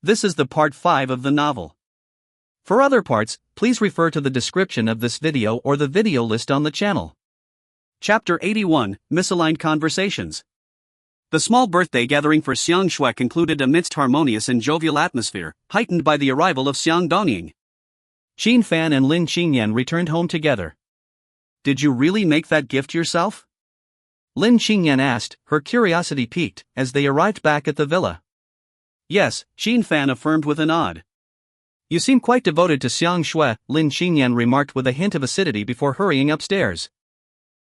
This is the part 5 of the novel. For other parts, please refer to the description of this video or the video list on the channel. Chapter 81, Misaligned Conversations. The small birthday gathering for Xiang Shui concluded amidst harmonious and jovial atmosphere, heightened by the arrival of Xiang Dongying. Chen Fan and Lin Qingyan returned home together. Did you really make that gift yourself? Lin Qingyan asked, her curiosity piqued, as they arrived back at the villa. Yes, Chen Fan affirmed with a nod. You seem quite devoted to Xiang Shui, Lin Qingyan remarked with a hint of acidity before hurrying upstairs.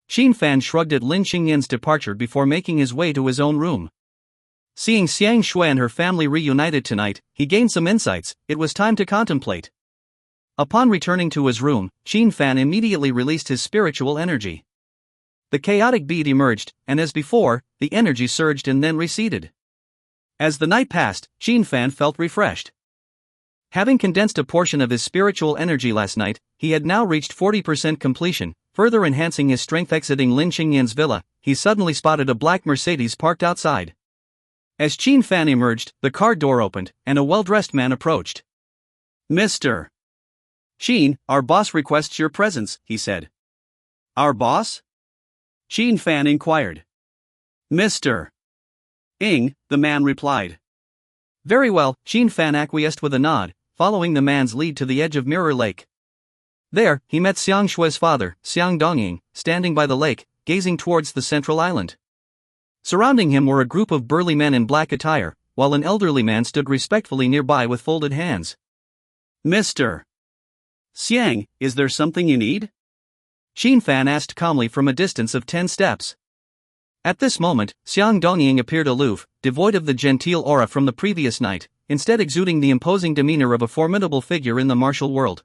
Chen Fan shrugged at Lin Qingyan's departure before making his way to his own room. Seeing Xiang Shui and her family reunited tonight, he gained some insights. It was time to contemplate. Upon returning to his room, Chen Fan immediately released his spiritual energy. The chaotic bead emerged, and as before, the energy surged and then receded. As the night passed, Chen Fan felt refreshed. Having condensed a portion of his spiritual energy last night, he had now reached 40% completion, further enhancing his strength. Exiting Lin Qingyan's villa, he suddenly spotted a black Mercedes parked outside. As Chen Fan emerged, the car door opened, and a well-dressed man approached. Mr. Chen, our boss requests your presence, he said. Our boss? Chen Fan inquired. Mr. Ing, the man replied. Very well, Chen Fan acquiesced with a nod, following the man's lead to the edge of Mirror Lake. There, he met Xiang Shui's father, Xiang Dongying, standing by the lake, gazing towards the central island. Surrounding him were a group of burly men in black attire, while an elderly man stood respectfully nearby with folded hands. Mr. Xiang, is there something you need? Chen Fan asked calmly from a distance of 10 steps. At this moment, Xiang Dongying appeared aloof, devoid of the genteel aura from the previous night, instead exuding the imposing demeanor of a formidable figure in the martial world.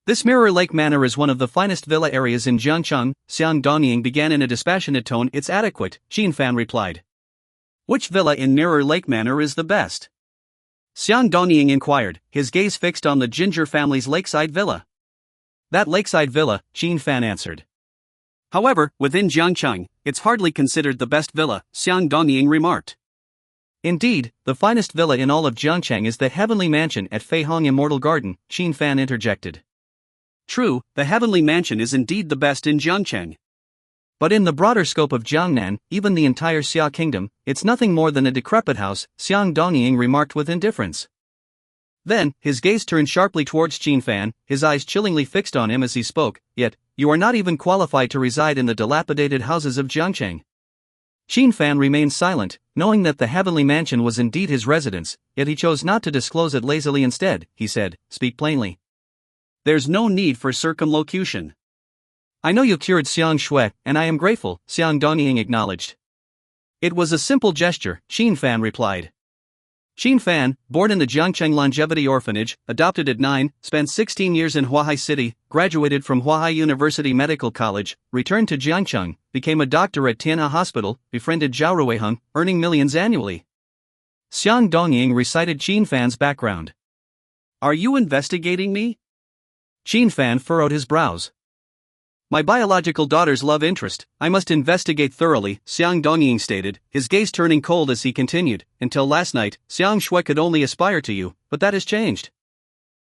This Mirror Lake Manor is one of the finest villa areas in Jiangyang, Xiang Dongying began in a dispassionate tone. It's adequate, Chen Fan replied. Which villa in Mirror Lake Manor is the best? Xiang Dongying inquired, his gaze fixed on the Ginger family's lakeside villa. That lakeside villa, Chen Fan answered. However, within Jiangyang, it's hardly considered the best villa, Xiang Dongying remarked. Indeed, the finest villa in all of Jiangyang is the Heavenly Mansion at Feihong Immortal Garden, Chen Fan interjected. True, the Heavenly Mansion is indeed the best in Jiangyang. But in the broader scope of Jiangnan, even the entire Xia Kingdom, it's nothing more than a decrepit house, Xiang Dongying remarked with indifference. Then, his gaze turned sharply towards Chen Fan, his eyes chillingly fixed on him as he spoke, yet, you are not even qualified to reside in the dilapidated houses of Jiangyang. Chen Fan remained silent, knowing that the Heavenly Mansion was indeed his residence, yet he chose not to disclose it lazily. Instead, he said, speak plainly. There's no need for circumlocution. I know you cured Xiang Shui, and I am grateful, Xiang Dongying acknowledged. It was a simple gesture, Chen Fan replied. Chen Fan, born in the Jiangcheng Longevity Orphanage, adopted at 9, spent 16 years in Huahai City, graduated from Huahai University Medical College, returned to Jiangcheng, became a doctor at Tianhe Hospital, befriended Zhao Ruiheng, earning millions annually. Xiang Dongying recited Chen Fan's background. Are you investigating me? Chen Fan furrowed his brows. My biological daughter's love interest, I must investigate thoroughly, Xiang Dongying stated, his gaze turning cold as he continued. Until last night, Xiang Shui could only aspire to you, but that has changed.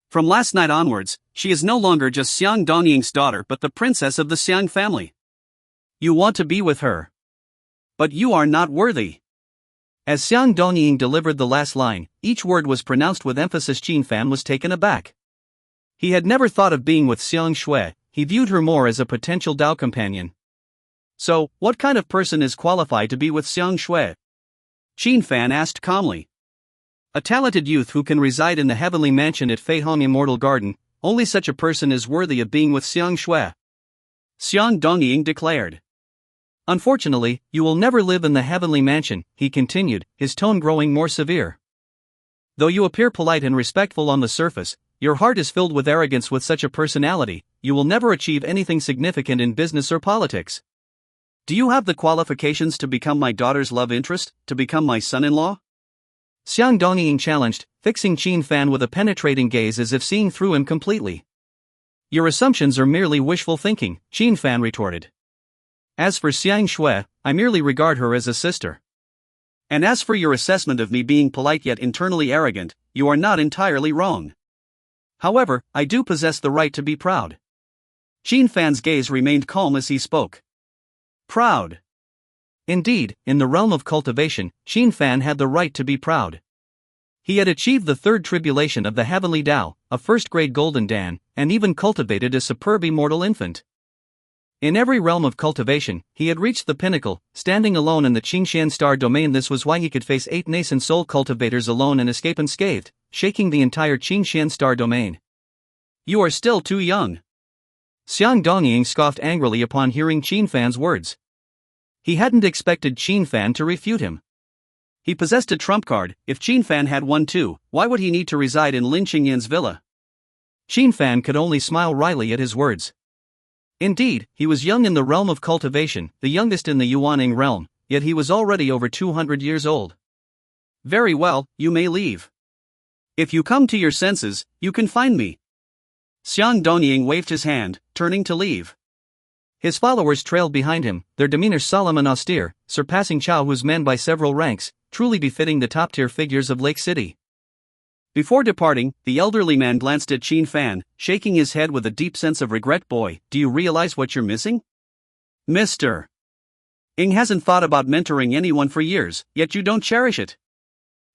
From last night onwards, she is no longer just Xiang Dongying's daughter but the princess of the Xiang family. You want to be with her. But you are not worthy. As Xiang Dongying delivered the last line, each word was pronounced with emphasis. Chen Fan was taken aback. He had never thought of being with Xiang Shui. He viewed her more as a potential Dao companion. So, what kind of person is qualified to be with Xiang Shui? Chen Fan asked calmly. A talented youth who can reside in the Heavenly Mansion at Feihong Immortal Garden. Only such a person is worthy of being with Xiang Shui. Xiang Dongying declared. Unfortunately, you will never live in the Heavenly Mansion, he continued, his tone growing more severe. Though you appear polite and respectful on the surface, your heart is filled with arrogance. With such a personality, you will never achieve anything significant in business or politics. Do you have the qualifications to become my daughter's love interest, to become my son-in-law? Xiang Dongying challenged, fixing Chen Fan with a penetrating gaze as if seeing through him completely. Your assumptions are merely wishful thinking, Chen Fan retorted. As for Xiang Shui, I merely regard her as a sister. And as for your assessment of me being polite yet internally arrogant, you are not entirely wrong. However, I do possess the right to be proud. Chen Fan's gaze remained calm as he spoke. Proud. Indeed, in the realm of cultivation, Chen Fan had the right to be proud. He had achieved the third tribulation of the heavenly Tao, a first-grade golden Dan, and even cultivated a superb immortal infant. In every realm of cultivation, he had reached the pinnacle, standing alone in the Qingshan star domain. This was why he could face 8 nascent soul cultivators alone and escape unscathed, shaking the entire Qingshan star domain. You are still too young. Xiang Dongying scoffed angrily upon hearing Chen Fan's words. He hadn't expected Chen Fan to refute him. He possessed a trump card. If Chen Fan had one too, why would he need to reside in Lin Qingyan's villa? Chen Fan could only smile wryly at his words. Indeed, he was young in the realm of cultivation, the youngest in the Yuan realm, yet he was already over 200 years old. Very well, you may leave. If you come to your senses, you can find me. Xiang Dongying waved his hand, turning to leave. His followers trailed behind him, their demeanor solemn and austere, surpassing Chao Hu's men by several ranks, truly befitting the top-tier figures of Lake City. Before departing, the elderly man glanced at Chen Fan, shaking his head with a deep sense of regret. Boy, do you realize what you're missing? Mr. Ing hasn't thought about mentoring anyone for years, yet you don't cherish it.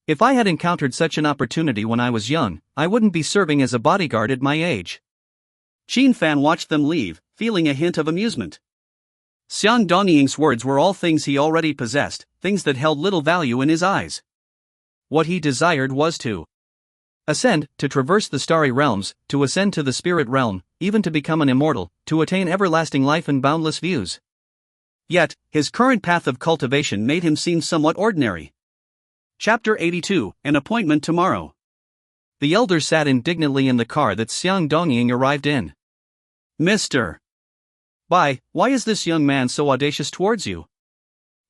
If I had encountered such an opportunity when I was young, I wouldn't be serving as a bodyguard at my age. Chen Fan watched them leave, feeling a hint of amusement. Xiang Dongying's words were all things he already possessed, things that held little value in his eyes. What he desired was to ascend, to traverse the starry realms, to ascend to the spirit realm, even to become an immortal, to attain everlasting life and boundless views. Yet, his current path of cultivation made him seem somewhat ordinary. Chapter 82, An Appointment Tomorrow. The elders sat indignantly in the car that Xiang Dongying arrived in. Mr. Why is this young man so audacious towards you?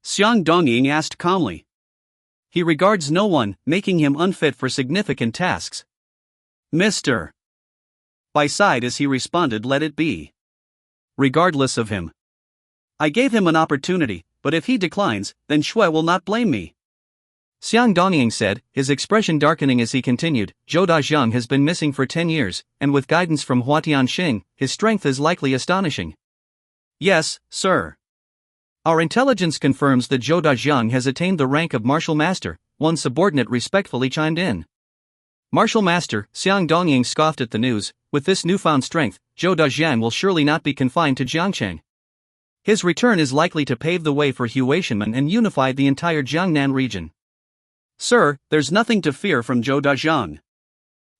Xiang Dongying asked calmly. He regards no one, making him unfit for significant tasks. Mr. Bai sighed as he responded, let it be. Regardless of him. I gave him an opportunity, but if he declines, then Shui will not blame me. Xiang Dongying said, his expression darkening as he continued, Zhou Dajiang has been missing for 10 years, and with guidance from Hua Tianxing, his strength is likely astonishing. Yes, sir. Our intelligence confirms that Zhou Dajiang has attained the rank of Martial Master, one subordinate respectfully chimed in. Martial Master, Xiang Dongying scoffed at the news, with this newfound strength, Zhou Dajiang will surely not be confined to Jiangyang. His return is likely to pave the way for Huaishanmen and unify the entire Jiangnan region. Sir, there's nothing to fear from Zhou Dajiang.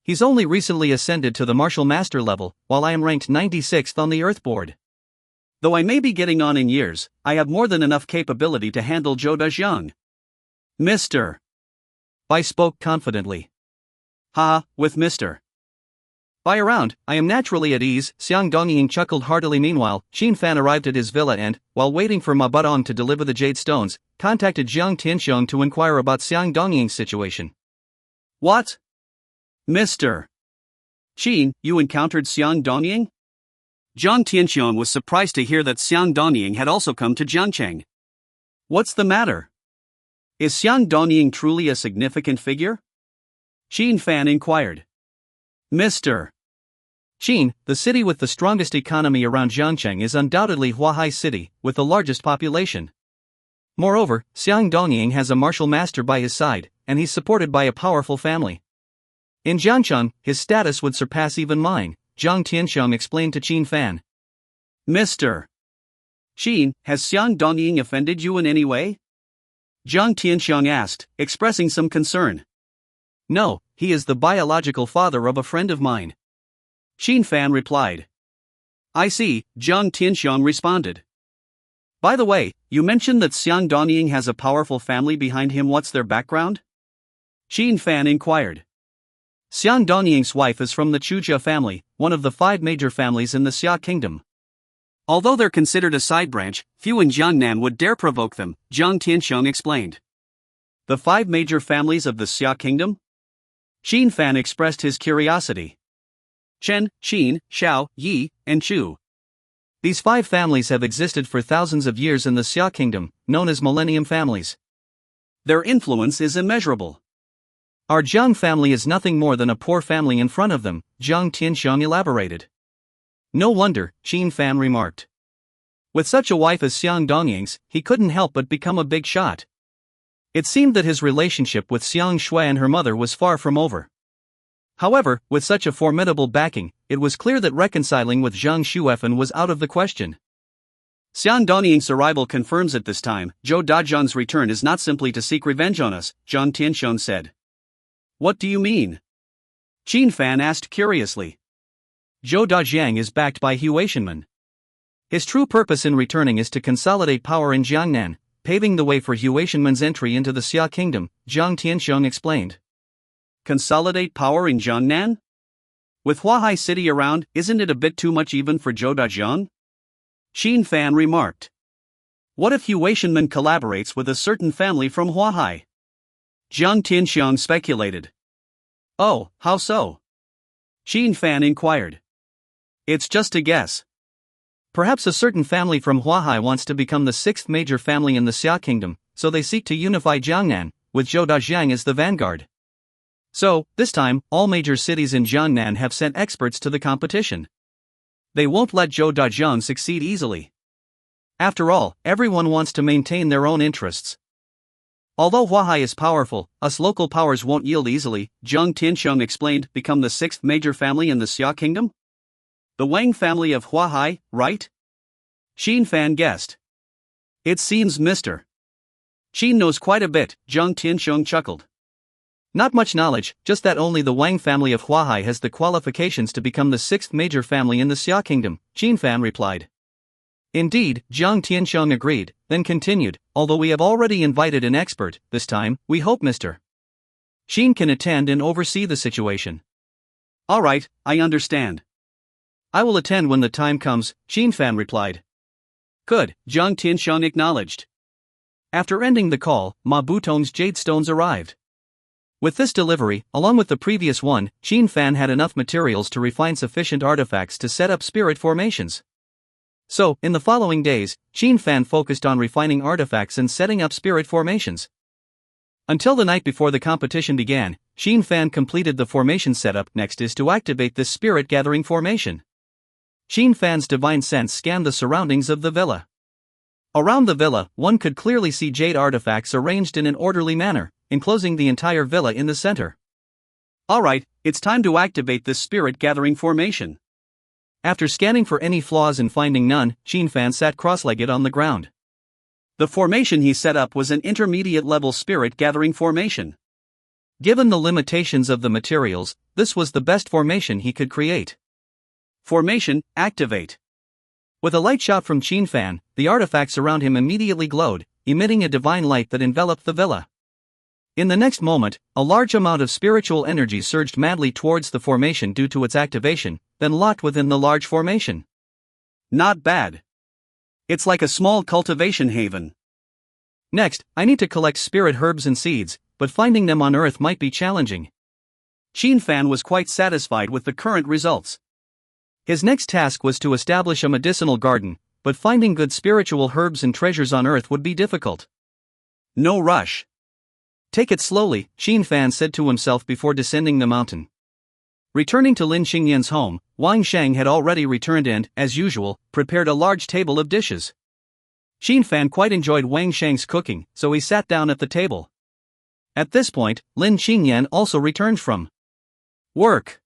He's only recently ascended to the Martial Master level, while I am ranked 96th on the Earth board. Though I may be getting on in years, I have more than enough capability to handle Zhou Dajiang. Mr. Bai spoke confidently. With Mr. Bai around, I am naturally at ease, Xiang Dongying chuckled heartily. Meanwhile, Chen Fan arrived at his villa and, while waiting for Ma Budong to deliver the jade stones, contacted Jiang Tianxiong to inquire about Xiang Dongying's situation. What? Mr. Chen, you encountered Xiang Dongying? Jiang Tianxiong was surprised to hear that Xiang Dongying had also come to Jiangchang. What's the matter? Is Xiang Dongying truly a significant figure? Chen Fan inquired. Mr. Chen, the city with the strongest economy around Jiangchang is undoubtedly Huahai City, with the largest population. Moreover, Xiang Dongying has a martial master by his side, and he's supported by a powerful family. In Jiangchang, his status would surpass even mine, Jiang Tianxiong explained to Chen Fan. Mr. Chen, has Xiang Dongying offended you in any way? Jiang Tianxiong asked, expressing some concern. No, he is the biological father of a friend of mine. Chen Fan replied. I see, Jiang Tianxiong responded. By the way, you mentioned that Xiang Dongying has a powerful family behind him. What's their background? Chen Fan inquired. Xiang Dongying's wife is from the Chujia family, one of the 5 major families in the Xia kingdom. Although they're considered a side branch, few in Jiangnan would dare provoke them, Jiang Tianxiong explained. The 5 major families of the Xia kingdom? Chen Fan expressed his curiosity. Chen, Qin, Xiao, Yi, and Chu. These 5 families have existed for thousands of years in the Xia kingdom, known as millennium families. Their influence is immeasurable. Our Jiang family is nothing more than a poor family in front of them, Jiang Tianxiang elaborated. No wonder, Chen Fan remarked. With such a wife as Xiang Dongying's, he couldn't help but become a big shot. It seemed that his relationship with Xiang Shui and her mother was far from over. However, with such a formidable backing, it was clear that reconciling with Zhang Xuefan was out of the question. Xiang Dongying's arrival confirms it this time. Zhou Dajiang's return is not simply to seek revenge on us, Jiang Tianxiang said. What do you mean? Chen Fan asked curiously. Zhou Dajiang is backed by Huaishanmen. His true purpose in returning is to consolidate power in Jiangnan, paving the way for Huaishanmen's entry into the Xia kingdom, Jiang Tianxiang explained. Consolidate power in Jiangnan? With Huahai city around, isn't it a bit too much even for Zhou Dajiang? Chen Fan remarked. What if Huaishanmen collaborates with a certain family from Huahai? Jiang Tianxiang speculated. Oh, how so? Chen Fan inquired. It's just a guess. Perhaps a certain family from Huahai wants to become the sixth major family in the Xia kingdom, so they seek to unify Jiangnan, with Zhou Dajiang as the vanguard. So, this time, all major cities in Jiangnan have sent experts to the competition. They won't let Zhou Dajiang succeed easily. After all, everyone wants to maintain their own interests. Although Huahai is powerful, us local powers won't yield easily, Jiang Tianxiang explained. Become the sixth major family in the Xia kingdom? The Wang family of Huahai, right? Chen Fan guessed. It seems Mr. Chen knows quite a bit, Jiang Tianxiang chuckled. Not much knowledge, just that only the Wang family of Huahai has the qualifications to become the sixth major family in the Xia kingdom, Chen Fan replied. Indeed, Jiang Tianxiang agreed, then continued, although we have already invited an expert, this time, we hope Mr. Chen can attend and oversee the situation. Alright, I understand. I will attend when the time comes, Chen Fan replied. Good, Jiang Tianxiang acknowledged. After ending the call, Ma Butong's jade stones arrived. With this delivery, along with the previous one, Chen Fan had enough materials to refine sufficient artifacts to set up spirit formations. So, in the following days, Chen Fan focused on refining artifacts and setting up spirit formations. Until the night before the competition began, Chen Fan completed the formation setup. Next is to activate this spirit gathering formation. Chen Fan's divine sense scanned the surroundings of the villa. Around the villa, one could clearly see jade artifacts arranged in an orderly manner, enclosing the entire villa in the center. Alright, it's time to activate this spirit gathering formation. After scanning for any flaws and finding none, Chen Fan sat cross-legged on the ground. The formation he set up was an intermediate-level spirit gathering formation. Given the limitations of the materials, this was the best formation he could create. Formation, activate. With a light shot from Chen Fan, the artifacts around him immediately glowed, emitting a divine light that enveloped the villa. In the next moment, a large amount of spiritual energy surged madly towards the formation due to its activation, then locked within the large formation. Not bad. It's like a small cultivation haven. Next, I need to collect spirit herbs and seeds, but finding them on Earth might be challenging. Chen Fan was quite satisfied with the current results. His next task was to establish a medicinal garden, but finding good spiritual herbs and treasures on Earth would be difficult. No rush. Take it slowly, Chen Fan said to himself before descending the mountain. Returning to Lin Xingyan's home, Wang Sheng had already returned and, as usual, prepared a large table of dishes. Chen Fan quite enjoyed Wang Sheng's cooking, so he sat down at the table. At this point, Lin Xingyan also returned from work.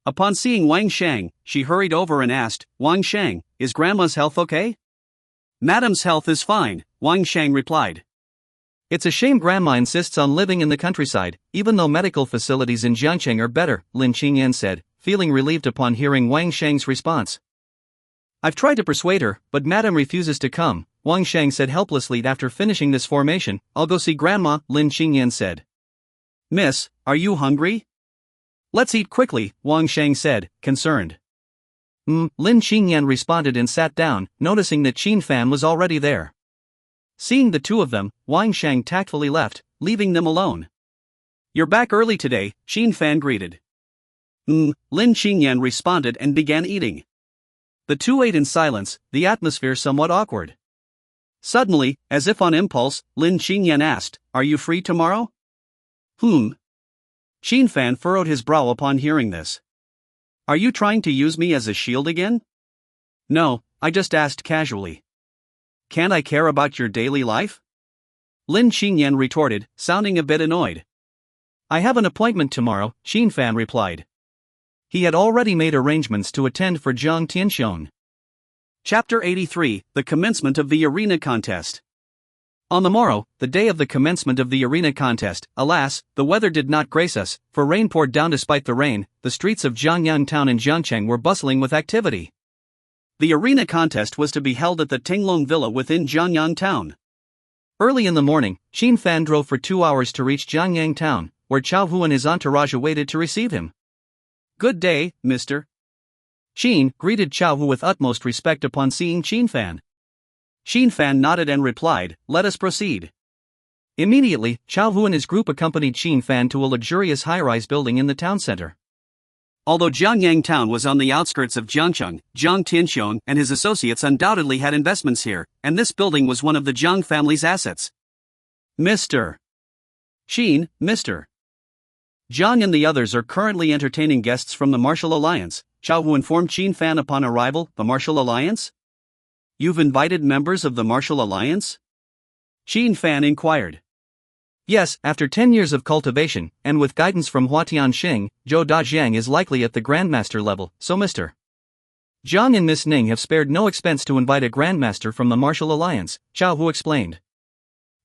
Upon seeing Wang Sheng, she hurried over and asked, Wang Sheng, is Grandma's health okay? Madam's health is fine, Wang Sheng replied. It's a shame Grandma insists on living in the countryside, even though medical facilities in Jiangyang are better, Lin Xingyan said, feeling relieved upon hearing Wang Sheng's response. I've tried to persuade her, but Madam refuses to come, Wang Sheng said helplessly. After finishing this formation, I'll go see Grandma, Lin Xingyan said. Miss, are you hungry? Let's eat quickly, Wang Sheng said, concerned. Lin Xingyan responded and sat down, noticing that Chen Fan was already there. Seeing the two of them, Wang Sheng tactfully left, leaving them alone. You're back early today, Chen Fan greeted. Lin Xingyan responded and began eating. The two ate in silence, the atmosphere somewhat awkward. Suddenly, as if on impulse, Lin Qingyan asked, "Are you free tomorrow?" Chen Fan furrowed his brow upon hearing this. "Are you trying to use me as a shield again?" "No, I just asked casually." "Can't I care about your daily life?" Lin Qingyan retorted, sounding a bit annoyed. "I have an appointment tomorrow," Chen Fan replied. He had already made arrangements to attend for Jiang Tianxiong. Chapter 83, The Commencement of the Arena Contest. On the morrow, the day of the commencement of the arena contest, alas, the weather did not grace us, for rain poured down. Despite the rain, the streets of Jiangyang town in Jiangyang were bustling with activity. The arena contest was to be held at the Tinglong Villa within Jiangyang town. Early in the morning, Chen Fan drove for 2 hours to reach Jiangyang town, where Chao Hu and his entourage awaited to receive him. "Good day, mister." Chen greeted Chao Hu with utmost respect upon seeing Chen Fan. Chen Fan nodded and replied, "Let us proceed." Immediately, Chao Hu and his group accompanied Chen Fan to a luxurious high-rise building in the town center. Although Jiangyang town was on the outskirts of Jiangcheng, Jiang Tianxiong and his associates undoubtedly had investments here, and this building was one of the Jiang family's assets. "Mr. Chen, Mr. Jiang and the others are currently entertaining guests from the Martial Alliance," Chao Hu informed Chen Fan upon arrival. "The Martial Alliance? You've invited members of the Martial Alliance?" Chen Fan inquired. "Yes, after 10 years of cultivation, and with guidance from Hua Tianxing, Zhou Dajiang is likely at the Grandmaster level, so Mr. Jiang and Miss Ning have spared no expense to invite a Grandmaster from the Martial Alliance," Chao Hu explained.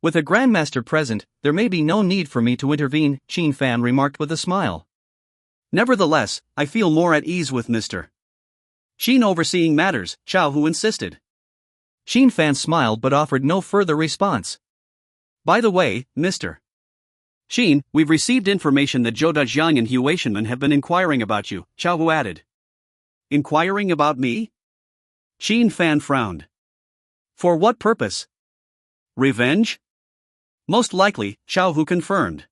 "With a Grandmaster present, there may be no need for me to intervene," Chen Fan remarked with a smile. "Nevertheless, I feel more at ease with Mr. Chen overseeing matters," Chao Hu insisted. Chen Fan smiled but offered no further response. "By the way, Mr. Chen, we've received information that Zhou Dajiang and Hu Weishanman have been inquiring about you," Chao Hu added. "Inquiring about me?" Chen Fan frowned. "For what purpose? Revenge?" "Most likely," Chao Hu confirmed.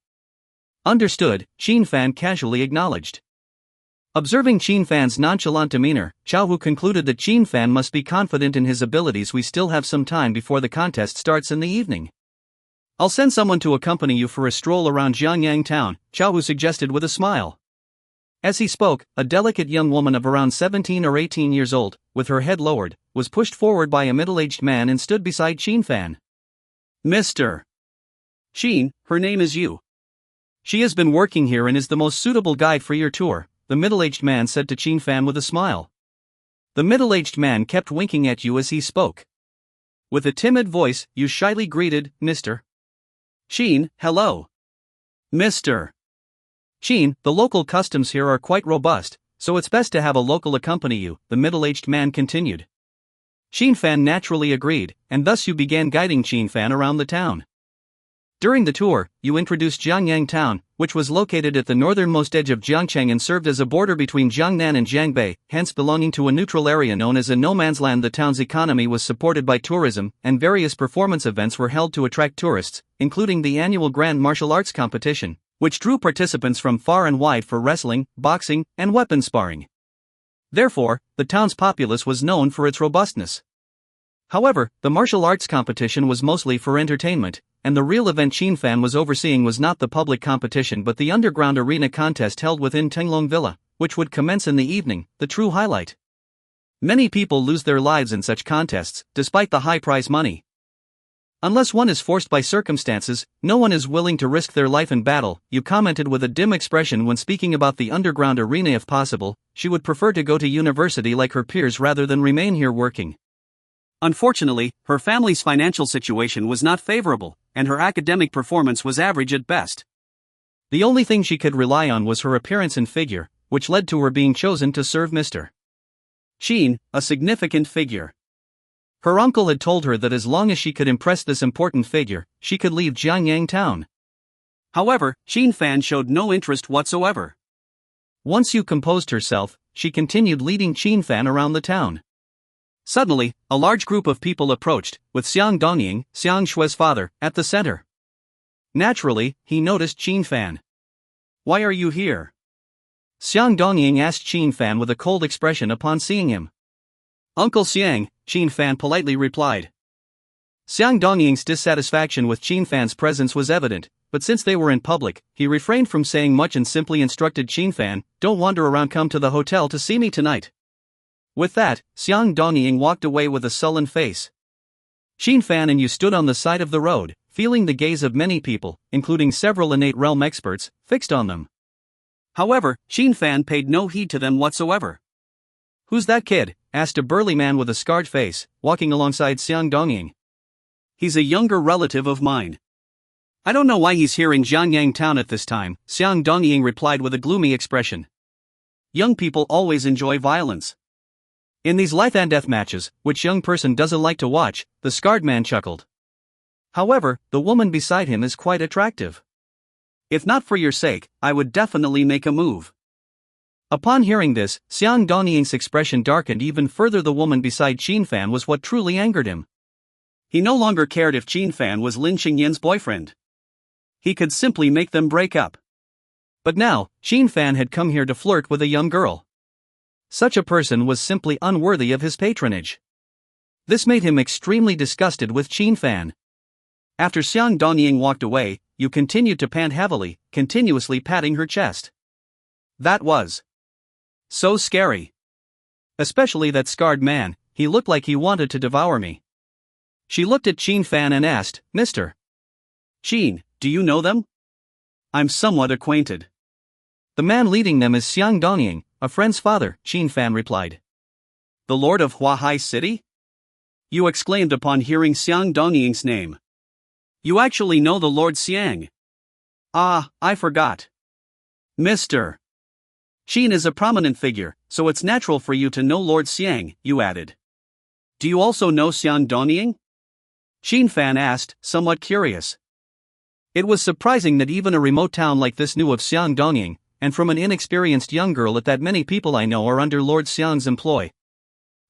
"Understood," Chen Fan casually acknowledged. Observing Chen Fan's nonchalant demeanor, Chao Hu concluded that Chen Fan must be confident in his abilities. "We still have some time before the contest starts in the evening. I'll send someone to accompany you for a stroll around Jiangyang town," Chao Hu suggested with a smile. As he spoke, a delicate young woman of around 17 or 18 years old, with her head lowered, was pushed forward by a middle-aged man and stood beside Chen Fan. "Mr. Chen, her name is Yu. She has been working here and is the most suitable guide for your tour," the middle-aged man said to Chen Fan with a smile. The middle-aged man kept winking at Yu as he spoke. With a timid voice, Yu shyly greeted, "Mr. Chen, hello." "Mr. Chen, the local customs here are quite robust, so it's best to have a local accompany you," the middle-aged man continued. Chen Fan naturally agreed, and thus Yu began guiding Chen Fan around the town. During the tour, Yu introduced Jiangyang town, which was located at the northernmost edge of Jiangcheng and served as a border between Jiangnan and Jiangbei, hence belonging to a neutral area known as a no man's land. The town's economy was supported by tourism, and various performance events were held to attract tourists, including the annual Grand Martial Arts Competition, which drew participants from far and wide for wrestling, boxing, and weapon sparring. Therefore, the town's populace was known for its robustness. However, the martial arts competition was mostly for entertainment, and the real event Chen Fan was overseeing was not the public competition but the underground arena contest held within Tinglong Villa, which would commence in the evening, the true highlight. Many people lose their lives in such contests, despite the high prize money. Unless one is forced by circumstances, no one is willing to risk their life in battle, Yu commented with a dim expression when speaking about the underground arena. If possible, she would prefer to go to university like her peers rather than remain here working. Unfortunately, her family's financial situation was not favorable, and her academic performance was average at best. The only thing she could rely on was her appearance and figure, which led to her being chosen to serve Mr. Chen, a significant figure. Her uncle had told her that as long as she could impress this important figure, she could leave Jiangyang town. However, Chen Fan showed no interest whatsoever. Once Yu composed herself, she continued leading Chen Fan around the town. Suddenly, a large group of people approached, with Xiang Dongying, Xiang Shui's father, at the center. Naturally, he noticed Chen Fan. "Why are you here?" Xiang Dongying asked Chen Fan with a cold expression upon seeing him. "Uncle Xiang," Chen Fan politely replied. Xiang Dongying's dissatisfaction with Chen Fan's presence was evident, but since they were in public, he refrained from saying much and simply instructed Chen Fan, "Don't wander around, come to the hotel to see me tonight." With that, Xiang Dongying walked away with a sullen face. Chen Fan and Yu stood on the side of the road, feeling the gaze of many people, including several innate realm experts, fixed on them. However, Chen Fan paid no heed to them whatsoever. "Who's that kid?" asked a burly man with a scarred face, walking alongside Xiang Dongying. "He's a younger relative of mine. I don't know why he's here in Jiangyang town at this time," Xiang Dongying replied with a gloomy expression. "Young people always enjoy violence. In these life and death matches, which young person doesn't like to watch?" the scarred man chuckled. "However, the woman beside him is quite attractive. If not for your sake, I would definitely make a move." Upon hearing this, Xiang Dongying's expression darkened even further. The woman beside Chen Fan was what truly angered him. He no longer cared if Chen Fan was Lin Qingyan's boyfriend. He could simply make them break up. But now, Chen Fan had come here to flirt with a young girl. Such a person was simply unworthy of his patronage. This made him extremely disgusted with Chen Fan. After Xiang Dongying walked away, Yu continued to pant heavily, continuously patting her chest. That was so scary. Especially that scarred man, he looked like he wanted to devour me. She looked at Chen Fan and asked, "Mr. Chen, do you know them?" "I'm somewhat acquainted." "The man leading them is Xiang Dongying, a friend's father," Chen Fan replied. "The lord of Huahai City?" Yu exclaimed upon hearing Xiang Dongying's name. "You actually know the Lord Xiang?" "Ah, I forgot. Mr. Chen is a prominent figure, so it's natural for you to know Lord Xiang," Yu added. "Do you also know Xiang Dongying?" Chen Fan asked, somewhat curious. It was surprising that even a remote town like this knew of Xiang Dongying, and from an inexperienced young girl at that. "Many people I know are under Lord Xiang's employ.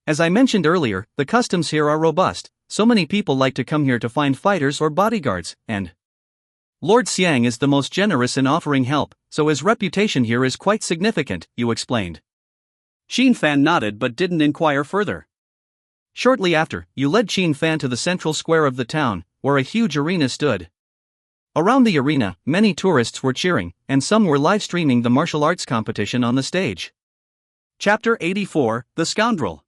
As I mentioned earlier, the customs here are robust, so many people like to come here to find fighters or bodyguards, and Lord Xiang is the most generous in offering help, so his reputation here is quite significant," Yu explained. Chen Fan nodded but didn't inquire further. Shortly after, Yu led Chen Fan to the central square of the town, where a huge arena stood. Around the arena, many tourists were cheering, and some were live-streaming the martial arts competition on the stage. Chapter 84, The Scoundrel.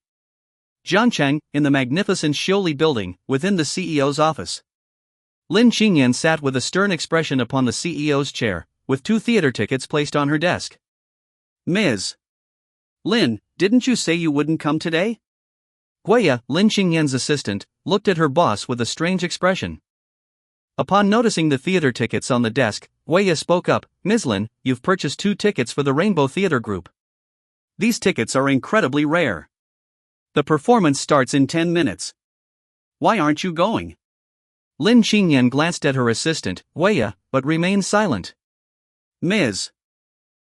Jiangyang, in the magnificent Xioli building, within the CEO's office. Lin Qingyan sat with a stern expression upon the CEO's chair, with 2 theater tickets placed on her desk. "Ms. Lin, didn't you say you wouldn't come today?" Guiya, Lin Qingyan's assistant, looked at her boss with a strange expression. Upon noticing the theater tickets on the desk, Guiya spoke up, "Ms. Lin, you've purchased 2 tickets for the Rainbow Theater Group. These tickets are incredibly rare. The performance starts in 10 minutes. Why aren't you going?" Lin Qingyan glanced at her assistant, Guiya, but remained silent. "Ms.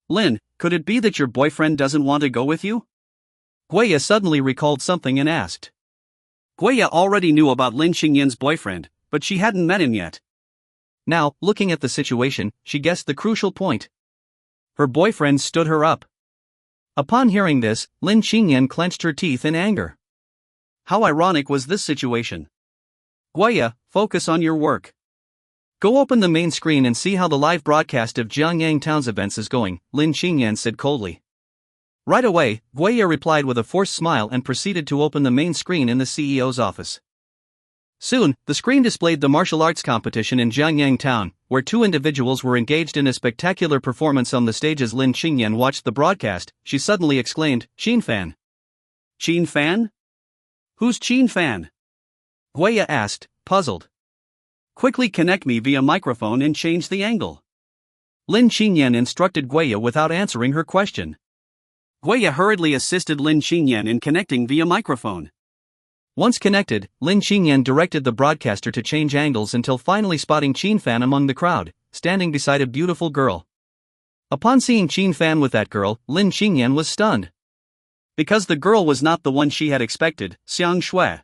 Lin, could it be that your boyfriend doesn't want to go with you?" Guiya suddenly recalled something and asked. Guiya already knew about Lin Qingyan's boyfriend, but she hadn't met him yet. Now, looking at the situation, she guessed the crucial point. Her boyfriend stood her up. Upon hearing this, Lin Qingyan clenched her teeth in anger. How ironic was this situation? Guiya, focus on your work. Go open the main screen and see how the live broadcast of Jiangyang town's events is going, Lin Qingyan said coldly. Right away, Guiya replied with a forced smile and proceeded to open the main screen in the CEO's office. Soon, the screen displayed the martial arts competition in Jiangyang town, where 2 individuals were engaged in a spectacular performance on the stage. As Lin Qingyan watched the broadcast, she suddenly exclaimed, "Chen Fan." "Chen Fan? Who's Chen Fan?" Guiya asked, puzzled. "Quickly connect me via microphone and change the angle." Lin Qingyan instructed Guiya without answering her question. Guiya hurriedly assisted Lin Qingyan in connecting via microphone. Once connected, Lin Qingyan directed the broadcaster to change angles until finally spotting Chen Fan among the crowd, standing beside a beautiful girl. Upon seeing Chen Fan with that girl, Lin Qingyan was stunned. Because the girl was not the one she had expected, Xiang Shui.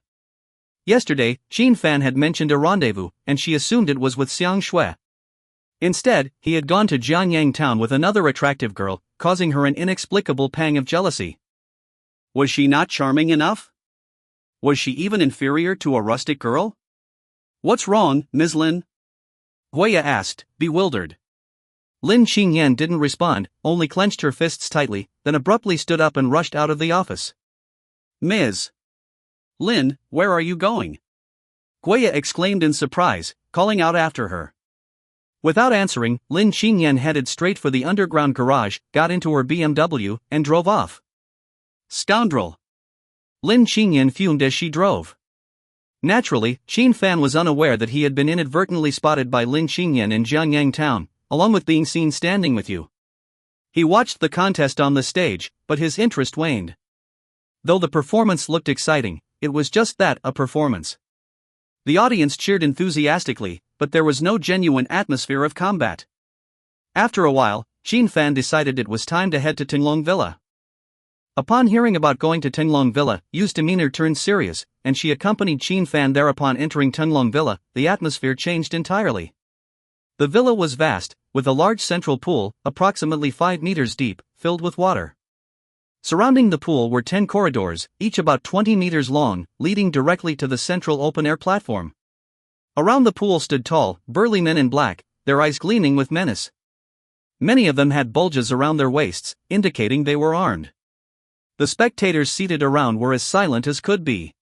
Yesterday, Chen Fan had mentioned a rendezvous, and she assumed it was with Xiang Shui. Instead, he had gone to Jiangyang town with another attractive girl, causing her an inexplicable pang of jealousy. Was she not charming enough? Was she even inferior to a rustic girl? What's wrong, Ms. Lin? Huya asked, bewildered. Lin Qingyan didn't respond, only clenched her fists tightly, then abruptly stood up and rushed out of the office. Ms. Lin, where are you going? Huya exclaimed in surprise, calling out after her. Without answering, Lin Qingyan headed straight for the underground garage, got into her BMW, and drove off. Scoundrel! Lin Qingyan fumed as she drove. Naturally, Chen Fan was unaware that he had been inadvertently spotted by Lin Qingyan in Jiangyang town, along with being seen standing with you. He watched the contest on the stage, but his interest waned. Though the performance looked exciting, it was just that, a performance. The audience cheered enthusiastically, but there was no genuine atmosphere of combat. After a while, Chen Fan decided it was time to head to Tinglong Villa. Upon hearing about going to Tinglong Villa, Yu's demeanor turned serious, and she accompanied Chen Fan there. Upon entering Tinglong Villa, the atmosphere changed entirely. The villa was vast, with a large central pool, approximately 5 meters deep, filled with water. Surrounding the pool were 10 corridors, each about 20 meters long, leading directly to the central open-air platform. Around the pool stood tall, burly men in black, their eyes gleaming with menace. Many of them had bulges around their waists, indicating they were armed. The spectators seated around were as silent as could be.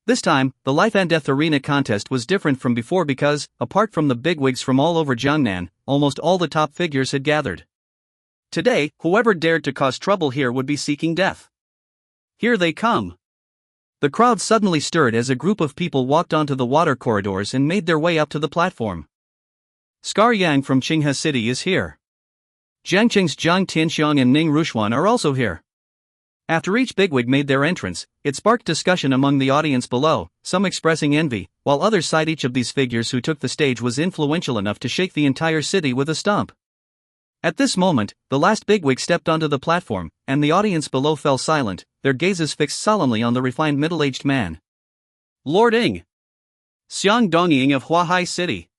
This time, the life and death arena contest was different from before because, apart from the bigwigs from all over Jiangnan, almost all the top figures had gathered. Today, whoever dared to cause trouble here would be seeking death. Here they come. The crowd suddenly stirred as a group of people walked onto the water corridors and made their way up to the platform. Scar Yang from Qinghe City is here. Jiangcheng's Zhang Tianxiang and Ning Rushuan are also here. After each bigwig made their entrance, it sparked discussion among the audience below, some expressing envy, while others sighed. Each of these figures who took the stage was influential enough to shake the entire city with a stomp. At this moment, the last bigwig stepped onto the platform, and the audience below fell silent, their gazes fixed solemnly on the refined middle-aged man. Lord Ing. Xiang Dongying of Huahai City.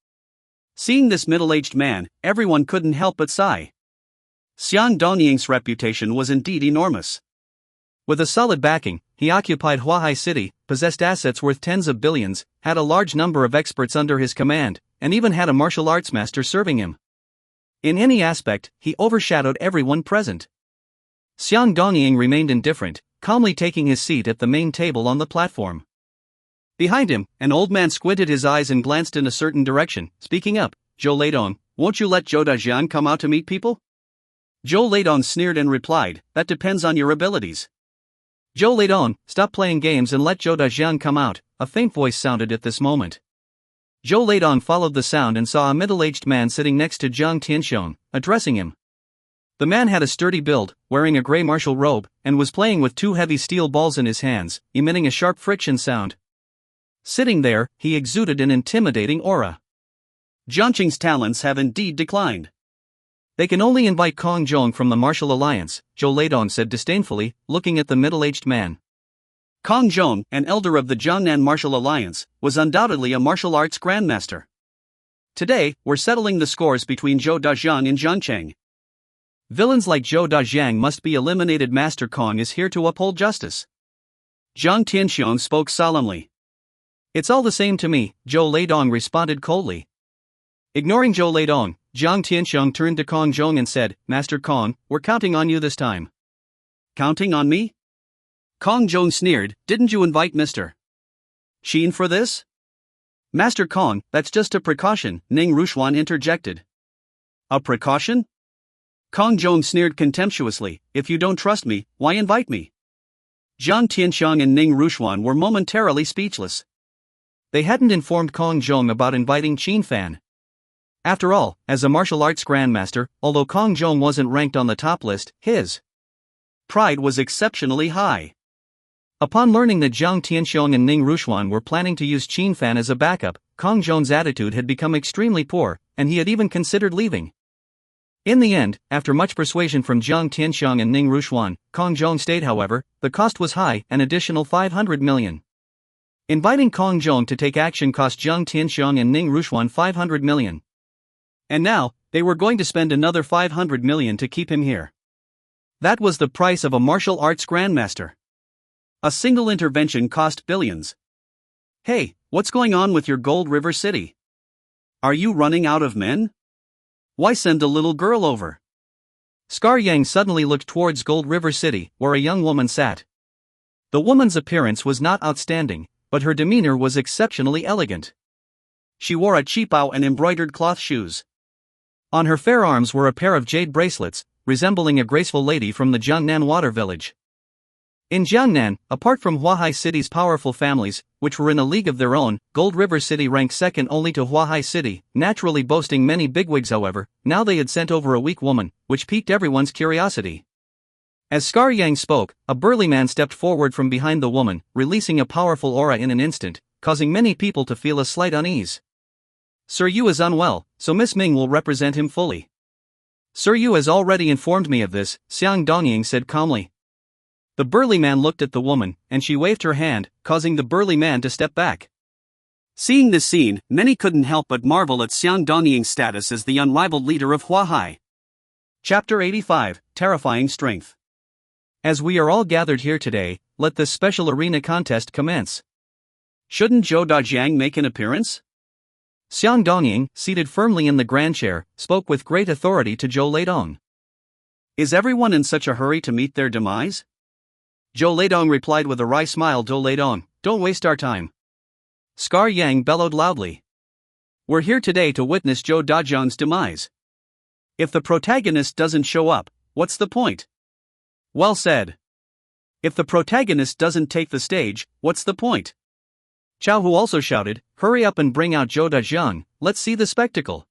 Seeing this middle-aged man, everyone couldn't help but sigh. Xiang Dongying's reputation was indeed enormous. With a solid backing, he occupied Huahai City, possessed assets worth tens of billions, had a large number of experts under his command, and even had a martial arts master serving him. In any aspect, he overshadowed everyone present. Xiang Dongying remained indifferent, calmly taking his seat at the main table on the platform. Behind him, an old man squinted his eyes and glanced in a certain direction, speaking up, Zhou Leidong, won't you let Zhou Dajian come out to meet people? Zhou Leidong sneered and replied, that depends on your abilities. Zhou Leidong, stop playing games and let Zhou Dajian come out, a faint voice sounded at this moment. Zhou Leidong followed the sound and saw a middle-aged man sitting next to Zhang Tianxiang, addressing him. The man had a sturdy build, wearing a gray martial robe, and was playing with 2 heavy steel balls in his hands, emitting a sharp friction sound. Sitting there, he exuded an intimidating aura. Jiangcheng's talents have indeed declined. They can only invite Kong Zhong from the Martial Alliance, Zhou Leidong said disdainfully, looking at the middle-aged man. Kong Zhong, an elder of the Jiangnan Martial Alliance, was undoubtedly a martial arts grandmaster. Today, we're settling the scores between Zhou Dajiang and Jiangcheng. Villains like Zhou Dajiang must be eliminated. Master Kong is here to uphold justice. Zhang Tianxiang spoke solemnly. It's all the same to me, Zhou Leidong responded coldly. Ignoring Zhou Leidong, Zhang Tianxiang turned to Kong Zhong and said, Master Kong, we're counting on you this time. Counting on me? Kong Zhong sneered, didn't you invite Mr. Chen for this? Master Kong, that's just a precaution, Ning Rushuan interjected. A precaution? Kong Zhong sneered contemptuously, if you don't trust me, why invite me? Zhang Tianxiang and Ning Rushuan were momentarily speechless. They hadn't informed Kong Zhong about inviting Chen Fan. After all, as a martial arts grandmaster, although Kong Zhong wasn't ranked on the top list, his pride was exceptionally high. Upon learning that Zhang Tianxiang and Ning Rushuan were planning to use Chen Fan as a backup, Kong Zhong's attitude had become extremely poor, and he had even considered leaving. In the end, after much persuasion from Zhang Tianxiang and Ning Rushuan, Kong Zhong stayed. However, the cost was high, an additional 500 million. Inviting Kong Zhong to take action cost Zhang Tianxiang and Ning Rushuan 500 million. And now, they were going to spend another 500 million to keep him here. That was the price of a martial arts grandmaster. A single intervention cost billions. Hey, what's going on with your Gold River City? Are you running out of men? Why send a little girl over? Jiangyang suddenly looked towards Gold River City, where a young woman sat. The woman's appearance was not outstanding, but her demeanor was exceptionally elegant. She wore a qipao and embroidered cloth shoes. On her fair arms were a pair of jade bracelets, resembling a graceful lady from the Jiangnan water village. In Jiangnan, apart from Huahai City's powerful families, which were in a league of their own, Gold River City ranked second only to Huahai City, naturally boasting many bigwigs. However, now they had sent over a weak woman, which piqued everyone's curiosity. As Jiangyang spoke, a burly man stepped forward from behind the woman, releasing a powerful aura in an instant, causing many people to feel a slight unease. Sir Yu is unwell, so Miss Ming will represent him fully. Sir Yu has already informed me of this, Xiang Dongying said calmly. The burly man looked at the woman, and she waved her hand, causing the burly man to step back. Seeing this scene, many couldn't help but marvel at Xiang Dongying's status as the unrivaled leader of Huahai. Chapter 85, Terrifying Strength. As we are all gathered here today, let this special arena contest commence. Shouldn't Zhou Dajiang make an appearance? Xiang Dongying, seated firmly in the grand chair, spoke with great authority to Zhou Leidong. Is everyone in such a hurry to meet their demise? Zhou Leidong replied with a wry smile. Zhou Leidong, don't waste our time. Jiangyang bellowed loudly. We're here today to witness Zhou Dajiang's demise. If the protagonist doesn't show up, what's the point? Well said. If the protagonist doesn't take the stage, what's the point? Chao Hu also shouted, hurry up and bring out Zhou Dajiang, let's see the spectacle.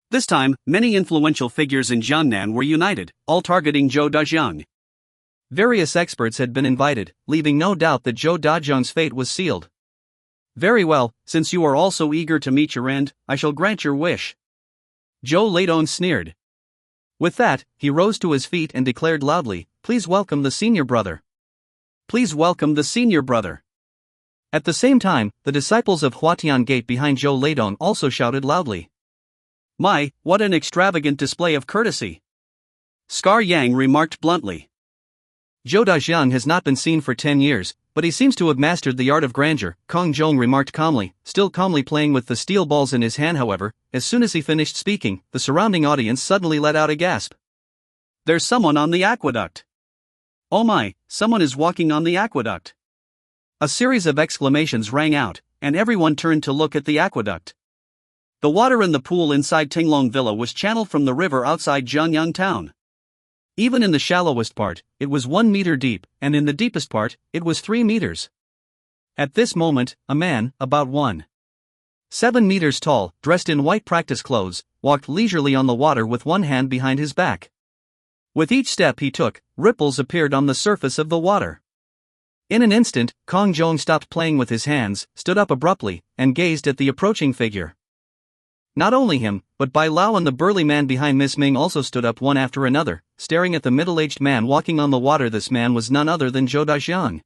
This time, many influential figures in Jiangnan were united, all targeting Zhou Dajiang. Various experts had been invited, leaving no doubt that Zhou Dajiang's fate was sealed. Very well, since you are all so eager to meet your end, I shall grant your wish. Zhou Leidong sneered. With that, he rose to his feet and declared loudly, please welcome the senior brother. Please welcome the senior brother. At the same time, the disciples of Huatian Gate behind Zhou Leidong also shouted loudly. My, what an extravagant display of courtesy! Jiangyang remarked bluntly. Zhou Dajiang has not been seen for 10 years, but he seems to have mastered the art of grandeur, Kong Zhong remarked calmly, still calmly playing with the steel balls in his hand. However, as soon as he finished speaking, the surrounding audience suddenly let out a gasp. There's someone on the aqueduct. Oh my, someone is walking on the aqueduct. A series of exclamations rang out, and everyone turned to look at the aqueduct. The water in the pool inside Tinglong Villa was channeled from the river outside Jiangyang town. Even in the shallowest part, it was 1 meter deep, and in the deepest part, it was 3 meters. At this moment, a man, about 1.7 meters tall, dressed in white practice clothes, walked leisurely on the water with one hand behind his back. With each step he took, ripples appeared on the surface of the water. In an instant, Kong Zhong stopped playing with his hands, stood up abruptly, and gazed at the approaching figure. Not only him, but Bai Lao and the burly man behind Miss Ming also stood up one after another, staring at the middle-aged man walking on the water. This man was none other than Zhou Dajiang.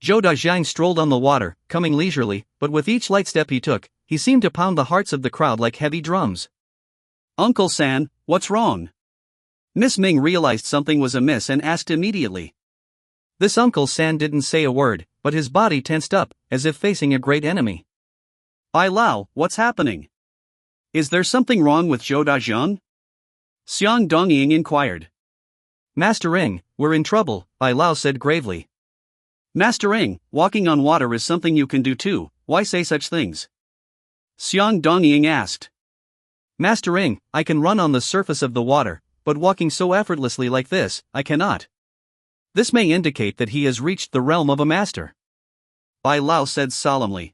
Zhou Dajiang strolled on the water, coming leisurely, but with each light step he took, he seemed to pound the hearts of the crowd like heavy drums. Uncle San, what's wrong? Miss Ming realized something was amiss and asked immediately. This Uncle San didn't say a word, but his body tensed up, as if facing a great enemy. Bai Lao, what's happening? Is there something wrong with Zhou Dajiang? Xiang Dongying inquired. Master Ing, we're in trouble, Bai Lao said gravely. Master Ing, walking on water is something you can do too, why say such things? Xiang Dongying asked. Master Ing, I can run on the surface of the water, but walking so effortlessly like this, I cannot. This may indicate that he has reached the realm of a master. Bai Lao said solemnly.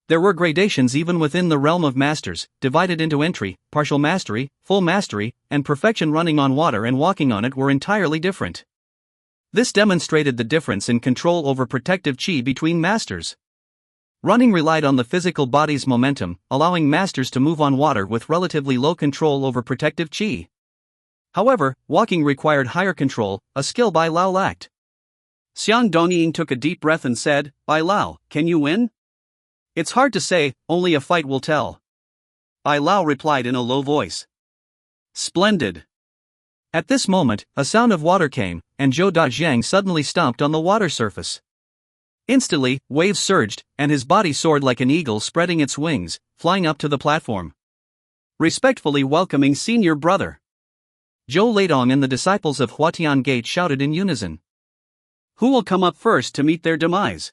There were gradations even within the realm of masters, divided into entry, partial mastery, full mastery, and perfection. Running on water and walking on it were entirely different. This demonstrated the difference in control over protective chi between masters. Running relied on the physical body's momentum, allowing masters to move on water with relatively low control over protective chi. However, walking required higher control, a skill Bai Lao lacked. Xiang Dongying took a deep breath and said, Bai Lao, can you win? It's hard to say, only a fight will tell. Bai Lao replied in a low voice. Splendid. At this moment, a sound of water came, and Zhou Dajiang suddenly stomped on the water surface. Instantly, waves surged, and his body soared like an eagle spreading its wings, flying up to the platform. Respectfully welcoming senior brother. Zhou Leidong and the disciples of Huatian Gate shouted in unison. Who will come up first to meet their demise?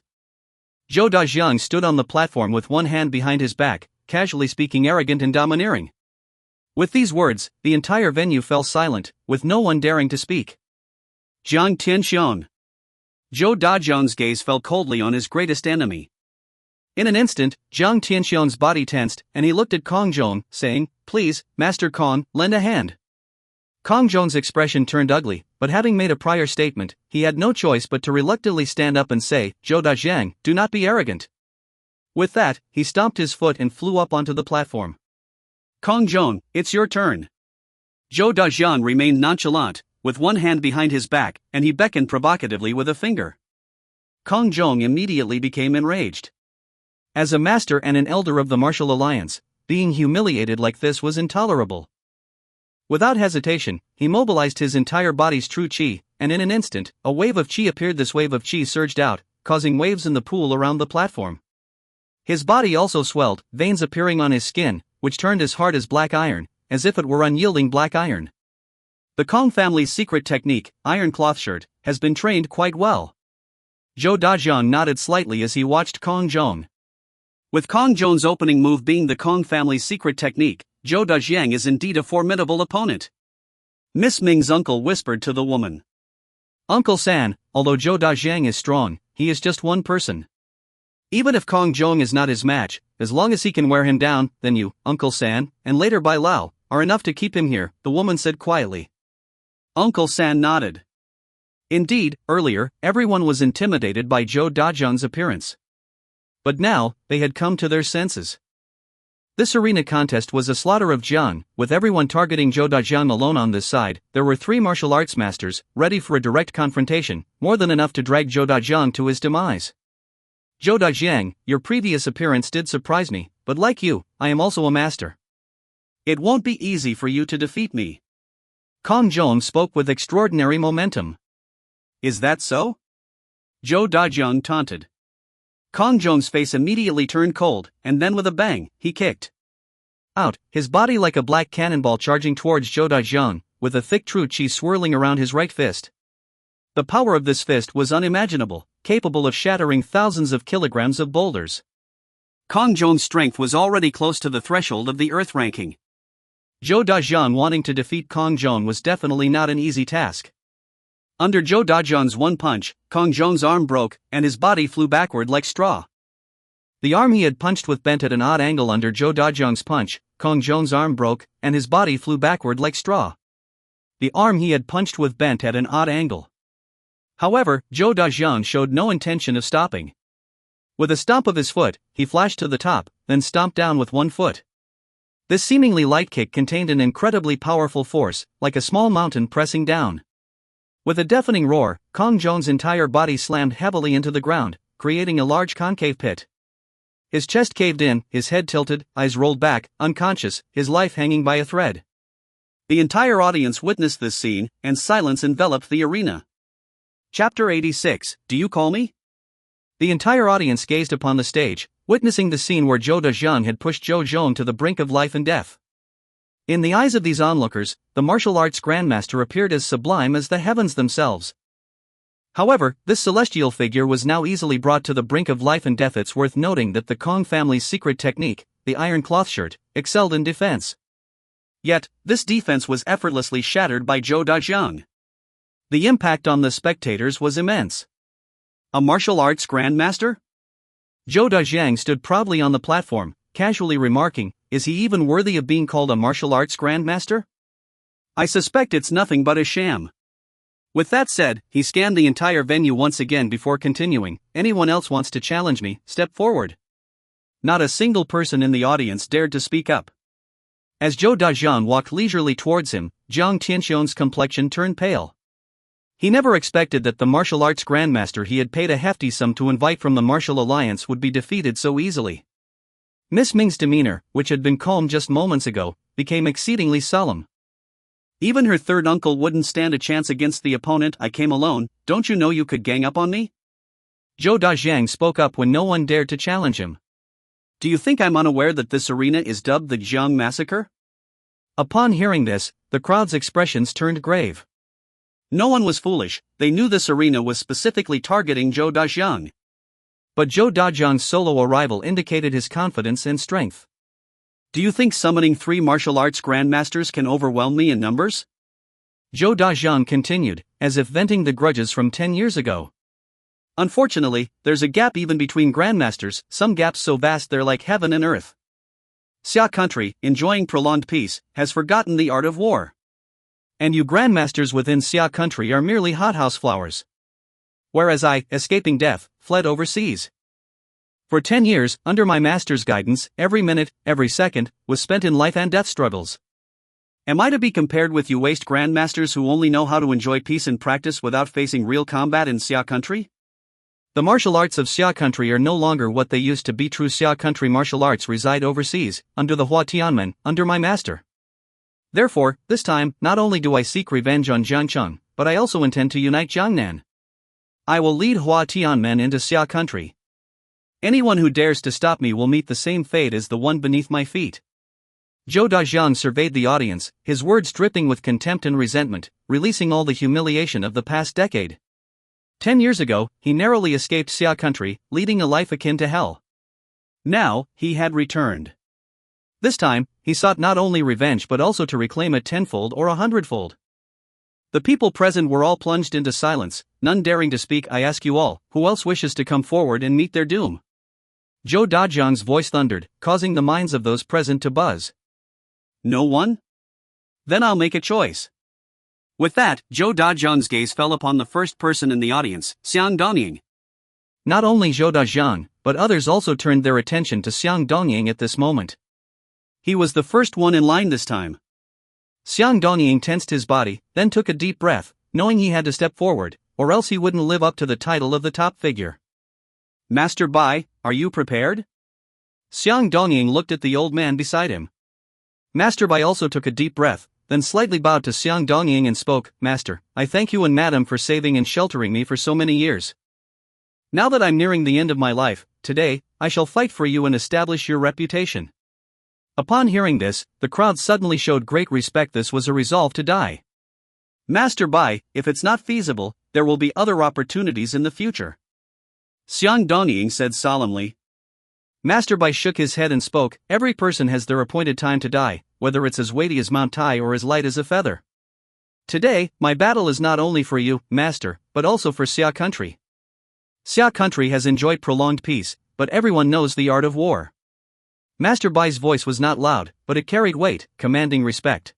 Zhou Dajiang stood on the platform with one hand behind his back, casually speaking, arrogant and domineering. With these words, the entire venue fell silent, with no one daring to speak. Jiang Tianxian. Zhou Dajiang's gaze fell coldly on his greatest enemy. In an instant, Jiang Tianxian's body tensed, and he looked at Kong Zhong, saying, "Please, Master Kong, lend a hand." Kong Zhong's expression turned ugly, but having made a prior statement, he had no choice but to reluctantly stand up and say, "Zhou Dajiang, do not be arrogant." With that, he stomped his foot and flew up onto the platform. Kong Zhong, it's your turn. Zhou Dajiang remained nonchalant, with one hand behind his back, and he beckoned provocatively with a finger. Kong Zhong immediately became enraged. As a master and an elder of the martial alliance, being humiliated like this was intolerable. Without hesitation, he mobilized his entire body's true qi, and in an instant, a wave of qi appeared. This wave of qi surged out, causing waves in the pool around the platform. His body also swelled, veins appearing on his skin, which turned as hard as black iron, as if it were unyielding black iron. The Kong family's secret technique, iron cloth shirt, has been trained quite well. Zhou Dajiang nodded slightly as he watched Kong Zhong. With Kong Zhong's opening move being the Kong family's secret technique, Zhou Dajiang is indeed a formidable opponent. Miss Ming's uncle whispered to the woman. Uncle San, although Zhou Dajiang is strong, he is just one person. Even if Kong Zhong is not his match, as long as he can wear him down, then you, Uncle San, and later Bai Lao, are enough to keep him here, the woman said quietly. Uncle San nodded. Indeed, earlier, everyone was intimidated by Zhou Dajiang's appearance. But now, they had come to their senses. This arena contest was a slaughter of Jiang, with everyone targeting Zhou Dajiang alone on this side. There were 3 martial arts masters, ready for a direct confrontation, more than enough to drag Zhou Dajiang to his demise. Zhou Dajiang, your previous appearance did surprise me, but like you, I am also a master. It won't be easy for you to defeat me. Kong Zhong spoke with extraordinary momentum. Is that so? Zhou Dajiang taunted. Kong Zhong's face immediately turned cold, and then with a bang, he kicked out, his body like a black cannonball charging towards Zhou Dajiang, with a thick true qi swirling around his right fist. The power of this fist was unimaginable, capable of shattering thousands of kilograms of boulders. Kong Zhong's strength was already close to the threshold of the Earth ranking. Zhou Dajiang wanting to defeat Kong Zhong was definitely not an easy task. Under Zhou Dajiang's one punch, Kong Zhong's arm broke, and his body flew backward like straw. The arm he had punched with bent at an odd angle. Under Zhou Dajiang's punch, Kong Zhong's arm broke, and his body flew backward like straw. The arm he had punched with bent at an odd angle. However, Zhou Dajiang showed no intention of stopping. With a stomp of his foot, he flashed to the top, then stomped down with one foot. This seemingly light kick contained an incredibly powerful force, like a small mountain pressing down. With a deafening roar, Kong Zhong's entire body slammed heavily into the ground, creating a large concave pit. His chest caved in, his head tilted, eyes rolled back, unconscious, his life hanging by a thread. The entire audience witnessed this scene, and silence enveloped the arena. Chapter 86, Do You Call Me? The entire audience gazed upon the stage, witnessing the scene where Zhou Dajiang had pushed Zhou Zhong to the brink of life and death. In the eyes of these onlookers, the martial arts grandmaster appeared as sublime as the heavens themselves. However, this celestial figure was now easily brought to the brink of life and death. It's worth noting that the Kong family's secret technique, the iron cloth shirt, excelled in defense. Yet, this defense was effortlessly shattered by Zhou Dajiang. The impact on the spectators was immense. A martial arts grandmaster? Zhou Dajiang stood proudly on the platform, casually remarking, is he even worthy of being called a martial arts grandmaster? I suspect it's nothing but a sham. With that said, he scanned the entire venue once again before continuing, anyone else wants to challenge me, step forward. Not a single person in the audience dared to speak up. As Zhou Dajiang walked leisurely towards him, Jiang Tianxian's complexion turned pale. He never expected that the martial arts grandmaster he had paid a hefty sum to invite from the martial alliance would be defeated so easily. Miss Ming's demeanor, which had been calm just moments ago, became exceedingly solemn. Even her third uncle wouldn't stand a chance against the opponent. I came alone, don't you know you could gang up on me? Zhou Dajiang spoke up when no one dared to challenge him. Do you think I'm unaware that this arena is dubbed the Jiang Massacre? Upon hearing this, the crowd's expressions turned grave. No one was foolish, they knew this arena was specifically targeting Zhou Dajiang. But Zhou Dajiang's solo arrival indicated his confidence and strength. Do you think summoning 3 martial arts grandmasters can overwhelm me in numbers? Zhou Dajiang continued, as if venting the grudges from 10 years ago. Unfortunately, there's a gap even between grandmasters, some gaps so vast they're like heaven and earth. Xia country, enjoying prolonged peace, has forgotten the art of war. And you grandmasters within Xia country are merely hothouse flowers. Whereas I, escaping death, fled overseas. For 10 years, under my master's guidance, every minute, every second, was spent in life and death struggles. Am I to be compared with you waste grandmasters who only know how to enjoy peace and practice without facing real combat in Xia country? The martial arts of Xia country are no longer what they used to be. True Xia country martial arts reside overseas, under the Hua Tianmen, under my master. Therefore, this time, not only do I seek revenge on Jiangyang, but I also intend to unite Jiangnan. I will lead Hua Tianmen into Xia country. Anyone who dares to stop me will meet the same fate as the one beneath my feet. Zhou Dajiang surveyed the audience, his words dripping with contempt and resentment, releasing all the humiliation of the past decade. 10 years ago, he narrowly escaped Xia country, leading a life akin to hell. Now, he had returned. This time, he sought not only revenge but also to reclaim it tenfold or 100-fold. The people present were all plunged into silence, none daring to speak. I ask you all, who else wishes to come forward and meet their doom? Zhou Dajiang's voice thundered, causing the minds of those present to buzz. No one? Then I'll make a choice. With that, Zhou Dajiang's gaze fell upon the first person in the audience, Xiang Dongying. Not only Zhou Dajiang, but others also turned their attention to Xiang Dongying at this moment. He was the first one in line this time. Xiang Dongying tensed his body, then took a deep breath, knowing he had to step forward, or else he wouldn't live up to the title of the top figure. Master Bai, are you prepared? Xiang Dongying looked at the old man beside him. Master Bai also took a deep breath, then slightly bowed to Xiang Dongying and spoke, Master, I thank you and Madam for saving and sheltering me for so many years. Now that I'm nearing the end of my life, today, I shall fight for you and establish your reputation. Upon hearing this, the crowd suddenly showed great respect. This was a resolve to die. Master Bai, if it's not feasible, there will be other opportunities in the future. Xiang Dongying said solemnly. Master Bai shook his head and spoke, every person has their appointed time to die, whether it's as weighty as Mount Tai or as light as a feather. Today, my battle is not only for you, Master, but also for Xia country. Xia country has enjoyed prolonged peace, but everyone knows the art of war. Master Bai's voice was not loud, but it carried weight, commanding respect.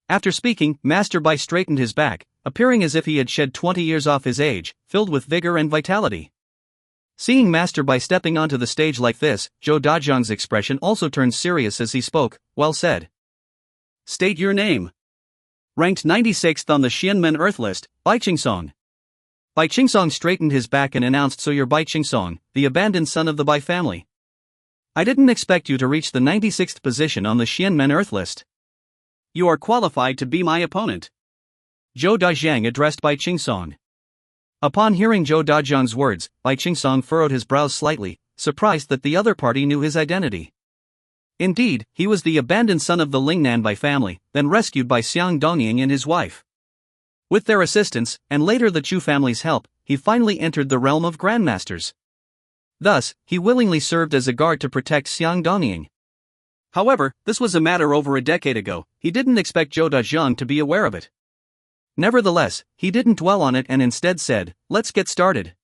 After speaking, Master Bai straightened his back, appearing as if he had shed 20 years off his age, filled with vigor and vitality. Seeing Master Bai stepping onto the stage like this, Zhou Dajiang's expression also turned serious as he spoke, well said. State your name. Ranked 96th on the Xianmen Earth list, Bai Qingsong. Bai Qingsong straightened his back and announced, so you're Bai Qingsong, the abandoned son of the Bai family. I didn't expect you to reach the 96th position on the Xianmen Earth list. You are qualified to be my opponent. Zhou Dajiang addressed Bai Qingsong. Upon hearing Zhou Dajiang's words, Bai Qingsong furrowed his brows slightly, surprised that the other party knew his identity. Indeed, he was the abandoned son of the Lingnan Bai family, then rescued by Xiang Dongying and his wife. With their assistance, and later the Chu family's help, he finally entered the realm of Grandmasters. Thus, he willingly served as a guard to protect Xiang Dongying. However, this was a matter over a decade ago. He didn't expect Zhou Dajiang to be aware of it. Nevertheless, he didn't dwell on it and instead said, let's get started.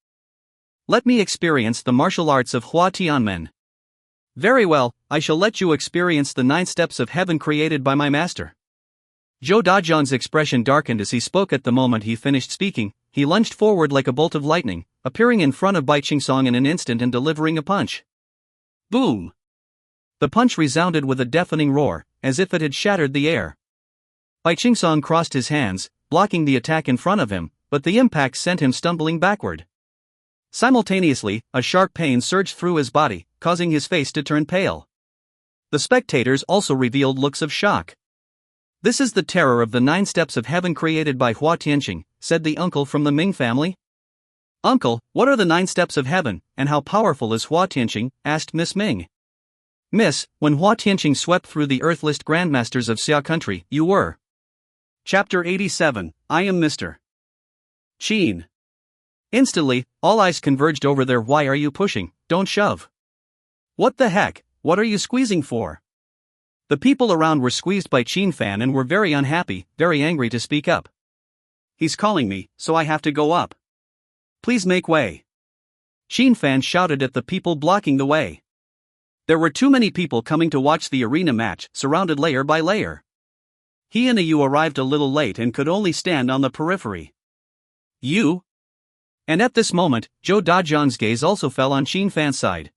Let me experience the martial arts of Hua Tianmen. Very well, I shall let you experience the 9 steps of heaven created by my master. Zhou Dajiang's expression darkened as he spoke. At the moment he finished speaking, he lunged forward like a bolt of lightning, appearing in front of Bai Qingsong in an instant and delivering a punch. Boom! The punch resounded with a deafening roar, as if it had shattered the air. Bai Qingsong crossed his hands, blocking the attack in front of him, but the impact sent him stumbling backward. Simultaneously, a sharp pain surged through his body, causing his face to turn pale. The spectators also revealed looks of shock. This is the terror of the 9 steps of heaven created by Hua Tianqing, said the uncle from the Ming family. Uncle, what are the 9 steps of heaven, and how powerful is Hua Tianqing? Asked Miss Ming. Miss, when Hua Tianqing swept through the earth-list grandmasters of Xia country, you were. Chapter 87, I am Mr. Qin. Instantly, all eyes converged over there. Why are you pushing? Don't shove. What the heck, what are you squeezing for? The people around were squeezed by Chen Fan and were very unhappy, very angry to speak up. He's calling me, so I have to go up. Please make way. Chen Fan shouted at the people blocking the way. There were too many people coming to watch the arena match, surrounded layer by layer. He and Yu arrived a little late and could only stand on the periphery. You? And at this moment, Zhou Dajiang's gaze also fell on Chen Fan's side.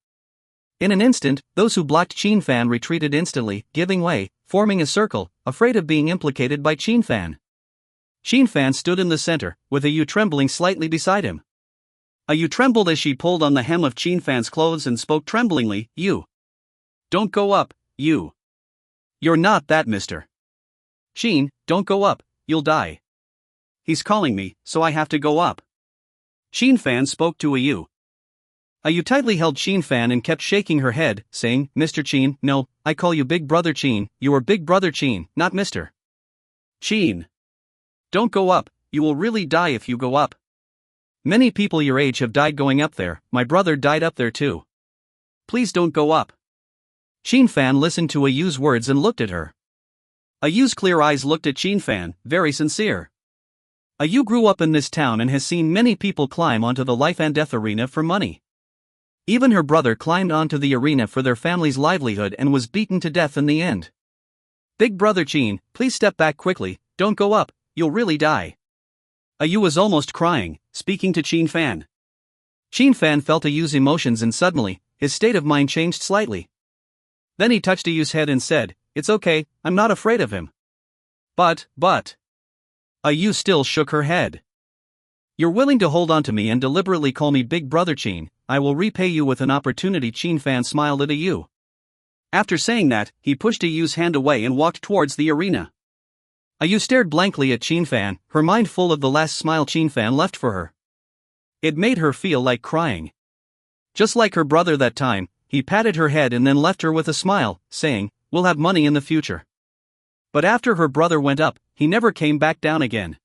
In an instant, those who blocked Chen Fan retreated instantly, giving way, forming a circle, afraid of being implicated by Chen Fan. Chen Fan stood in the center, with Yu trembling slightly beside him. Yu trembled as she pulled on the hem of Chen Fan's clothes and spoke tremblingly, You. Don't go up, you. You're not that, mister. Chen, don't go up, you'll die. He's calling me, so I have to go up. Chen Fan spoke to Yu. Yu tightly held Chen Fan and kept shaking her head, saying, Mr. Chen, no, I call you Big Brother Chen, you are Big Brother Chen, not Mr. Chen. Don't go up, you will really die if you go up. Many people your age have died going up there, my brother died up there too. Please don't go up. Chen Fan listened to Yu's words and looked at her. Yu's clear eyes looked at Chen Fan, very sincere. Yu grew up in this town and has seen many people climb onto the life and death arena for money. Even her brother climbed onto the arena for their family's livelihood and was beaten to death in the end. Big Brother Chen, please step back quickly, don't go up, you'll really die. Yu was almost crying, speaking to Chen Fan. Chen Fan felt Yu's emotions and suddenly, his state of mind changed slightly. Then he touched Yu's head and said, It's okay, I'm not afraid of him. But. Yu still shook her head. You're willing to hold on to me and deliberately call me Big Brother Chen, I will repay you with an opportunity. Chen Fan smiled at Yu. After saying that, he pushed Yu's hand away and walked towards the arena. Yu stared blankly at Chen Fan, her mind full of the last smile Chen Fan left for her. It made her feel like crying. Just like her brother that time, he patted her head and then left her with a smile, saying, We'll have money in the future. But after her brother went up, he never came back down again.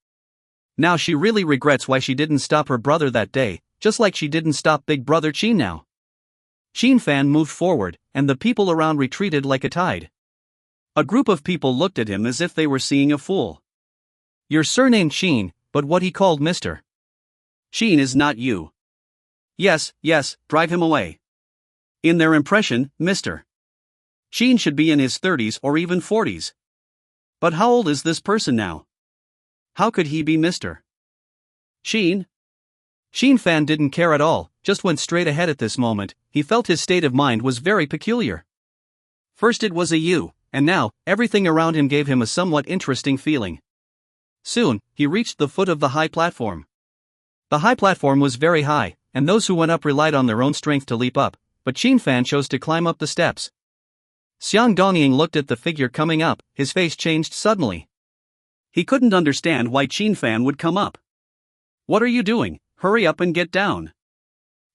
Now she really regrets why she didn't stop her brother that day, just like she didn't stop Big Brother Chen now. Chen Fan moved forward, and the people around retreated like a tide. A group of people looked at him as if they were seeing a fool. Your surname Chen, but what he called Mr. Chen is not you. Yes, drive him away. In their impression, Mr. Chen should be in his 30s or even 40s. But how old is this person now? How could he be Mr. Chen? Chen Fan didn't care at all, just went straight ahead at this moment. He felt his state of mind was very peculiar. First it was Yu, and now, everything around him gave him a somewhat interesting feeling. Soon, he reached the foot of the high platform. The high platform was very high, and those who went up relied on their own strength to leap up, but Chen Fan chose to climb up the steps. Jiangyang looked at the figure coming up, his face changed suddenly. He couldn't understand why Chen Fan would come up. What are you doing? Hurry up and get down.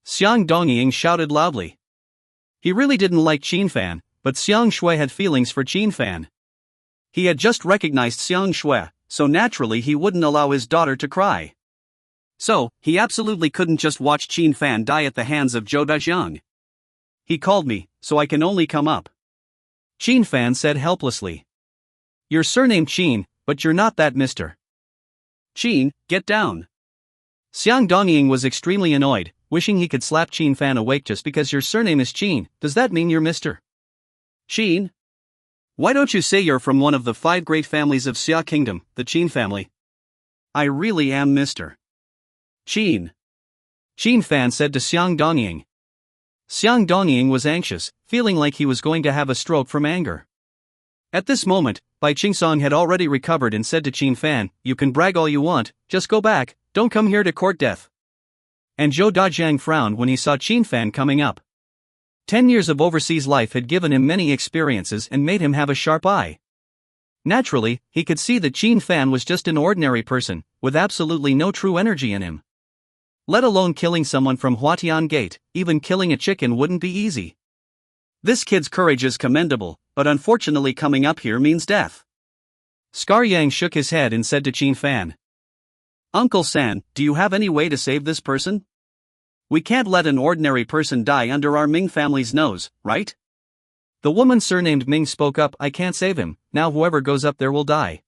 Jiangyang shouted loudly. He really didn't like Chen Fan, but Xiang Shui had feelings for Chen Fan. He had just recognized Xiang Shui, so naturally he wouldn't allow his daughter to cry. So, he absolutely couldn't just watch Chen Fan die at the hands of Zhou Dajiang. He called me, so I can only come up. Chen Fan said helplessly. Your surname Chen, but you're not that Mr. Chen, get down. Jiangyang was extremely annoyed, wishing he could slap Chen Fan awake. Just because your surname is Chen, does that mean you're Mr. Chen? Why don't you say you're from one of the 5 great families of Xia Kingdom, the Chen family? I really am Mr. Chen. Chen Fan said to Jiangyang. Jiangyang was anxious, feeling like he was going to have a stroke from anger. At this moment, Bai Qingsong had already recovered and said to Chen Fan, You can brag all you want, just go back, don't come here to court death. And Zhou Dajiang frowned when he saw Chen Fan coming up. 10 years of overseas life had given him many experiences and made him have a sharp eye. Naturally, he could see that Chen Fan was just an ordinary person, with absolutely no true energy in him. Let alone killing someone from Huatian Gate, even killing a chicken wouldn't be easy. This kid's courage is commendable, but unfortunately coming up here means death. Jiangyang shook his head and said to Chen Fan. Uncle San, do you have any way to save this person? We can't let an ordinary person die under our Ming family's nose, right? The woman surnamed Ming spoke up. I can't save him, now whoever goes up there will die.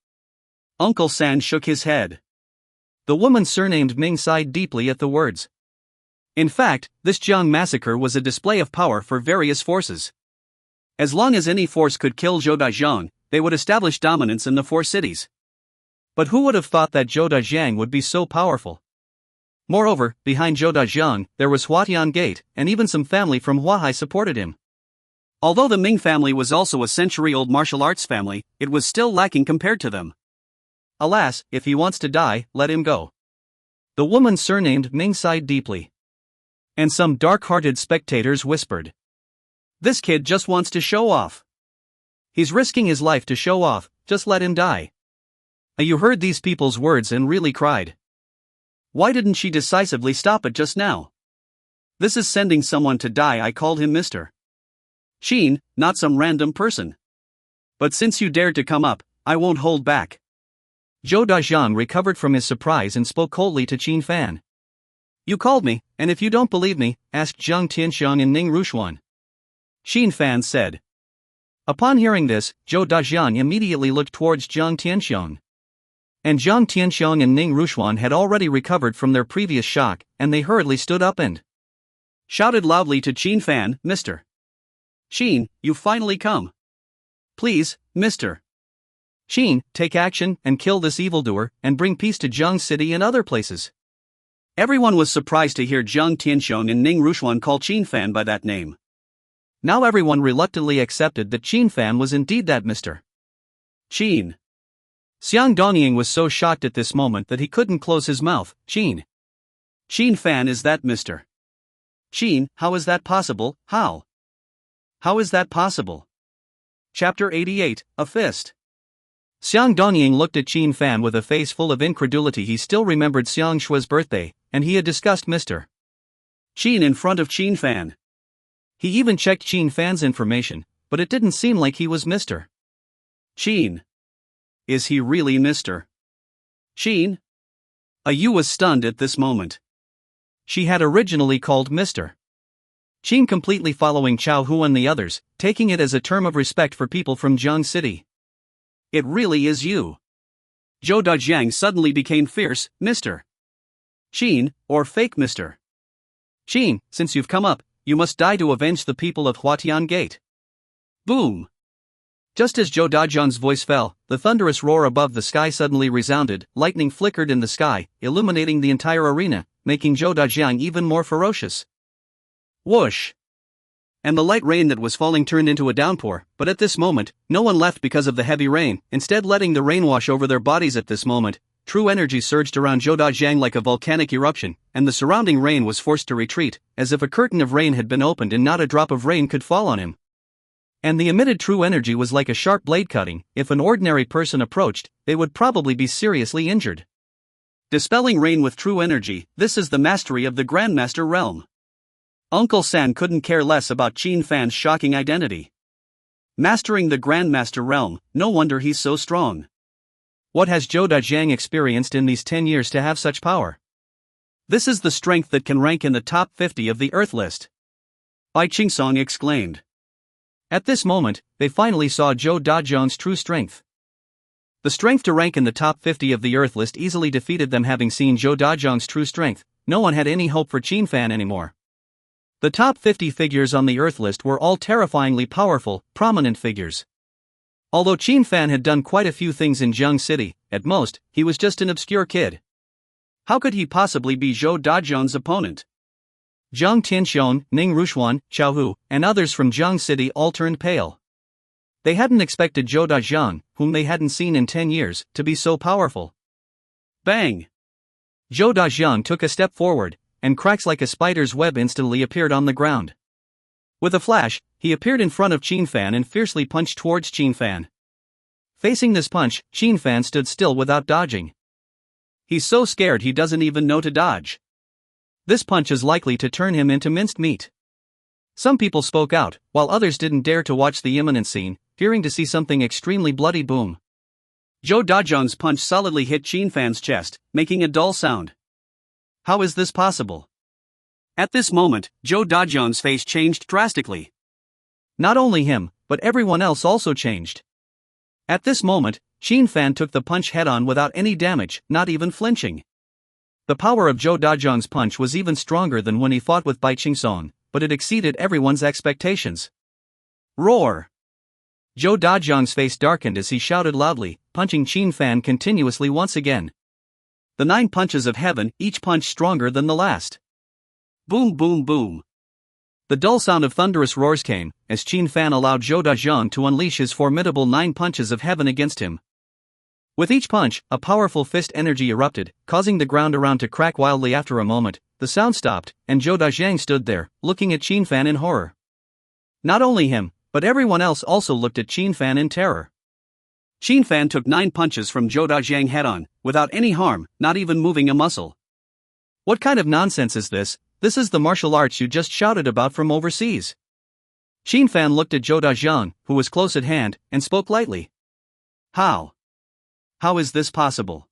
Uncle San shook his head. The woman surnamed Ming sighed deeply at the words. In fact, this Jiang massacre was a display of power for various forces. As long as any force could kill Zhou Dajiang, they would establish dominance in the 4 cities. But who would have thought that Zhou Dajiang would be so powerful? Moreover, behind Zhou Dajiang, there was Huatian Gate, and even some family from Huahai supported him. Although the Ming family was also a century-old martial arts family, it was still lacking compared to them. Alas, if he wants to die, let him go. The woman surnamed Ming sighed deeply. And some dark-hearted spectators whispered. This kid just wants to show off. He's risking his life to show off, just let him die. You heard these people's words and really cried. Why didn't she decisively stop it just now? This is sending someone to die. I called him Mr. Sheen, not some random person. But since you dared to come up, I won't hold back. Zhou Dajiang recovered from his surprise and spoke coldly to Chen Fan. You called me, and if you don't believe me, ask Jiang Tianxiang and Ning Rushuan. Chen Fan said. Upon hearing this, Zhou Dajiang immediately looked towards Jiang Tianxiang. And Jiang Tianxiang and Ning Rushuan had already recovered from their previous shock, and they hurriedly stood up and shouted loudly to Chen Fan, Mr. Sheen, you finally come. Please, Mr. Sheen, take action and kill this evildoer and bring peace to Jiang City and other places. Everyone was surprised to hear Jiang Tianxiang and Ning Rushuan call Chen Fan by that name. Now everyone reluctantly accepted that Chen Fan was indeed that Mr. Chen. Xiang Dongying was so shocked at this moment that he couldn't close his mouth. Chen Fan is that Mr. Chen, how is that possible? How is that possible? Chapter 88, A Fist. Xiang Dongying looked at Chen Fan with a face full of incredulity. He still remembered Xiang Shui's birthday, and he had discussed Mr. Chen in front of Chen Fan. He even checked Chen Fan's information, but it didn't seem like he was Mr. Chen. Is he really Mr. Chen? Yu was stunned at this moment. She had originally called Mr. Chen completely following Chao Hu and the others, taking it as a term of respect for people from Jiang City. It really is you. Zhou Dajiang suddenly became fierce, Mr. Chen, or fake Mr. Chen, since you've come up, you must die to avenge the people of Huatian Gate. Boom! Just as Zhou Dajiang's voice fell, the thunderous roar above the sky suddenly resounded, lightning flickered in the sky, illuminating the entire arena, making Zhou Dajiang even more ferocious. Whoosh! And the light rain that was falling turned into a downpour, but at this moment, no one left because of the heavy rain, instead letting the rain wash over their bodies. At this moment, true energy surged around Zhou Dajiang like a volcanic eruption, and the surrounding rain was forced to retreat, as if a curtain of rain had been opened and not a drop of rain could fall on him. And the emitted true energy was like a sharp blade cutting. If an ordinary person approached, they would probably be seriously injured. Dispelling rain with true energy, this is the mastery of the Grandmaster realm. Uncle San couldn't care less about Chen Fan's shocking identity. Mastering the Grandmaster realm, no wonder he's so strong. What has Zhou Dajiang experienced in these 10 years to have such power? This is the strength that can rank in the top 50 of the Earth list. Bai Qingsong exclaimed. At this moment, they finally saw Zhou Dajiang's true strength. The strength to rank in the top 50 of the Earth list easily defeated them. Having seen Zhou Dajiang's true strength, no one had any hope for Chen Fan anymore. The top 50 figures on the Earth list were all terrifyingly powerful, prominent figures. Although Chen Fan had done quite a few things in Jiang City, at most, he was just an obscure kid. How could he possibly be Zhou Dajiang's opponent? Jiang Tianxiang, Ning Rushuan, Chao Hu, and others from Jiang City all turned pale. They hadn't expected Zhou Dajiang, whom they hadn't seen in 10 years, to be so powerful. Bang! Zhou Dajiang took a step forward, and cracks like a spider's web instantly appeared on the ground. With a flash, he appeared in front of Chen Fan and fiercely punched towards Chen Fan. Facing this punch, Chen Fan stood still without dodging. He's so scared he doesn't even know to dodge. This punch is likely to turn him into minced meat. Some people spoke out, while others didn't dare to watch the imminent scene, fearing to see something extremely bloody. Boom. Zhou Dajiang's punch solidly hit Chen Fan's chest, making a dull sound. How is this possible? At this moment, Zhou Dajiang's face changed drastically. Not only him, but everyone else also changed. At this moment, Chen Fan took the punch head-on without any damage, not even flinching. The power of Zhou Dajiang's punch was even stronger than when he fought with Bai Qingsong, but it exceeded everyone's expectations. Roar! Zhou Dajiang's face darkened as he shouted loudly, punching Chen Fan continuously once again. The 9 punches of heaven, each punch stronger than the last. Boom boom boom. The dull sound of thunderous roars came, as Chen Fan allowed Zhou Dajiang to unleash his formidable 9 punches of heaven against him. With each punch, a powerful fist energy erupted, causing the ground around to crack wildly. After a moment, the sound stopped, and Zhou Dajiang stood there, looking at Chen Fan in horror. Not only him, but everyone else also looked at Chen Fan in terror. Chen Fan took 9 punches from Zhou Dajiang head-on, without any harm, not even moving a muscle. What kind of nonsense is this? This is the martial arts you just shouted about from overseas. Chen Fan looked at Zhou Dajiang, who was close at hand, and spoke lightly. How? How is this possible?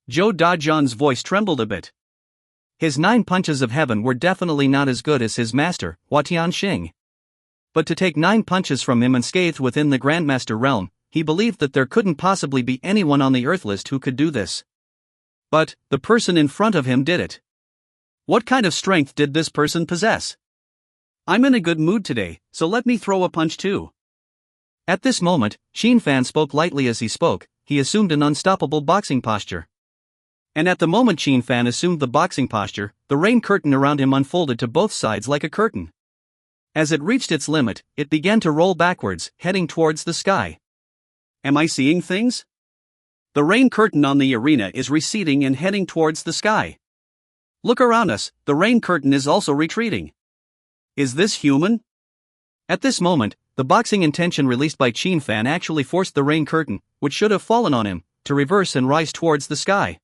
Zhou Dajiang's voice trembled a bit. His 9 punches of heaven were definitely not as good as his master, Hua Tianxing. But to take 9 punches from him unscathed within the Grandmaster realm, he believed that there couldn't possibly be anyone on the Earth list who could do this. But, the person in front of him did it. What kind of strength did this person possess? I'm in a good mood today, so let me throw a punch too. At this moment, Chen Fan spoke lightly. As he spoke, he assumed an unstoppable boxing posture. And at the moment Chen Fan assumed the boxing posture, the rain curtain around him unfolded to both sides like a curtain. As it reached its limit, it began to roll backwards, heading towards the sky. Am I seeing things? The rain curtain on the arena is receding and heading towards the sky. Look around us, the rain curtain is also retreating. Is this human? At this moment, the boxing intention released by Chen Fan actually forced the rain curtain, which should have fallen on him, to reverse and rise towards the sky.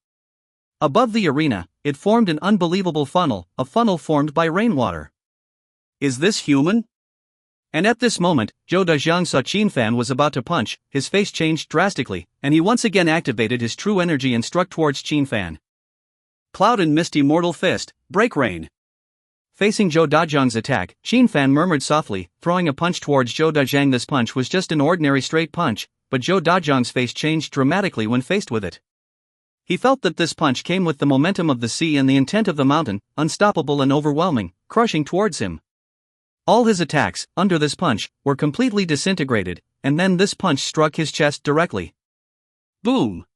Above the arena, it formed an unbelievable funnel, a funnel formed by rainwater. Is this human? And at this moment, Zhou Dajiang saw Chen Fan was about to punch, his face changed drastically, and he once again activated his true energy and struck towards Chen Fan. Cloud and misty mortal fist, break rain. Facing Zhou Dajiang's attack, Chen Fan murmured softly, throwing a punch towards Zhou Dajiang. This punch was just an ordinary straight punch, but Zhou Dajiang's face changed dramatically when faced with it. He felt that this punch came with the momentum of the sea and the intent of the mountain, unstoppable and overwhelming, crushing towards him. All his attacks, under this punch, were completely disintegrated, and then this punch struck his chest directly. Boom!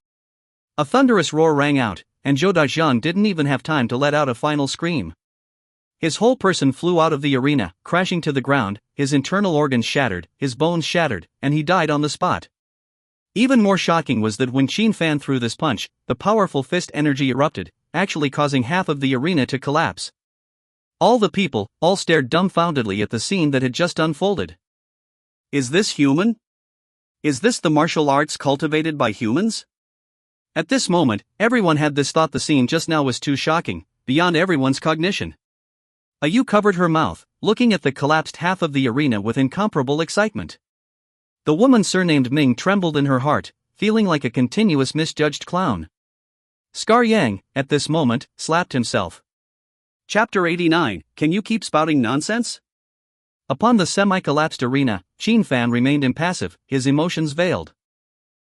A thunderous roar rang out, and Zhou Dajiang didn't even have time to let out a final scream. His whole person flew out of the arena, crashing to the ground, his internal organs shattered, his bones shattered, and he died on the spot. Even more shocking was that when Chen Fan threw this punch, the powerful fist energy erupted, actually causing half of the arena to collapse. All the people, all stared dumbfoundedly at the scene that had just unfolded. Is this human? Is this the martial arts cultivated by humans? At this moment, everyone had this thought. The scene just now was too shocking, beyond everyone's cognition. Yu covered her mouth, looking at the collapsed half of the arena with incomparable excitement. The woman surnamed Ming trembled in her heart, feeling like a continuous misjudged clown. Scar Yang, at this moment, slapped himself. Chapter 89, Can you keep spouting nonsense? Upon the semi-collapsed arena, Chen Fan remained impassive, his emotions veiled.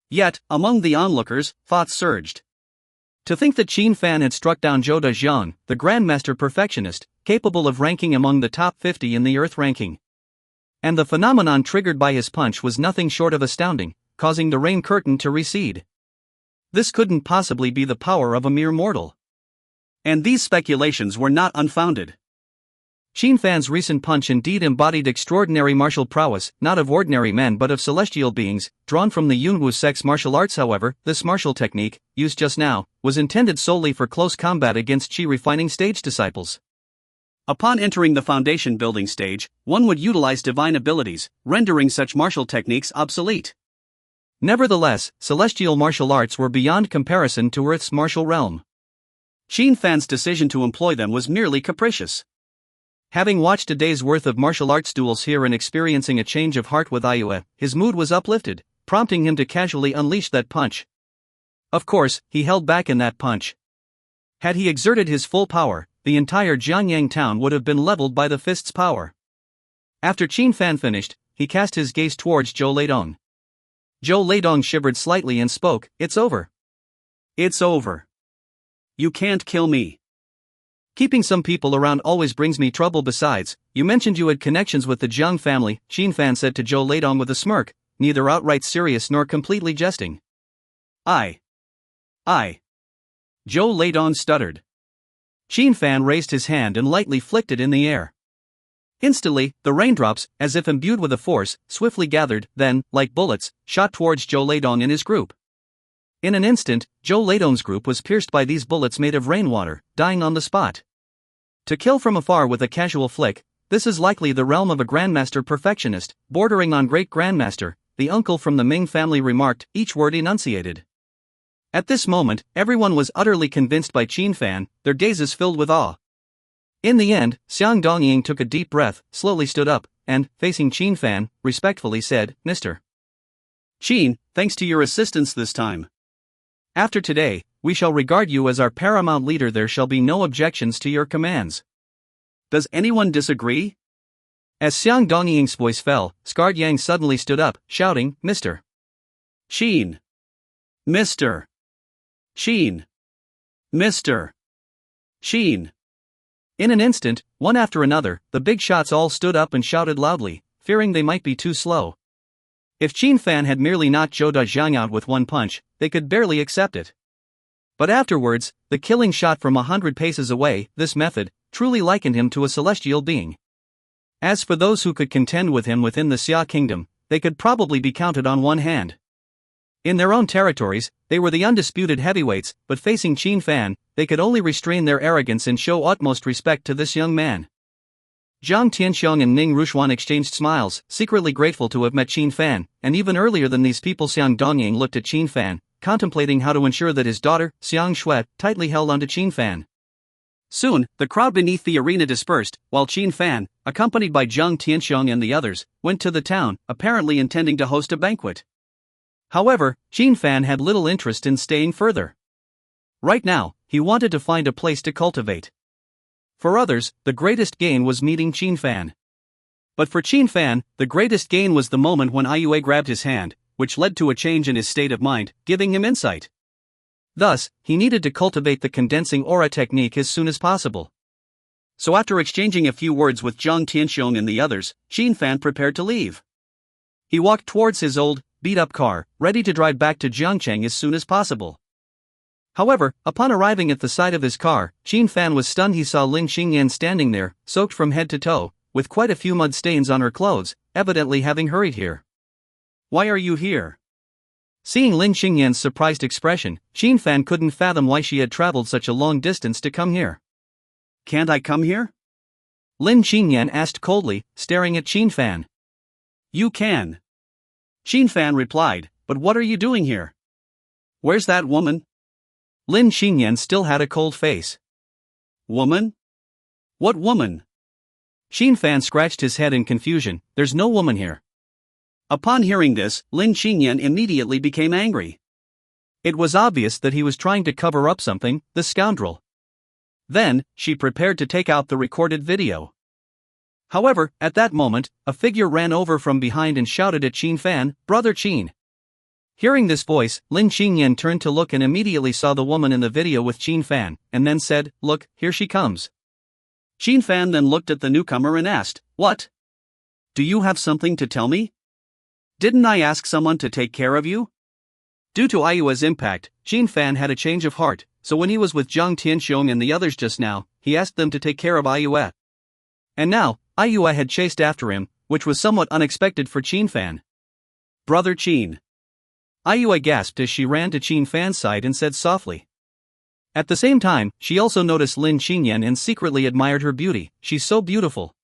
Yet, among the onlookers, thoughts surged. To think that Chen Fan had struck down Zhou Dajiang, the Grandmaster perfectionist, capable of ranking among the top 50 in the Earth ranking. And the phenomenon triggered by his punch was nothing short of astounding, causing the rain curtain to recede. This couldn't possibly be the power of a mere mortal. And these speculations were not unfounded. Chen Fan's recent punch indeed embodied extraordinary martial prowess, not of ordinary men but of celestial beings, drawn from the Yunwu sex martial arts. However, this martial technique, used just now, was intended solely for close combat against Qi refining stage disciples. Upon entering the foundation building stage, one would utilize divine abilities, rendering such martial techniques obsolete. Nevertheless, celestial martial arts were beyond comparison to Earth's martial realm. Chen Fan's decision to employ them was merely capricious. Having watched a day's worth of martial arts duels here and experiencing a change of heart with Ayue, his mood was uplifted, prompting him to casually unleash that punch. Of course, he held back in that punch. Had he exerted his full power, the entire Jiangyang town would have been leveled by the fist's power. After Chen Fan finished, he cast his gaze towards Zhou Leidong. Zhou Leidong shivered slightly and spoke, "It's over. It's over. You can't kill me. Keeping some people around always brings me trouble. Besides, you mentioned you had connections with the Jiang family," Chen Fan said to Zhou Leidong with a smirk, neither outright serious nor completely jesting. I. Zhou Leidong stuttered. Chen Fan raised his hand and lightly flicked it in the air. Instantly, the raindrops, as if imbued with a force, swiftly gathered, then, like bullets, shot towards Zhou Leidong and his group. In an instant, Zhou Leidong's group was pierced by these bullets made of rainwater, dying on the spot. To kill from afar with a casual flick, this is likely the realm of a Grandmaster perfectionist, bordering on Great Grandmaster, the uncle from the Ming family remarked, each word enunciated. At this moment, everyone was utterly convinced by Chen Fan, their gazes filled with awe. In the end, Xiang Dongying took a deep breath, slowly stood up, and, facing Chen Fan, respectfully said, "Mr. Chen, thanks to your assistance this time. After today, we shall regard you as our paramount leader. There shall be no objections to your commands. Does anyone disagree?" As Xiang Dongying's voice fell, Scarred Yang suddenly stood up, shouting, "Mr. Chen! Mr. Chen! Mr. Chen!" In an instant, one after another, the big shots all stood up and shouted loudly, fearing they might be too slow. If Chen Fan had merely knocked Zhou Dajiang out with one punch, they could barely accept it. But afterwards, the killing shot from 100 paces away, this method, truly likened him to a celestial being. As for those who could contend with him within the Xia kingdom, they could probably be counted on one hand. In their own territories, they were the undisputed heavyweights, but facing Chen Fan, they could only restrain their arrogance and show utmost respect to this young man. Zhang Tianxiong and Ning Rushuan exchanged smiles, secretly grateful to have met Chen Fan, and even earlier than these people Xiang Dongying looked at Chen Fan, contemplating how to ensure that his daughter, Xiang Shui, tightly held onto Chen Fan. Soon, the crowd beneath the arena dispersed, while Chen Fan, accompanied by Zhang Tianxiong and the others, went to the town, apparently intending to host a banquet. However, Chen Fan had little interest in staying further. Right now, he wanted to find a place to cultivate. For others, the greatest gain was meeting Chen Fan. But for Chen Fan, the greatest gain was the moment when Ayue grabbed his hand, which led to a change in his state of mind, giving him insight. Thus, he needed to cultivate the condensing aura technique as soon as possible. So after exchanging a few words with Zhang Tianxiong and the others, Chen Fan prepared to leave. He walked towards his old, beat-up car, ready to drive back to Jiangyang as soon as possible. However, upon arriving at the side of his car, Chen Fan was stunned. He saw Ling Xingyan standing there, soaked from head to toe, with quite a few mud stains on her clothes, evidently having hurried here. "Why are you here?" Seeing Ling Xingyan's surprised expression, Chen Fan couldn't fathom why she had traveled such a long distance to come here. "Can't I come here?" Lin Xingyan asked coldly, staring at Chen Fan. "You can." Chen Fan replied, "But what are you doing here? Where's that woman?" Lin Xingyan still had a cold face. "Woman? What woman?" Chen Fan scratched his head in confusion. "There's no woman here." Upon hearing this, Lin Xingyan immediately became angry. It was obvious that he was trying to cover up something, the scoundrel. Then, she prepared to take out the recorded video. However, at that moment, a figure ran over from behind and shouted at Chen Fan, "Brother Chen." Hearing this voice, Lin Xingyan turned to look and immediately saw the woman in the video with Chen Fan, and then said, "Look, here she comes." Chen Fan then looked at the newcomer and asked, "What? Do you have something to tell me? Didn't I ask someone to take care of you?" Due to Ayue's impact, Chen Fan had a change of heart, so when he was with Zhang Tianxiong and the others just now, he asked them to take care of Ayue. And now, Ayue had chased after him, which was somewhat unexpected for Chen Fan. "Brother Chen." Ayue gasped as she ran to Chen Fan's side and said softly. At the same time, she also noticed Lin Xingyan and secretly admired her beauty. "She's so beautiful."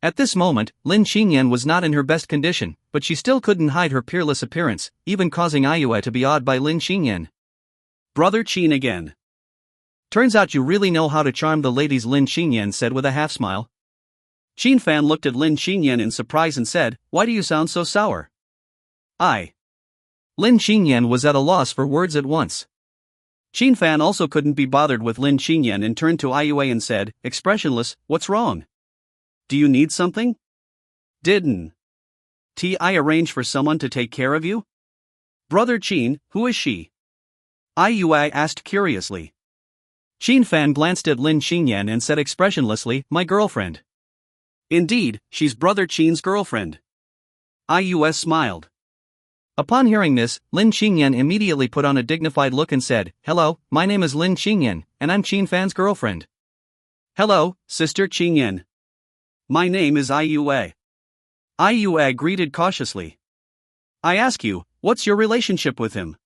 At this moment, Lin Xingyan was not in her best condition, but she still couldn't hide her peerless appearance, even causing Ayue to be awed by Lin Xingyan. "Brother Chen again. Turns out you really know how to charm the ladies, Lin Xingyan said with a half-smile. Chen Fan looked at Lin Xingyan in surprise and said, "Why do you sound so sour?" Lin Xingyan was at a loss for words at once. Chen Fan also couldn't be bothered with Lin Xingyan and turned to Ayue and said, expressionless, "What's wrong? Do you need something? Didn't I arrange for someone to take care of you?" "Brother Chen, who is she?" Ayue asked curiously. Chen Fan glanced at Lin Xingyan and said expressionlessly, "My girlfriend." "Indeed, she's Brother Chen's girlfriend." Ayue smiled. Upon hearing this, Lin Xingyan immediately put on a dignified look and said, "Hello, my name is Lin Xingyan, and I'm Chen Fan's girlfriend." "Hello, Sister Xingyan. My name is Ayue." Ayue greeted cautiously. "I ask you, what's your relationship with him?"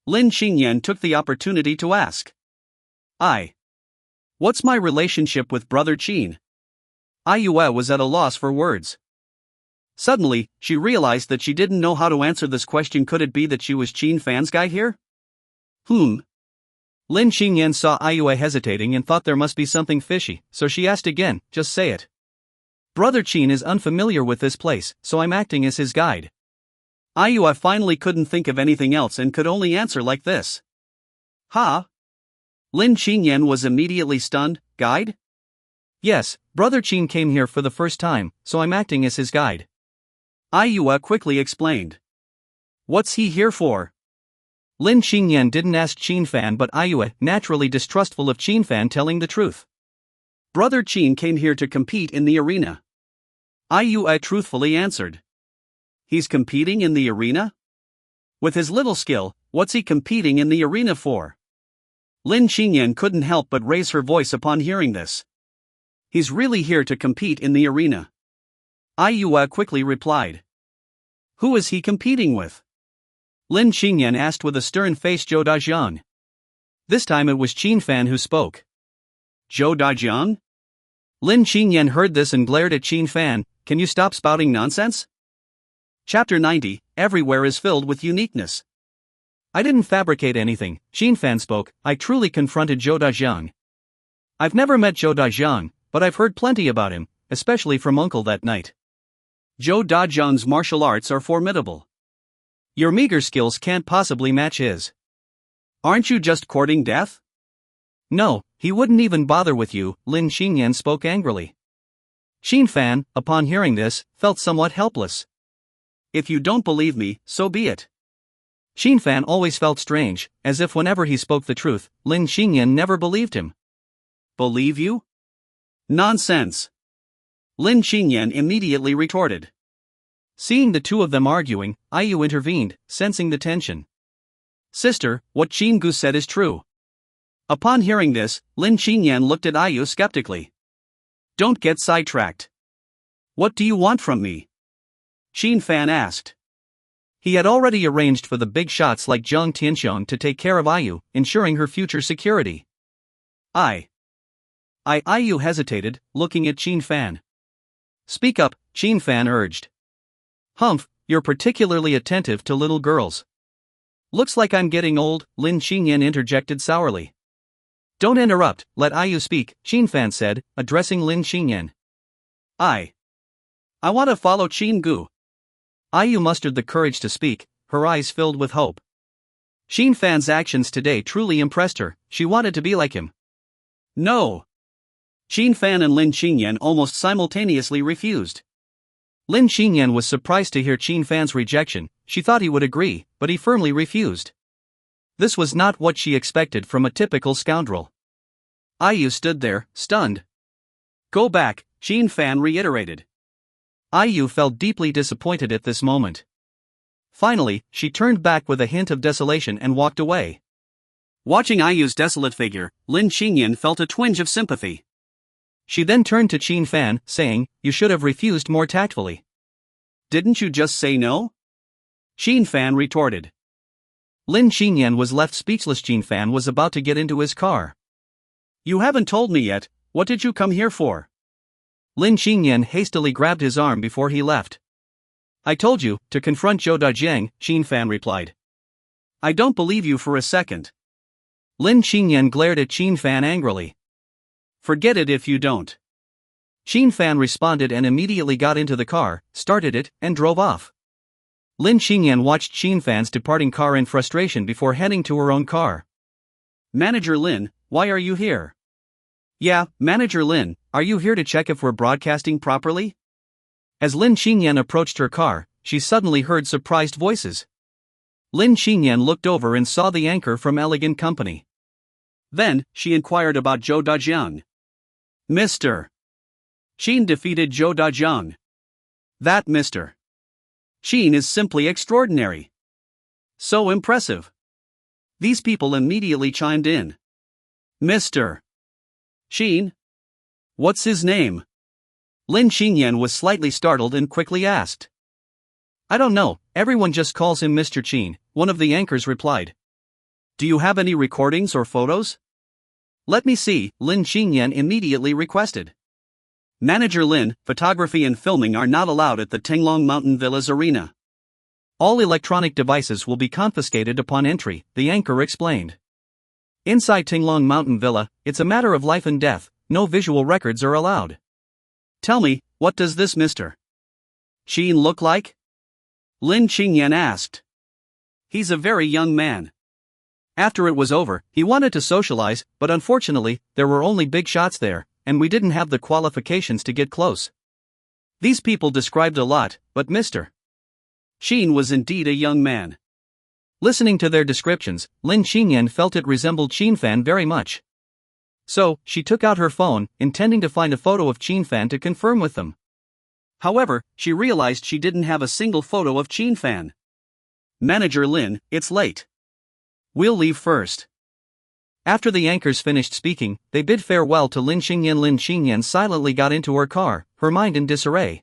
Lin Xingyan took the opportunity to ask. What's my relationship with Brother Chen?" Ayue was at a loss for words. Suddenly, she realized that she didn't know how to answer this question. Could it be that she was Chen Fan's guy here? Lin Xingyan saw Ayue hesitating and thought there must be something fishy, so she asked again, "Just say it." "Brother Chen is unfamiliar with this place, so I'm acting as his guide." Ayue finally couldn't think of anything else and could only answer like this. "Ha?" Lin Xingyan was immediately stunned. "Guide?" "Yes, Brother Chen came here for the first time, so I'm acting as his guide." Ayue quickly explained. "What's he here for?" Lin Xingyan didn't ask Chen Fan, but Ayue, naturally distrustful of Chen Fan telling the truth. "Brother Chen came here to compete in the arena." Ayue truthfully answered. "He's competing in the arena? With his little skill, what's he competing in the arena for?" Lin Xingyan couldn't help but raise her voice upon hearing this. "He's really here to compete in the arena." Ayue quickly replied. "Who is he competing with?" Lin Xingyan asked with a stern face. "Zhou Dajiang." This time it was Chen Fan who spoke. "Zhou Dajiang?" Lin Xingyan heard this and glared at Chen Fan. "Can you stop spouting nonsense?" Chapter 90, Everywhere is filled with uniqueness. "I didn't fabricate anything," Chen Fan spoke. "I truly confronted Zhou Dajiang. I've never met Zhou Dajiang, but I've heard plenty about him, especially from Uncle that night. Zhou Dajiang's martial arts are formidable. Your meager skills can't possibly match his. Aren't you just courting death?" "No, he wouldn't even bother with you," Lin Xingyan spoke angrily. Chen Fan, upon hearing this, felt somewhat helpless. "If you don't believe me, so be it." Chen Fan always felt strange, as if whenever he spoke the truth, Lin Xingyan never believed him. "Believe you? Nonsense!" Lin Xingyan immediately retorted. Seeing the two of them arguing, Ayue intervened, sensing the tension. "Sister, what Chen Gu said is true." Upon hearing this, Lin Xingyan looked at Ayue skeptically. "Don't get sidetracked. What do you want from me?" Chen Fan asked. He had already arranged for the big shots like Zhang Tianxiong to take care of Ayue, ensuring her future security. Ayue hesitated, looking at Chen Fan. "Speak up," Chen Fan urged. "Humph, you're particularly attentive to little girls." "Looks like I'm getting old," Lin Xingyan interjected sourly. "Don't interrupt, let Ayue speak," Chen Fan said, addressing Lin Xingyan. I want to follow Chen Gu." Ayue mustered the courage to speak, her eyes filled with hope. Chen Fan's actions today truly impressed her. She wanted to be like him. "No." Chen Fan and Lin Xingyan almost simultaneously refused. Lin Xingyan was surprised to hear Chen Fan's rejection. She thought he would agree, but he firmly refused. This was not what she expected from a typical scoundrel. Ayue stood there, stunned. "Go back," Chen Fan reiterated. Ayue felt deeply disappointed at this moment. Finally, she turned back with a hint of desolation and walked away. Watching Ayu's desolate figure, Lin Xingyan felt a twinge of sympathy. She then turned to Chen Fan, saying, "You should have refused more tactfully." "Didn't you just say no?" Chen Fan retorted. Lin Xingyan was left speechless. Chen Fan was about to get into his car. "You haven't told me yet, what did you come here for?" Lin Xingyan hastily grabbed his arm before he left. "I told you, to confront Zhou Dajiang," Chen Fan replied. "I don't believe you for a second." Lin Qingyan glared at Chen Fan angrily. Forget it if you don't. Chen Fan responded and immediately got into the car, started it, and drove off. Lin Qingyan watched Chen Fan's departing car in frustration before heading to her own car. Manager Lin, why are you here? Yeah, Manager Lin, are you here to check if we're broadcasting properly? As Lin Qingyan approached her car, she suddenly heard surprised voices. Lin Qingyan looked over and saw the anchor from Elegant Company. Then, she inquired about Zhou Dajiang. Mr. Qin defeated Zhou Dajiang. That Mr. Qin is simply extraordinary. So impressive. These people immediately chimed in. Mr. Qin? What's his name? Lin Qingyan was slightly startled and quickly asked. I don't know, everyone just calls him Mr. Qin, one of the anchors replied. Do you have any recordings or photos? Let me see, Lin Qingyan immediately requested. Manager Lin, photography and filming are not allowed at the Tinglong Mountain Villas arena. All electronic devices will be confiscated upon entry, the anchor explained. Inside Tinglong Mountain Villa, it's a matter of life and death, no visual records are allowed. Tell me, what does this Mr. Qin look like? Lin Qingyan asked. He's a very young man. After it was over, he wanted to socialize, but unfortunately, there were only big shots there, and we didn't have the qualifications to get close. These people described a lot, but Mr. Qin was indeed a young man. Listening to their descriptions, Lin Qingyan felt it resembled Chen Fan very much. So, she took out her phone, intending to find a photo of Chen Fan to confirm with them. However, she realized she didn't have a single photo of Chen Fan. Manager Lin, it's late. We'll leave first. After the anchors finished speaking, they bid farewell to Lin Qingyan. Lin Qingyan silently got into her car, her mind in disarray.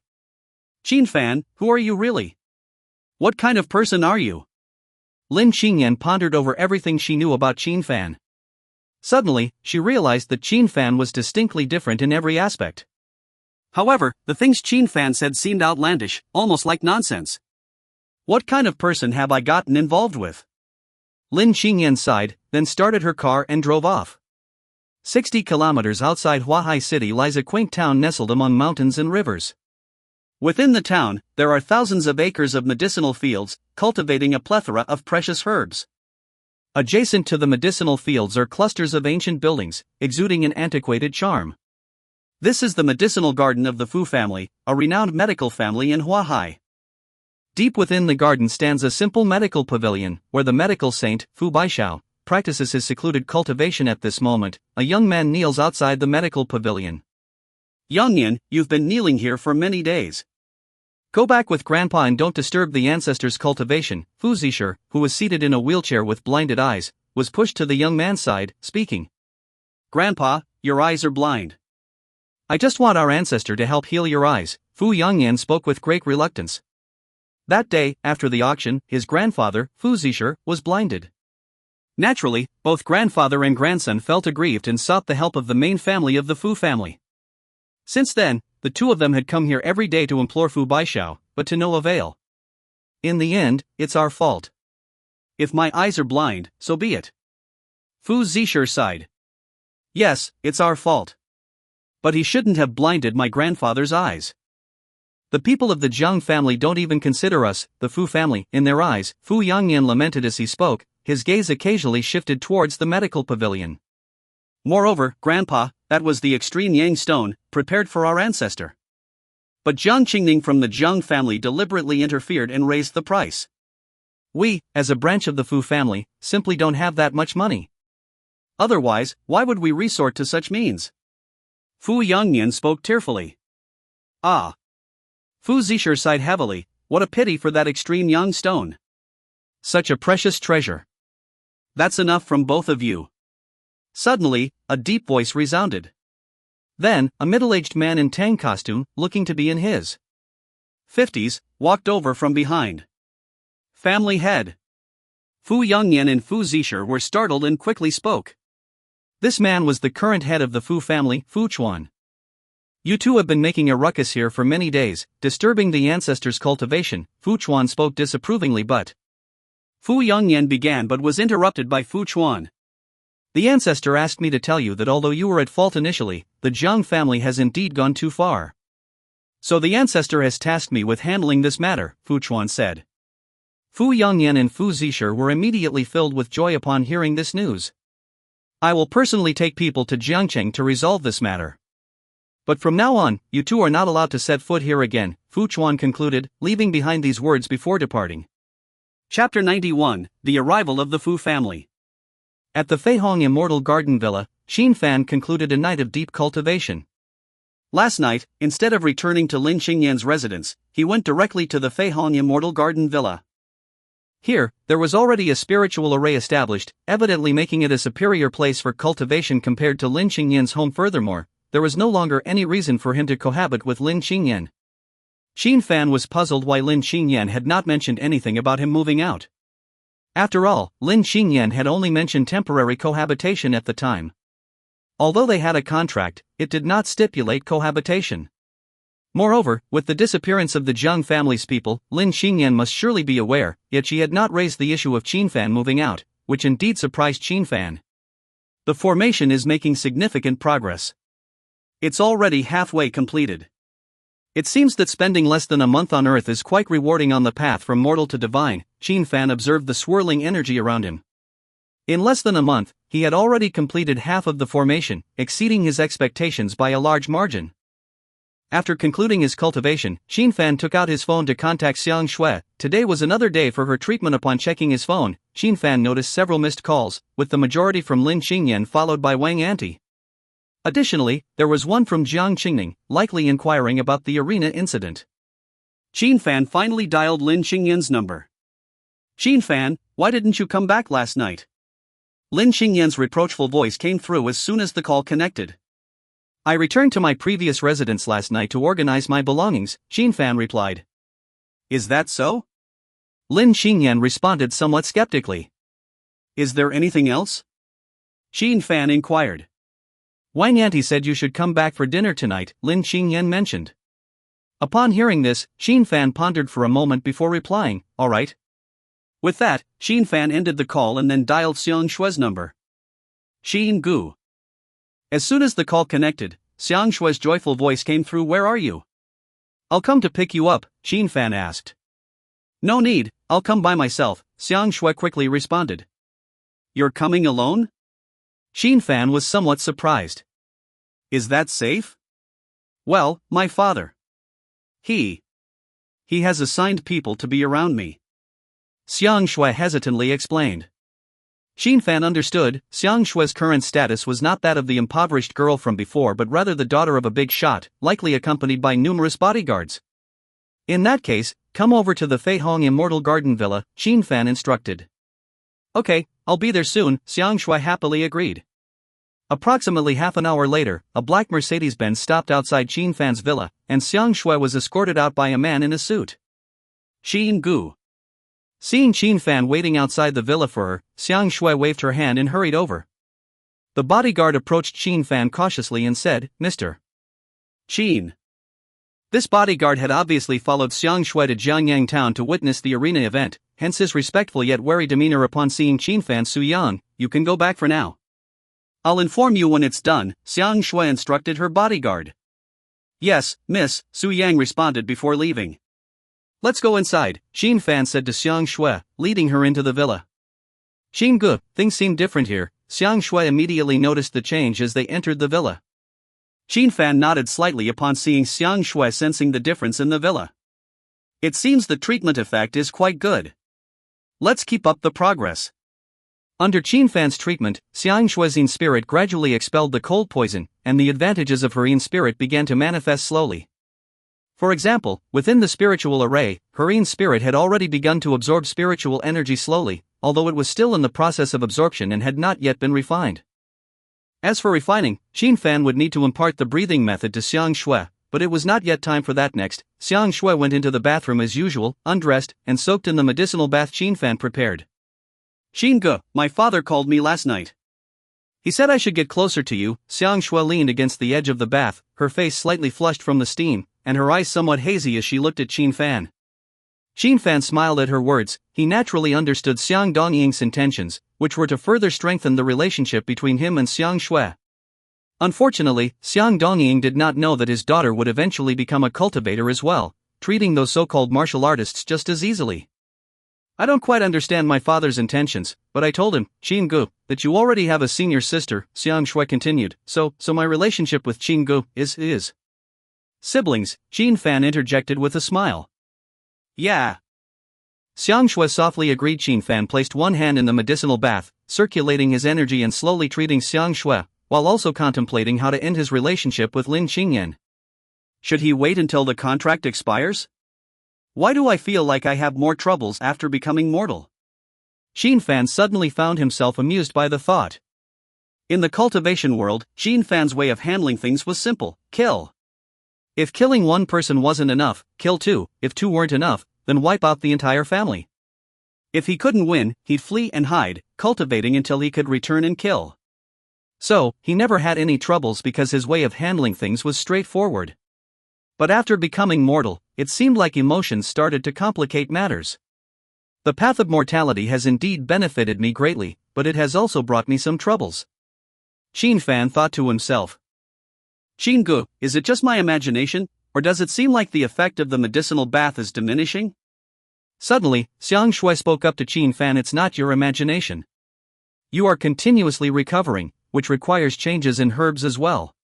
Chen Fan, who are you really? What kind of person are you? Lin Qingyan pondered over everything she knew about Chen Fan. Suddenly, she realized that Chen Fan was distinctly different in every aspect. However, the things Chen Fan said seemed outlandish, almost like nonsense. What kind of person have I gotten involved with? Lin Qingyan sighed, then started her car and drove off. 60 kilometers outside Huahai City lies a quaint town nestled among mountains and rivers. Within the town, there are thousands of acres of medicinal fields, cultivating a plethora of precious herbs. Adjacent to the medicinal fields are clusters of ancient buildings, exuding an antiquated charm. This is the medicinal garden of the Fu family, a renowned medical family in Huahai. Deep within the garden stands a simple medical pavilion, where the medical saint, Fu Baishao, practices his secluded cultivation. At this moment, a young man kneels outside the medical pavilion. Jiangyang, you've been kneeling here for many days. Go back with Grandpa and don't disturb the ancestors' cultivation. Fu Zisher, who was seated in a wheelchair with blinded eyes, was pushed to the young man's side, speaking. Grandpa, your eyes are blind. I just want our ancestor to help heal your eyes, Fu Yangyan spoke with great reluctance. That day, after the auction, his grandfather, Fu Zisher, was blinded. Naturally, both grandfather and grandson felt aggrieved and sought the help of the main family of the Fu family. Since then, the two of them had come here every day to implore Fu Baishao, but to no avail. In the end, it's our fault. If my eyes are blind, so be it. Fu Zisher sighed. Yes, it's our fault. But he shouldn't have blinded my grandfather's eyes. The people of the Jiang family don't even consider us, the Fu family, in their eyes. Fu Yangyan lamented as he spoke, his gaze occasionally shifted towards the medical pavilion. Moreover, Grandpa, that was the extreme Yang stone, prepared for our ancestor. But Jiang Qingning from the Jiang family deliberately interfered and raised the price. We, as a branch of the Fu family, simply don't have that much money. Otherwise, why would we resort to such means? Fu Yangyan spoke tearfully. Ah. Fu Zisher sighed heavily, what a pity for that extreme Yang stone. Such a precious treasure. That's enough from both of you. Suddenly, a deep voice resounded. Then, a middle-aged man in Tang costume, looking to be in his 50s, walked over from behind. Family head. Fu Yangyan and Fu Zisher were startled and quickly spoke. This man was the current head of the Fu family, Fu Chuan. You two have been making a ruckus here for many days, disturbing the ancestors' cultivation, Fu Chuan spoke disapprovingly but Fu Yangyan began but was interrupted by Fu Chuan. The ancestor asked me to tell you that although you were at fault initially, the Jiang family has indeed gone too far. So the ancestor has tasked me with handling this matter, Fu Chuan said. Fu Yongyan and Fu Zisher were immediately filled with joy upon hearing this news. I will personally take people to Jiangyang to resolve this matter. But from now on, you two are not allowed to set foot here again, Fu Chuan concluded, leaving behind these words before departing. Chapter 91, The Arrival of the Fu Family. At the Feihong Immortal Garden Villa, Chen Fan concluded a night of deep cultivation. Last night, instead of returning to Lin Xingyan's residence, he went directly to the Feihong Immortal Garden Villa. Here, there was already a spiritual array established, evidently making it a superior place for cultivation compared to Lin Xingyan's home. Furthermore, there was no longer any reason for him to cohabit with Lin Xingyan. Chen Fan was puzzled why Lin Xingyan had not mentioned anything about him moving out. After all, Lin Xingyan had only mentioned temporary cohabitation at the time. Although they had a contract, it did not stipulate cohabitation. Moreover, with the disappearance of the Jiang family's people, Lin Xingyan must surely be aware, yet she had not raised the issue of Chen Fan moving out, which indeed surprised Chen Fan. The formation is making significant progress. It's already halfway completed. It seems that spending less than a month on Earth is quite rewarding on the path from mortal to divine, Chen Fan observed the swirling energy around him. In less than a month, he had already completed half of the formation, exceeding his expectations by a large margin. After concluding his cultivation, Chen Fan took out his phone to contact Xiang Shui. Today was another day for her treatment. Upon checking his phone, Chen Fan noticed several missed calls, with the majority from Lin Xingyan followed by Wang Anti. Additionally, there was one from Jiang Qingning, likely inquiring about the arena incident. Chen Fan finally dialed Lin Xingyan's number. Chen Fan, why didn't you come back last night? Lin Xingyan's reproachful voice came through as soon as the call connected. I returned to my previous residence last night to organize my belongings, Chen Fan replied. Is that so? Lin Xingyan responded somewhat skeptically. Is there anything else? Chen Fan inquired. Wang Anti said you should come back for dinner tonight, Lin Xingyan mentioned. Upon hearing this, Chen Fan pondered for a moment before replying, all right. With that, Chen Fan ended the call and then dialed Xiang Shui's number. Xin Gu. As soon as the call connected, Xiang Shui's joyful voice came through. Where are you? I'll come to pick you up, Chen Fan asked. No need, I'll come by myself, Xiang Shui quickly responded. You're coming alone? Chen Fan was somewhat surprised. Is that safe? Well, my father. He has assigned people to be around me. Xiang Shui hesitantly explained. Chen Fan understood, Xiang Shui's current status was not that of the impoverished girl from before but rather the daughter of a big shot, likely accompanied by numerous bodyguards. In that case, come over to the Feihong Immortal Garden Villa, Chen Fan instructed. Okay, I'll be there soon, Xiang Shui happily agreed. Approximately half an hour later, a black Mercedes-Benz stopped outside Chen Fan's villa, and Xiang Shui was escorted out by a man in a suit. Xin Gu. Seeing Chen Fan waiting outside the villa for her, Xiang Shui waved her hand and hurried over. The bodyguard approached Chen Fan cautiously and said, Mr. Chen. This bodyguard had obviously followed Xiang Shui to Jiangyang town to witness the arena event, hence his respectful yet wary demeanor upon seeing Chen Fan. Su Yang, you can go back for now. I'll inform you when it's done, Xiang Shui instructed her bodyguard. Yes, miss, Su Yang responded before leaving. Let's go inside, Chen Fan said to Xiang Shui, leading her into the villa. Xin Gu, things seem different here, Xiang Shui immediately noticed the change as they entered the villa. Chen Fan nodded slightly upon seeing Xiang Shui, sensing the difference in the villa. It seems the treatment effect is quite good. Let's keep up the progress. Under Chen Fan's treatment, Xiang Shui's yin spirit gradually expelled the cold poison, and the advantages of her yin spirit began to manifest slowly. For example, within the spiritual array, her yin spirit had already begun to absorb spiritual energy slowly, although it was still in the process of absorption and had not yet been refined. As for refining, Chen Fan would need to impart the breathing method to Xiang Shui, but it was not yet time for that. Next, Xiang Shui went into the bathroom as usual, undressed, and soaked in the medicinal bath Chen Fan prepared. Xin Gu, my father called me last night. He said I should get closer to you. Xiang Shui leaned against the edge of the bath, her face slightly flushed from the steam, and her eyes somewhat hazy as she looked at Chen Fan. Chen Fan smiled at her words. He naturally understood Xiang Dongying's intentions, which were to further strengthen the relationship between him and Xiang Shui. Unfortunately, Xiang Dongying did not know that his daughter would eventually become a cultivator as well, treating those so-called martial artists just as easily. I don't quite understand my father's intentions, but I told him, Qin Gu, that you already have a senior sister, Xiang Shui continued, so my relationship with Qin Gu is. Siblings, Chen Fan interjected with a smile. Yeah. Xiang Shui softly agreed. Chen Fan placed one hand in the medicinal bath, circulating his energy and slowly treating Xiang Shui, while also contemplating how to end his relationship with Lin Qingyan. Should he wait until the contract expires? Why do I feel like I have more troubles after becoming mortal? Chen Fan suddenly found himself amused by the thought. In the cultivation world, Chen Fan's way of handling things was simple: kill. If killing one person wasn't enough, kill two. If two weren't enough, then wipe out the entire family. If he couldn't win, he'd flee and hide, cultivating until he could return and kill. So, he never had any troubles because his way of handling things was straightforward. But after becoming mortal, it seemed like emotions started to complicate matters. The path of mortality has indeed benefited me greatly, but it has also brought me some troubles. Chen Fan thought to himself. Qin Gu, is it just my imagination, or does it seem like the effect of the medicinal bath is diminishing? Suddenly, Xiang Shui spoke up to Chen Fan. It's not your imagination. You are continuously recovering, which requires changes in herbs as well.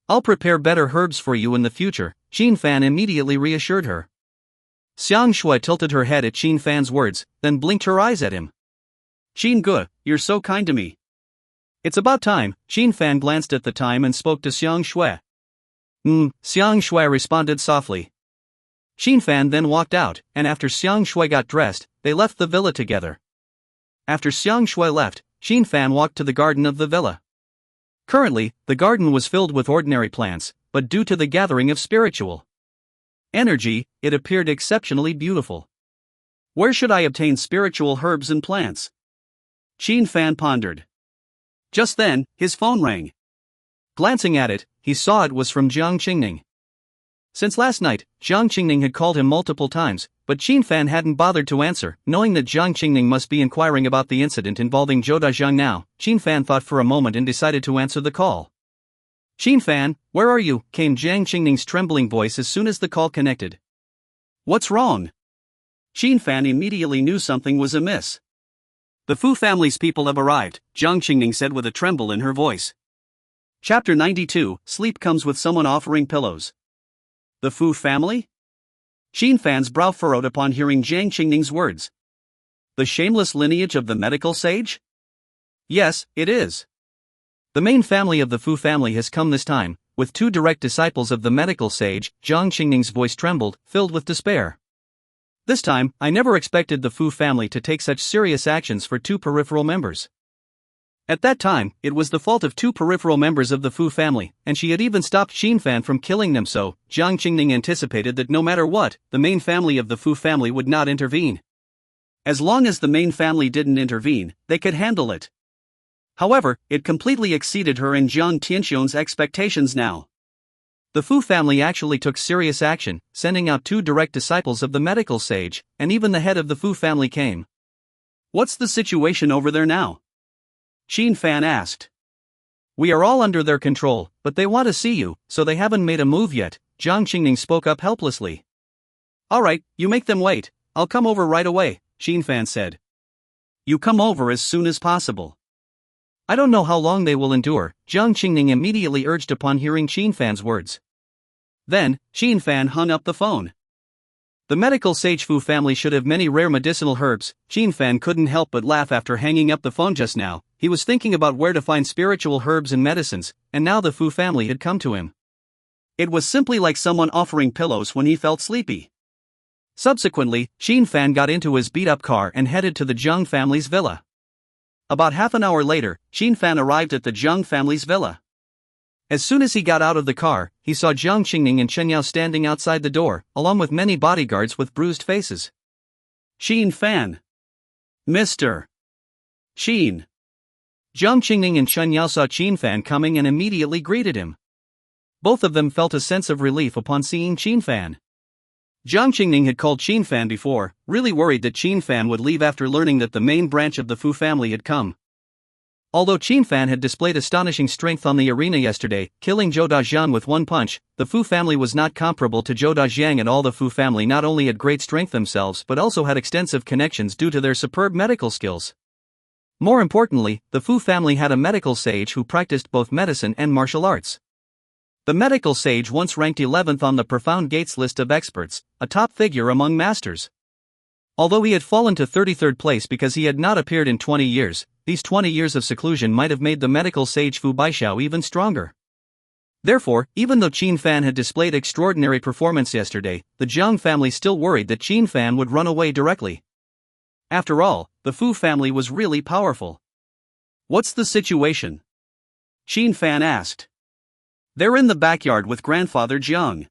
I'll prepare better herbs for you in the future, Chen Fan immediately reassured her. Xiang Shui tilted her head at Chen Fan's words, then blinked her eyes at him. Qin Gu, you're so kind to me. It's about time. Chen Fan glanced at the time and spoke to Xiang Shui. Xiang Shui responded softly. Chen Fan then walked out, and after Xiang Shui got dressed, they left the villa together. After Xiang Shui left, Chen Fan walked to the garden of the villa. Currently, the garden was filled with ordinary plants, but due to the gathering of spiritual energy, it appeared exceptionally beautiful. Where should I obtain spiritual herbs and plants? Chen Fan pondered. Just then, his phone rang. Glancing at it, he saw it was from Jiang Qingning. Since last night, Jiang Qingning had called him multiple times, but Chen Fan hadn't bothered to answer, knowing that Jiang Qingning must be inquiring about the incident involving Zhou Dajiang now. Chen Fan thought for a moment and decided to answer the call. Chen Fan, where are you? Came Jiang Qingning's trembling voice as soon as the call connected. What's wrong? Chen Fan immediately knew something was amiss. The Fu family's people have arrived, Jiang Qingning said with a tremble in her voice. Chapter 92, Sleep comes with someone offering pillows. The Fu family? Chen Fan's brow furrowed upon hearing Jiang Qingning's words. The shameless lineage of the medical sage? Yes, it is. The main family of the Fu family has come this time, with two direct disciples of the medical sage. Jiang Qingning's voice trembled, filled with despair. This time, I never expected the Fu family to take such serious actions for two peripheral members. At that time, it was the fault of two peripheral members of the Fu family, and she had even stopped Chen Fan from killing them, so Jiang Qingning anticipated that no matter what, the main family of the Fu family would not intervene. As long as the main family didn't intervene, they could handle it. However, it completely exceeded her and Jiang Tianxian's expectations now. The Fu family actually took serious action, sending out two direct disciples of the medical sage, and even the head of the Fu family came. What's the situation over there now? Chen Fan asked. We are all under their control, but they want to see you, so they haven't made a move yet, Jiang Qingning spoke up helplessly. Alright, you make them wait, I'll come over right away, Chen Fan said. You come over as soon as possible. I don't know how long they will endure, Jiang Qingning immediately urged upon hearing Chen Fan's words. Then, Chen Fan hung up the phone. The medical sage Fu family should have many rare medicinal herbs. Chen Fan couldn't help but laugh after hanging up the phone just now. He was thinking about where to find spiritual herbs and medicines, and now the Fu family had come to him. It was simply like someone offering pillows when he felt sleepy. Subsequently, Chen Fan got into his beat-up car and headed to the Jiang family's villa. About half an hour later, Chen Fan arrived at the Jiang family's villa. As soon as he got out of the car, he saw Jiang Qingning and Chen Yao standing outside the door, along with many bodyguards with bruised faces. Chen Fan. Mr. Chen. Jiang Qingning and Chen Yao saw Chen Fan coming and immediately greeted him. Both of them felt a sense of relief upon seeing Chen Fan. Jiang Qingning had called Chen Fan before, really worried that Chen Fan would leave after learning that the main branch of the Fu family had come. Although Chen Fan had displayed astonishing strength on the arena yesterday, killing Zhou Dajian with one punch, the Fu family was not comparable to Zhou Dajiang, and all the Fu family not only had great strength themselves but also had extensive connections due to their superb medical skills. More importantly, the Fu family had a medical sage who practiced both medicine and martial arts. The medical sage once ranked 11th on the Profound Gates list of experts, a top figure among masters. Although he had fallen to 33rd place because he had not appeared in 20 years, these 20 years of seclusion might have made the medical sage Fu Baishao even stronger. Therefore, even though Chen Fan had displayed extraordinary performance yesterday, the Jiang family still worried that Chen Fan would run away directly. After all, the Fu family was really powerful. "What's the situation?" Chen Fan asked. "They're in the backyard with grandfather Jiang.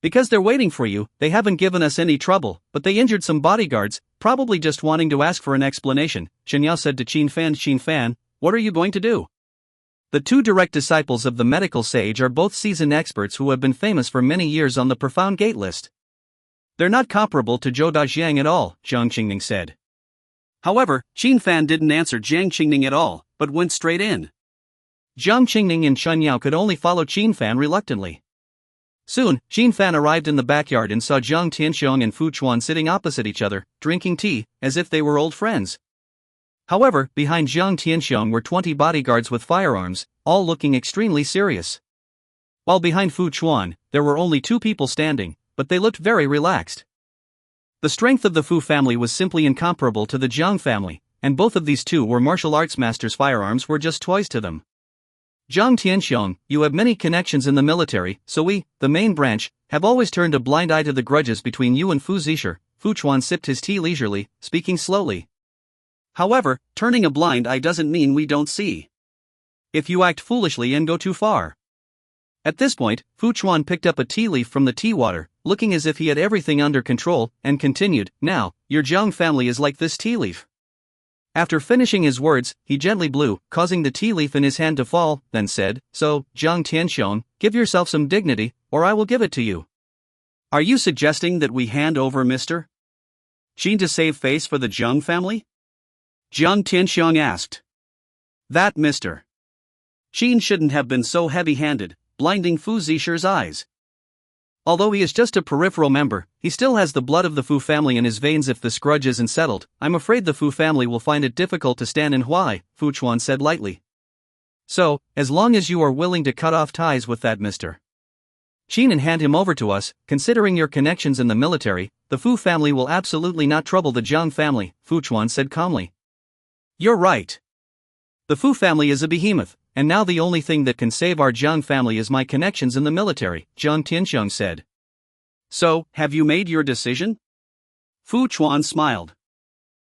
Because they're waiting for you, they haven't given us any trouble, but they injured some bodyguards, probably just wanting to ask for an explanation," Shen Yao said to Chen Fan. "Chen Fan, what are you going to do?" The two direct disciples of the medical sage are both seasoned experts who have been famous for many years on the Profound Gate list. "They're not comparable to Zhou Dajiang at all," Jiang Qingning said. However, Chen Fan didn't answer Jiang Qingning at all, but went straight in. Jiang Qingning and Shen Yao could only follow Chen Fan reluctantly. Soon, Chen Fan arrived in the backyard and saw Jiang Tianxiong and Fu Chuan sitting opposite each other, drinking tea, as if they were old friends. However, behind Jiang Tianxiong were 20 bodyguards with firearms, all looking extremely serious. While behind Fu Chuan, there were only 2 people standing, but they looked very relaxed. The strength of the Fu family was simply incomparable to the Jiang family, and both of these two were martial arts masters. Firearms were just toys to them. "Jiang Tianxiong, you have many connections in the military, so we, the main branch, have always turned a blind eye to the grudges between you and Fu Zisher." Fu Chuan sipped his tea leisurely, speaking slowly. "However, turning a blind eye doesn't mean we don't see. If you act foolishly and go too far." At this point, Fu Chuan picked up a tea leaf from the tea water, looking as if he had everything under control, and continued, "Now, your Jiang family is like this tea leaf." After finishing his words, he gently blew, causing the tea leaf in his hand to fall, then said, "So, Jiang Tianxiong, give yourself some dignity, or I will give it to you." "Are you suggesting that we hand over Mr. Qin to save face for the Jiang family?" Jiang Tianxiong asked. "That Mr. Qin shouldn't have been so heavy-handed, blinding Fu Zisher's eyes. Although he is just a peripheral member, he still has the blood of the Fu family in his veins. If this grudge isn't settled, I'm afraid the Fu family will find it difficult to stand in Huai," Fu Chuan said lightly. "So, as long as you are willing to cut off ties with that Mr. Qin and hand him over to us, considering your connections in the military, the Fu family will absolutely not trouble the Jiang family," Fu Chuan said calmly. "You're right. The Fu family is a behemoth, and now the only thing that can save our Jiang family is my connections in the military," Jiang Tianxiong said. "So, have you made your decision?" Fu Chuan smiled.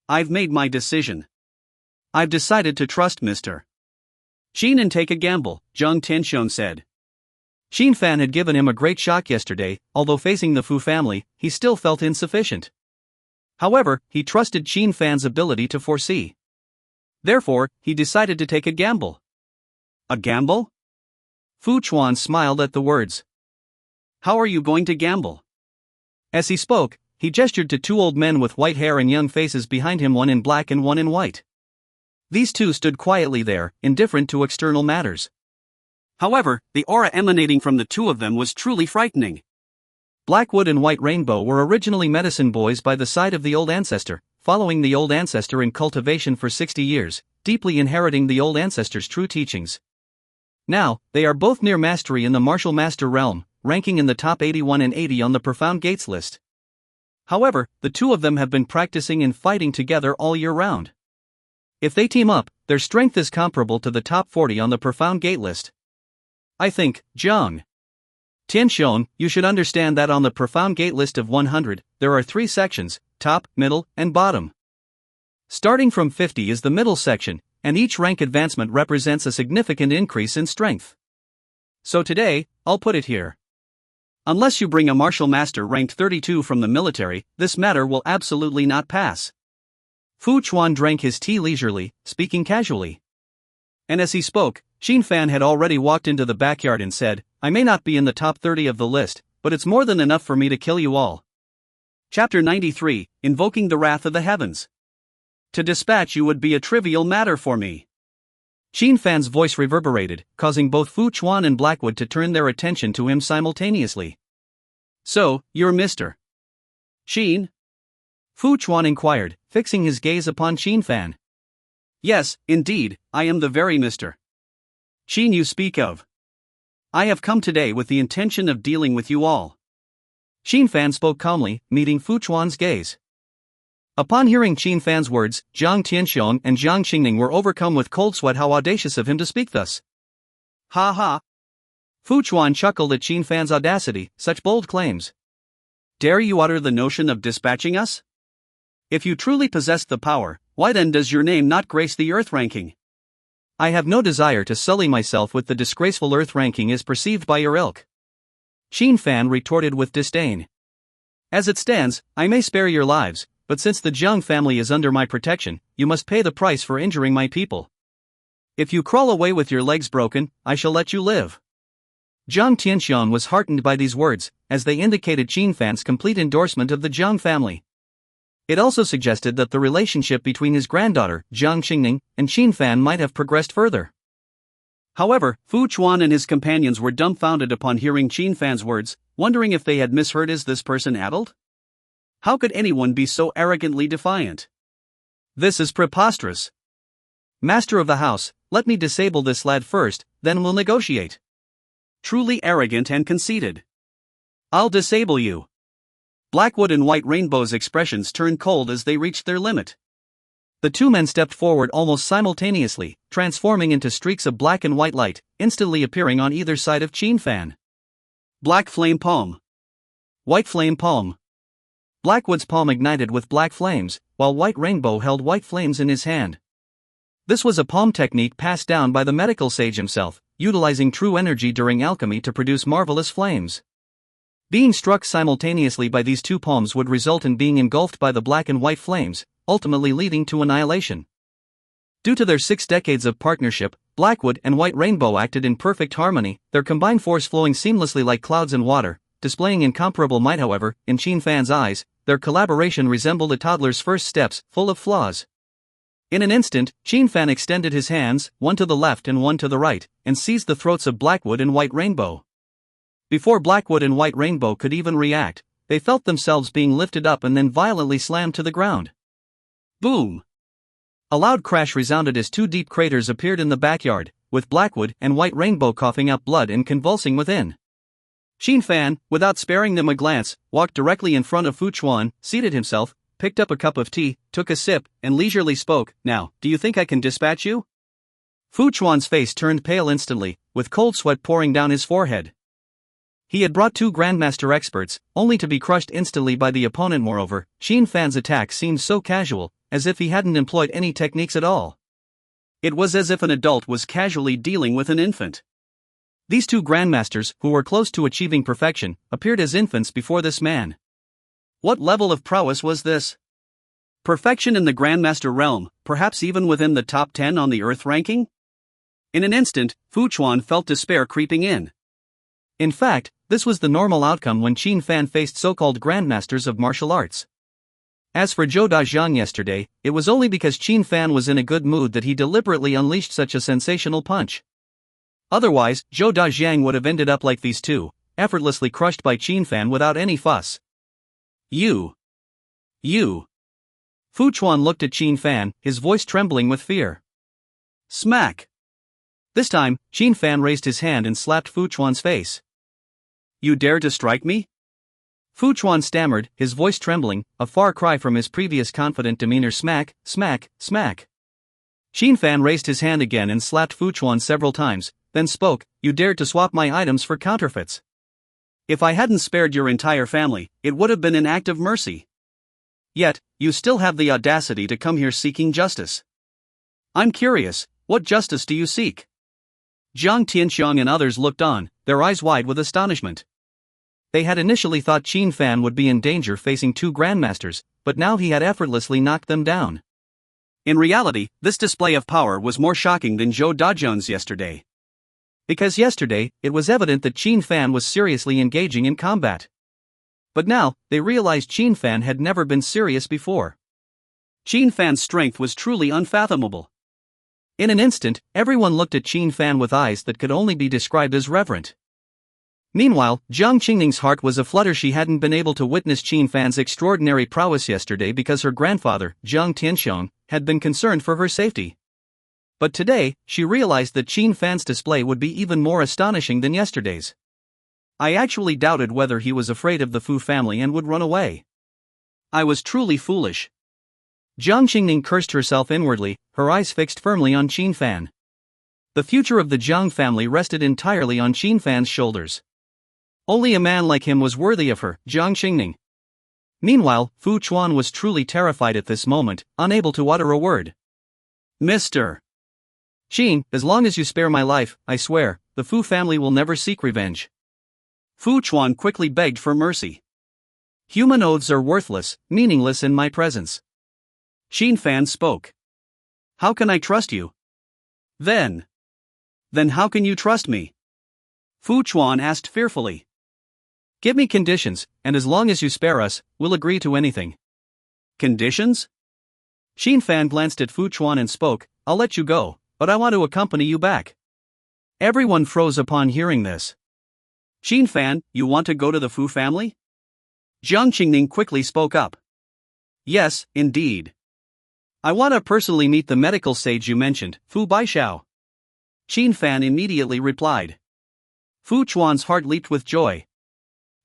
"I've made my decision. I've decided to trust Mr. Qin and take a gamble," Jiang Tianxiong said. Chen Fan had given him a great shock yesterday. Although facing the Fu family, he still felt insufficient. However, he trusted Chen Fan's ability to foresee. Therefore, he decided to take a gamble. "A gamble?" Fu Chuan smiled at the words. "How are you going to gamble?" As he spoke, he gestured to 2 old men with white hair and young faces behind him, one in black and one in white. These 2 stood quietly there, indifferent to external matters. However, the aura emanating from the 2 of them was truly frightening. Blackwood and White Rainbow were originally medicine boys by the side of the old ancestor, following the old ancestor in cultivation for 60 years, deeply inheriting the old ancestor's true teachings. Now, they are both near mastery in the martial master realm, ranking in the top 81 and 80 on the Profound Gates list. However, the 2 of them have been practicing and fighting together all year round. If they team up, their strength is comparable to the top 40 on the Profound Gate list. I think, Jiang Tianxiong, you should understand that on the Profound Gate list of 100, there are 3 sections, top, middle, and bottom. Starting from 50 is the middle section, and each rank advancement represents a significant increase in strength. So today, I'll put it here. Unless you bring a martial master ranked 32 from the military, this matter will absolutely not pass. Fu Chuan drank his tea leisurely, speaking casually. And as he spoke, Chen Fan had already walked into the backyard and said, "I may not be in the top 30 of the list, but it's more than enough for me to kill you all. Chapter 93, Invoking the Wrath of the Heavens. To dispatch you would be a trivial matter for me. Chen Fan's voice reverberated, causing both Fu Chuan and Blackwood to turn their attention to him simultaneously. So, you're Mr. Chen? Fu Chuan inquired, fixing his gaze upon Chen Fan. Yes, indeed, I am the very Mr. Chen you speak of. I have come today with the intention of dealing with you all. Chen Fan spoke calmly, meeting Fu Chuan's gaze. Upon hearing Chen Fan's words, Jiang Tianxiong and Jiang Qingning were overcome with cold sweat. How audacious of him to speak thus. Ha ha! Fu Chuan chuckled at Chen Fan's audacity, such bold claims. Dare you utter the notion of dispatching us? If you truly possessed the power, why then does your name not grace the Earth ranking? I have no desire to sully myself with the disgraceful Earth ranking as perceived by your ilk. Chen Fan retorted with disdain. As it stands, I may spare your lives, but since the Jiang family is under my protection, you must pay the price for injuring my people. If you crawl away with your legs broken, I shall let you live. Jiang Tianxiang was heartened by these words, as they indicated Chen Fan's complete endorsement of the Jiang family. It also suggested that the relationship between his granddaughter, Jiang Qingning, and Chen Fan might have progressed further. However, Fu Chuan and his companions were dumbfounded upon hearing Chen Fan's words, wondering if they had misheard. Is this person addled? How could anyone be so arrogantly defiant? This is preposterous. Master of the house, let me disable this lad first, then we'll negotiate. Truly arrogant and conceited. I'll disable you. Blackwood and White Rainbow's expressions turned cold as they reached their limit. The two men stepped forward almost simultaneously, transforming into streaks of black and white light, instantly appearing on either side of Chen Fan. Black flame palm. White flame palm. Blackwood's palm ignited with black flames, while White Rainbow held white flames in his hand. This was a palm technique passed down by the medical sage himself, utilizing true energy during alchemy to produce marvelous flames. Being struck simultaneously by these two palms would result in being engulfed by the black and white flames, ultimately leading to annihilation. Due to their 6 decades of partnership, Blackwood and White Rainbow acted in perfect harmony, their combined force flowing seamlessly like clouds and water, displaying incomparable might. However, in Chen Fan's eyes, their collaboration resembled a toddler's first steps, full of flaws. In an instant, Chen Fan extended his hands, one to the left and one to the right, and seized the throats of Blackwood and White Rainbow. Before Blackwood and White Rainbow could even react, they felt themselves being lifted up and then violently slammed to the ground. Boom! A loud crash resounded as 2 deep craters appeared in the backyard, with Blackwood and White Rainbow coughing out blood and convulsing within. Chen Fan, without sparing them a glance, walked directly in front of Fu Chuan, seated himself, picked up a cup of tea, took a sip, and leisurely spoke. Now, do you think I can dispatch you? Fu Chuan's face turned pale instantly, with cold sweat pouring down his forehead. He had brought 2 Grandmaster experts, only to be crushed instantly by the opponent. Moreover, Chen Fan's attack seemed so casual, as if he hadn't employed any techniques at all. It was as if an adult was casually dealing with an infant. These 2 Grandmasters, who were close to achieving perfection, appeared as infants before this man. What level of prowess was this? Perfection in the Grandmaster realm, perhaps even within the top 10 on the Earth ranking? In an instant, Fu Chuan felt despair creeping in. In fact, this was the normal outcome when Chen Fan faced so-called Grandmasters of martial arts. As for Zhou Dajiang yesterday, it was only because Chen Fan was in a good mood that he deliberately unleashed such a sensational punch. Otherwise, Zhou Dajiang would have ended up like these 2, effortlessly crushed by Chen Fan without any fuss. You. Fu Chuan looked at Chen Fan, his voice trembling with fear. Smack. This time, Chen Fan raised his hand and slapped Fu Chuan's face. You dare to strike me? Fu Chuan stammered, his voice trembling, a far cry from his previous confident demeanor. Smack, smack, smack. Chen Fan raised his hand again and slapped Fu Chuan several times, then spoke. You dared to swap my items for counterfeits. If I hadn't spared your entire family, it would have been an act of mercy. Yet, you still have the audacity to come here seeking justice. I'm curious, what justice do you seek? Jiang Tianxiang and others looked on, their eyes wide with astonishment. They had initially thought Chen Fan would be in danger facing 2 Grandmasters, but now he had effortlessly knocked them down. In reality, this display of power was more shocking than Zhou Dajiang's yesterday. because yesterday, it was evident that Chen Fan was seriously engaging in combat. But now, they realized Chen Fan had never been serious before. Chen Fan's strength was truly unfathomable. In an instant, everyone looked at Chen Fan with eyes that could only be described as reverent. Meanwhile, Jiang Qingning's heart was aflutter. She hadn't been able to witness Chen Fan's extraordinary prowess yesterday because her grandfather, Jiang Tianxiong, had been concerned for her safety. But today, she realized that Chen Fan's display would be even more astonishing than yesterday's. I actually doubted whether he was afraid of the Fu family and would run away. I was truly foolish. Jiang Qingning cursed herself inwardly, her eyes fixed firmly on Chen Fan. The future of the Jiang family rested entirely on Chen Fan's shoulders. Only a man like him was worthy of her, Jiang Qingning. Meanwhile, Fu Chuan was truly terrified at this moment, unable to utter a word. Mr. Chen, as long as you spare my life, I swear, the Fu family will never seek revenge. Fu Chuan quickly begged for mercy. Human oaths are worthless, meaningless in my presence. Chen Fan spoke. How can I trust you? Then how can you trust me? Fu Chuan asked fearfully. Give me conditions, and as long as you spare us, we'll agree to anything. Conditions? Chen Fan glanced at Fu Chuan and spoke, I'll let you go, but I want to accompany you back. Everyone froze upon hearing this. Chen Fan, you want to go to the Fu family? Jiang Qingning quickly spoke up. Yes, indeed. I want to personally meet the medical sage you mentioned, Fu Baishao. Chen Fan immediately replied. Fu Chuan's heart leaped with joy.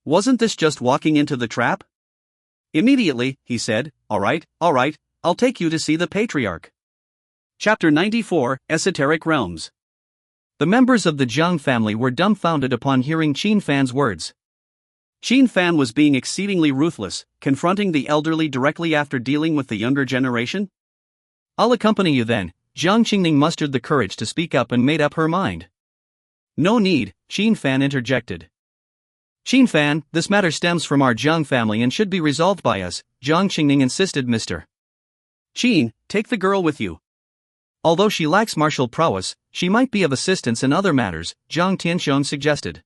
Wasn't this just walking into the trap? Immediately, he said, all right, I'll take you to see the patriarch. Chapter 94, Esoteric Realms. The members of the Jiang family were dumbfounded upon hearing Chen Fan's words. Chen Fan was being exceedingly ruthless, confronting the elderly directly after dealing with the younger generation? I'll accompany you then. Jiang Qingning mustered the courage to speak up and made up her mind. No need, Chen Fan interjected. Chen Fan, this matter stems from our Jiang family and should be resolved by us, Jiang Qingning insisted. Mr. Chen, take the girl with you. Although she lacks martial prowess, she might be of assistance in other matters, Jiang Tianxiong suggested.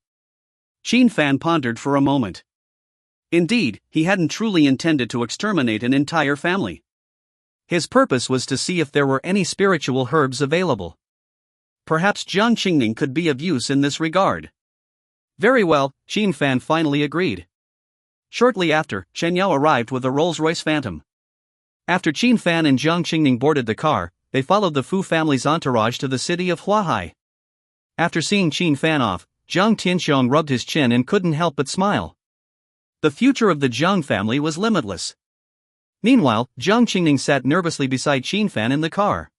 Chen Fan pondered for a moment. Indeed, he hadn't truly intended to exterminate an entire family. His purpose was to see if there were any spiritual herbs available. Perhaps Jiang Qingning could be of use in this regard. Very well, Chen Fan finally agreed. Shortly after, Chen Yao arrived with a Rolls-Royce Phantom. After Chen Fan and Jiang Qingning boarded the car, they followed the Fu family's entourage to the city of Huahai. After seeing Chen Fan off, Jiang Tianxiong rubbed his chin and couldn't help but smile. The future of the Jiang family was limitless. Meanwhile, Jiang Qingning sat nervously beside Chen Fan in the car.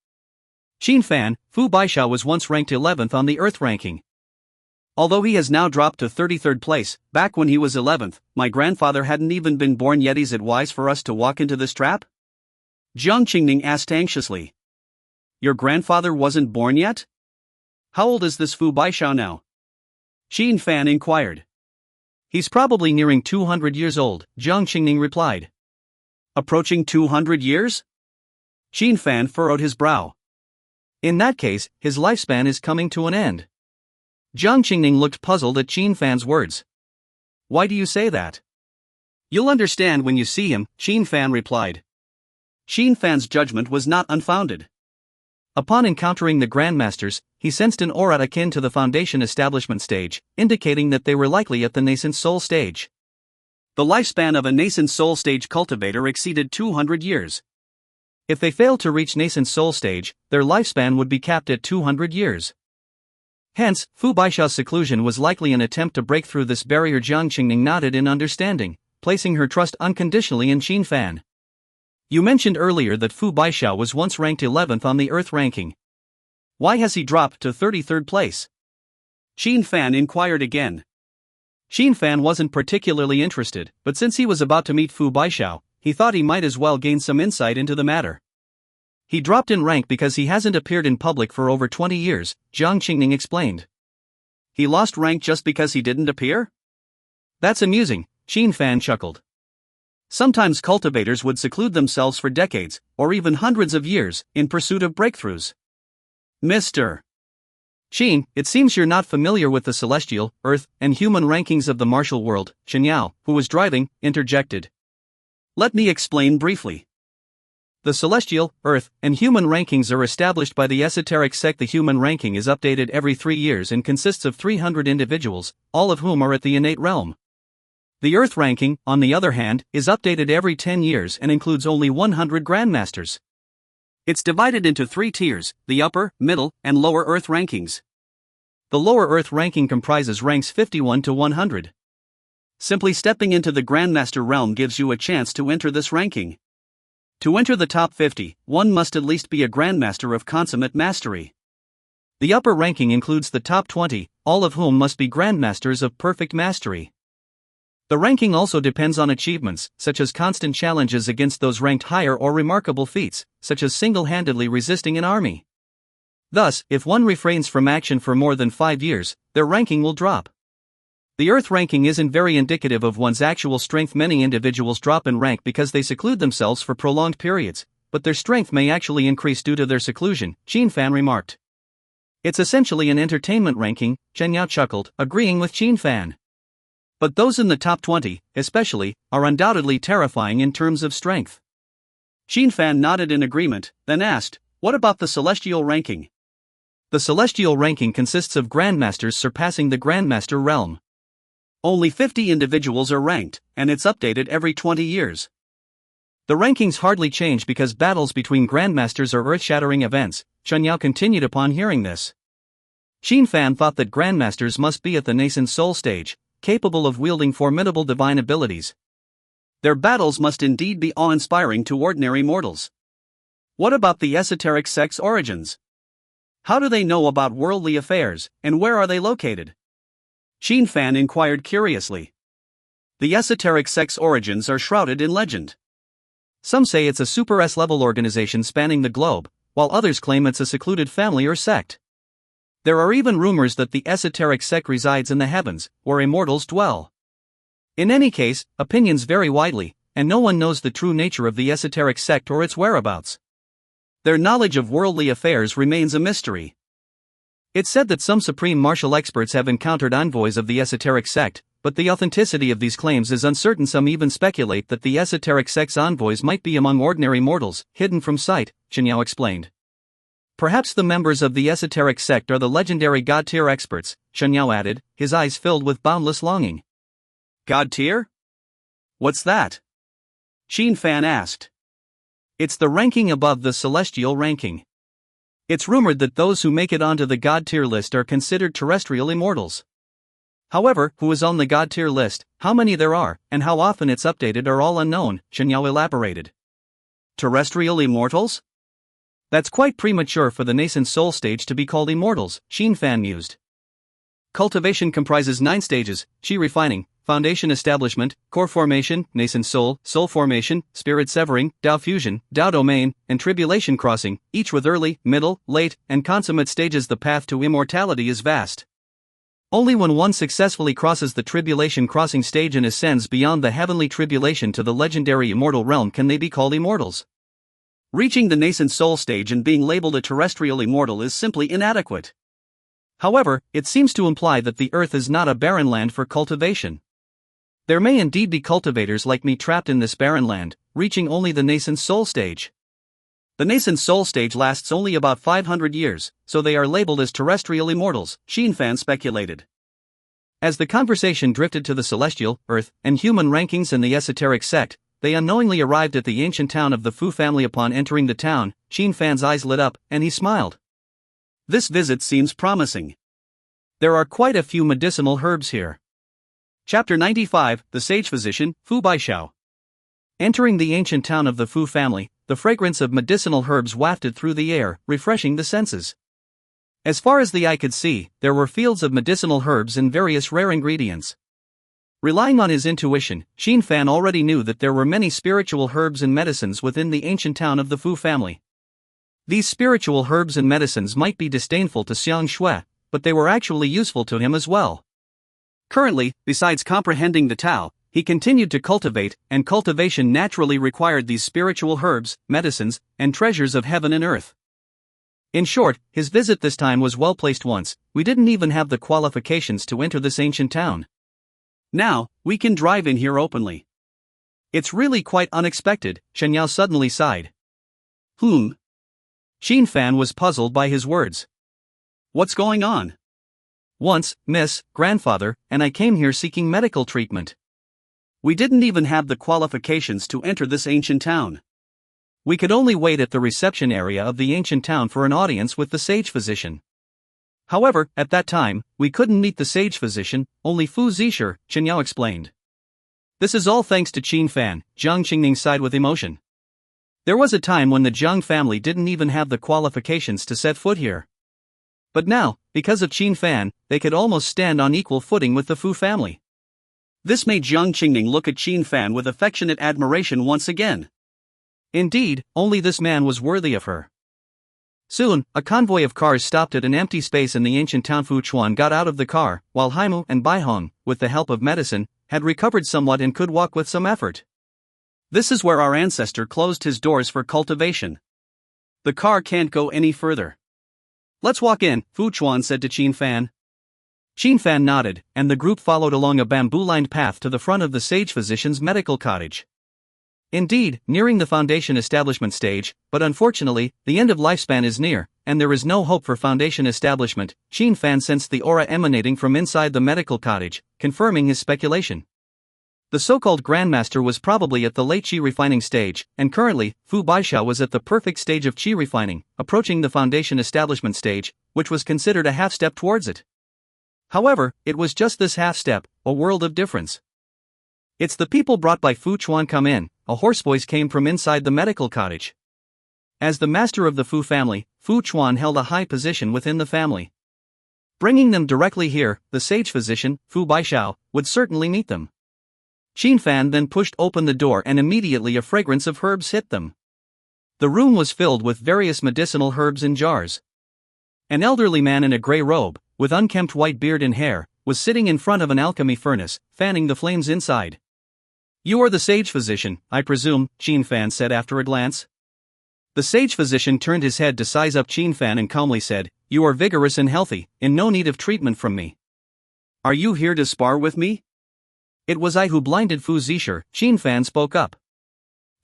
Chen Fan, Fu Baishao was once ranked 11th on the Earth ranking. Although he has now dropped to 33rd place, back when he was 11th, my grandfather hadn't even been born yet. Is it wise for us to walk into this trap? Jiang Qingning asked anxiously. Your grandfather wasn't born yet? How old is this Fu Baishao now? Chen Fan inquired. He's probably nearing 200 years old, Jiang Qingning replied. Approaching 200 years? Chen Fan furrowed his brow. In that case, his lifespan is coming to an end. Jiang Qingning looked puzzled at Chen Fan's words. Why do you say that? You'll understand when you see him, Chen Fan replied. Chen Fan's judgment was not unfounded. Upon encountering the Grandmasters, he sensed an aura akin to the Foundation establishment stage, indicating that they were likely at the nascent soul stage. The lifespan of a nascent soul stage cultivator exceeded 200 years. If they failed to reach nascent soul stage, their lifespan would be capped at 200 years. Hence, Fu Baishao's seclusion was likely an attempt to break through this barrier. Jiang Qingning nodded in understanding, placing her trust unconditionally in Chen Fan. You mentioned earlier that Fu Baishao was once ranked 11th on the Earth ranking. Why has he dropped to 33rd place? Chen Fan inquired again. Chen Fan wasn't particularly interested, but since he was about to meet Fu Baishao, he thought he might as well gain some insight into the matter. He dropped in rank because he hasn't appeared in public for over 20 years, Jiang Qingning explained. He lost rank just because he didn't appear? That's amusing, Chen Fan chuckled. Sometimes cultivators would seclude themselves for decades, or even hundreds of years, in pursuit of breakthroughs. Mr. Qin, it seems you're not familiar with the celestial, earth, and human rankings of the martial world, Chen Yao, who was driving, interjected. Let me explain briefly. The celestial, earth, and human rankings are established by the esoteric sect. The human ranking is updated every 3 years and consists of 300 individuals, all of whom are at the innate realm. The earth ranking, on the other hand, is updated every 10 years and includes only 100 Grandmasters. It's divided into 3 tiers, the upper, middle, and lower earth rankings. The lower earth ranking comprises ranks 51 to 100. Simply stepping into the Grandmaster realm gives you a chance to enter this ranking. To enter the top 50, one must at least be a Grandmaster of consummate mastery. The upper ranking includes the top 20, all of whom must be Grandmasters of perfect mastery. The ranking also depends on achievements, such as constant challenges against those ranked higher or remarkable feats, such as single-handedly resisting an army. Thus, if one refrains from action for more than 5 years, their ranking will drop. The earth ranking isn't very indicative of one's actual strength. Many individuals drop in rank because they seclude themselves for prolonged periods, but their strength may actually increase due to their seclusion, Chen Fan remarked. It's essentially an entertainment ranking, Chen Yao chuckled, agreeing with Chen Fan. But those in the top 20, especially, are undoubtedly terrifying in terms of strength. Chen Fan nodded in agreement, then asked, what about the celestial ranking? The celestial ranking consists of Grandmasters surpassing the Grandmaster realm. Only 50 individuals are ranked, and it's updated every 20 years. The rankings hardly change because battles between Grandmasters are earth-shattering events, Chen Yao continued upon hearing this. Chen Fan thought that Grandmasters must be at the nascent soul stage, capable of wielding formidable divine abilities. Their battles must indeed be awe-inspiring to ordinary mortals. What about the esoteric sect's origins? How do they know about worldly affairs, and where are they located? Chen Fan inquired curiously. The esoteric sect's origins are shrouded in legend. Some say it's a super S-level organization spanning the globe, while others claim it's a secluded family or sect. There are even rumors that the esoteric sect resides in the heavens, where immortals dwell. In any case, opinions vary widely, and no one knows the true nature of the esoteric sect or its whereabouts. Their knowledge of worldly affairs remains a mystery. It's said that some supreme martial experts have encountered envoys of the esoteric sect, but the authenticity of these claims is uncertain. Some even speculate that the esoteric sect's envoys might be among ordinary mortals, hidden from sight, Chen Yao explained. Perhaps the members of the esoteric sect are the legendary God-tier experts, Chen Yao added, his eyes filled with boundless longing. God-tier? What's that? Chen Fan asked. It's the ranking above the celestial ranking. It's rumored that those who make it onto the God-tier list are considered terrestrial immortals. However, who is on the God-tier list, how many there are, and how often it's updated are all unknown, Chen Yao elaborated. Terrestrial immortals? That's quite premature for the nascent soul stage to be called immortals, Chen Fan mused. Cultivation comprises 9 stages: Qi refining, foundation establishment, core formation, nascent soul, soul formation, spirit severing, Dao fusion, Dao domain, and tribulation crossing, each with early, middle, late, and consummate stages. The path to immortality is vast. Only when one successfully crosses the tribulation crossing stage and ascends beyond the heavenly tribulation to the legendary immortal realm can they be called immortals. Reaching the nascent soul stage and being labeled a terrestrial immortal is simply inadequate. However, it seems to imply that the earth is not a barren land for cultivation. There may indeed be cultivators like me trapped in this barren land, reaching only the nascent soul stage. The nascent soul stage lasts only about 500 years, so they are labeled as terrestrial immortals, Chen Fan speculated. As the conversation drifted to the celestial, earth, and human rankings and the esoteric sect, they unknowingly arrived at the ancient town of the Fu family. Upon entering the town, Chen Fan's eyes lit up, and he smiled. This visit seems promising. There are quite a few medicinal herbs here. Chapter 95, The Sage Physician, Fu Baishao. Entering the ancient town of the Fu family, the fragrance of medicinal herbs wafted through the air, refreshing the senses. As far as the eye could see, there were fields of medicinal herbs and various rare ingredients. Relying on his intuition, Chen Fan already knew that there were many spiritual herbs and medicines within the ancient town of the Fu family. These spiritual herbs and medicines might be disdainful to Xiang Shui, but they were actually useful to him as well. Currently, besides comprehending the Tao, he continued to cultivate, and cultivation naturally required these spiritual herbs, medicines, and treasures of heaven and earth. In short, his visit this time was well placed once, we didn't even have the qualifications to enter this ancient town. Now, we can drive in here openly. It's really quite unexpected, Chen Yao suddenly sighed. Chen Fan was puzzled by his words. What's going on? Once, Miss, Grandfather, and I came here seeking medical treatment. We didn't even have the qualifications to enter this ancient town. We could only wait at the reception area of the ancient town for an audience with the sage physician. However, at that time, we couldn't meet the sage physician, only Fu Zisher, Chen Yao explained. This is all thanks to Chen Fan, Jiang Qingning sighed with emotion. There was a time when the Jiang family didn't even have the qualifications to set foot here. But now, because of Chen Fan, they could almost stand on equal footing with the Fu family. This made Jiang Qingning look at Chen Fan with affectionate admiration once again. Indeed, only this man was worthy of her. Soon, a convoy of cars stopped at an empty space in the ancient town. Fu Chuan got out of the car, while Haimu and Baihong, with the help of medicine, had recovered somewhat and could walk with some effort. This is where our ancestor closed his doors for cultivation. The car can't go any further. Let's walk in, Fu Chuan said to Chen Fan. Chen Fan nodded, and the group followed along a bamboo-lined path to the front of the sage physician's medical cottage. Indeed, nearing the foundation establishment stage, but unfortunately, the end of lifespan is near, and there is no hope for foundation establishment. Chen Fan sensed the aura emanating from inside the medical cottage, confirming his speculation. The so-called Grandmaster was probably at the late qi refining stage, and currently, Fu Baixia was at the perfect stage of qi refining, approaching the foundation establishment stage, which was considered a half-step towards it. However, it was just this half-step, a world of difference. It's the people brought by Fu Chuan come in, a hoarse voice came from inside the medical cottage. As the master of the Fu family, Fu Chuan held a high position within the family. Bringing them directly here, the sage physician, Fu Baixia, would certainly meet them. Chen Fan then pushed open the door and immediately a fragrance of herbs hit them. The room was filled with various medicinal herbs in jars. An elderly man in a grey robe, with unkempt white beard and hair, was sitting in front of an alchemy furnace, fanning the flames inside. You are the sage physician, I presume, Chen Fan said after a glance. The sage physician turned his head to size up Chen Fan and calmly said, You are vigorous and healthy, in no need of treatment from me. Are you here to spar with me? It was I who blinded Fu Zisher, Chen Fan spoke up.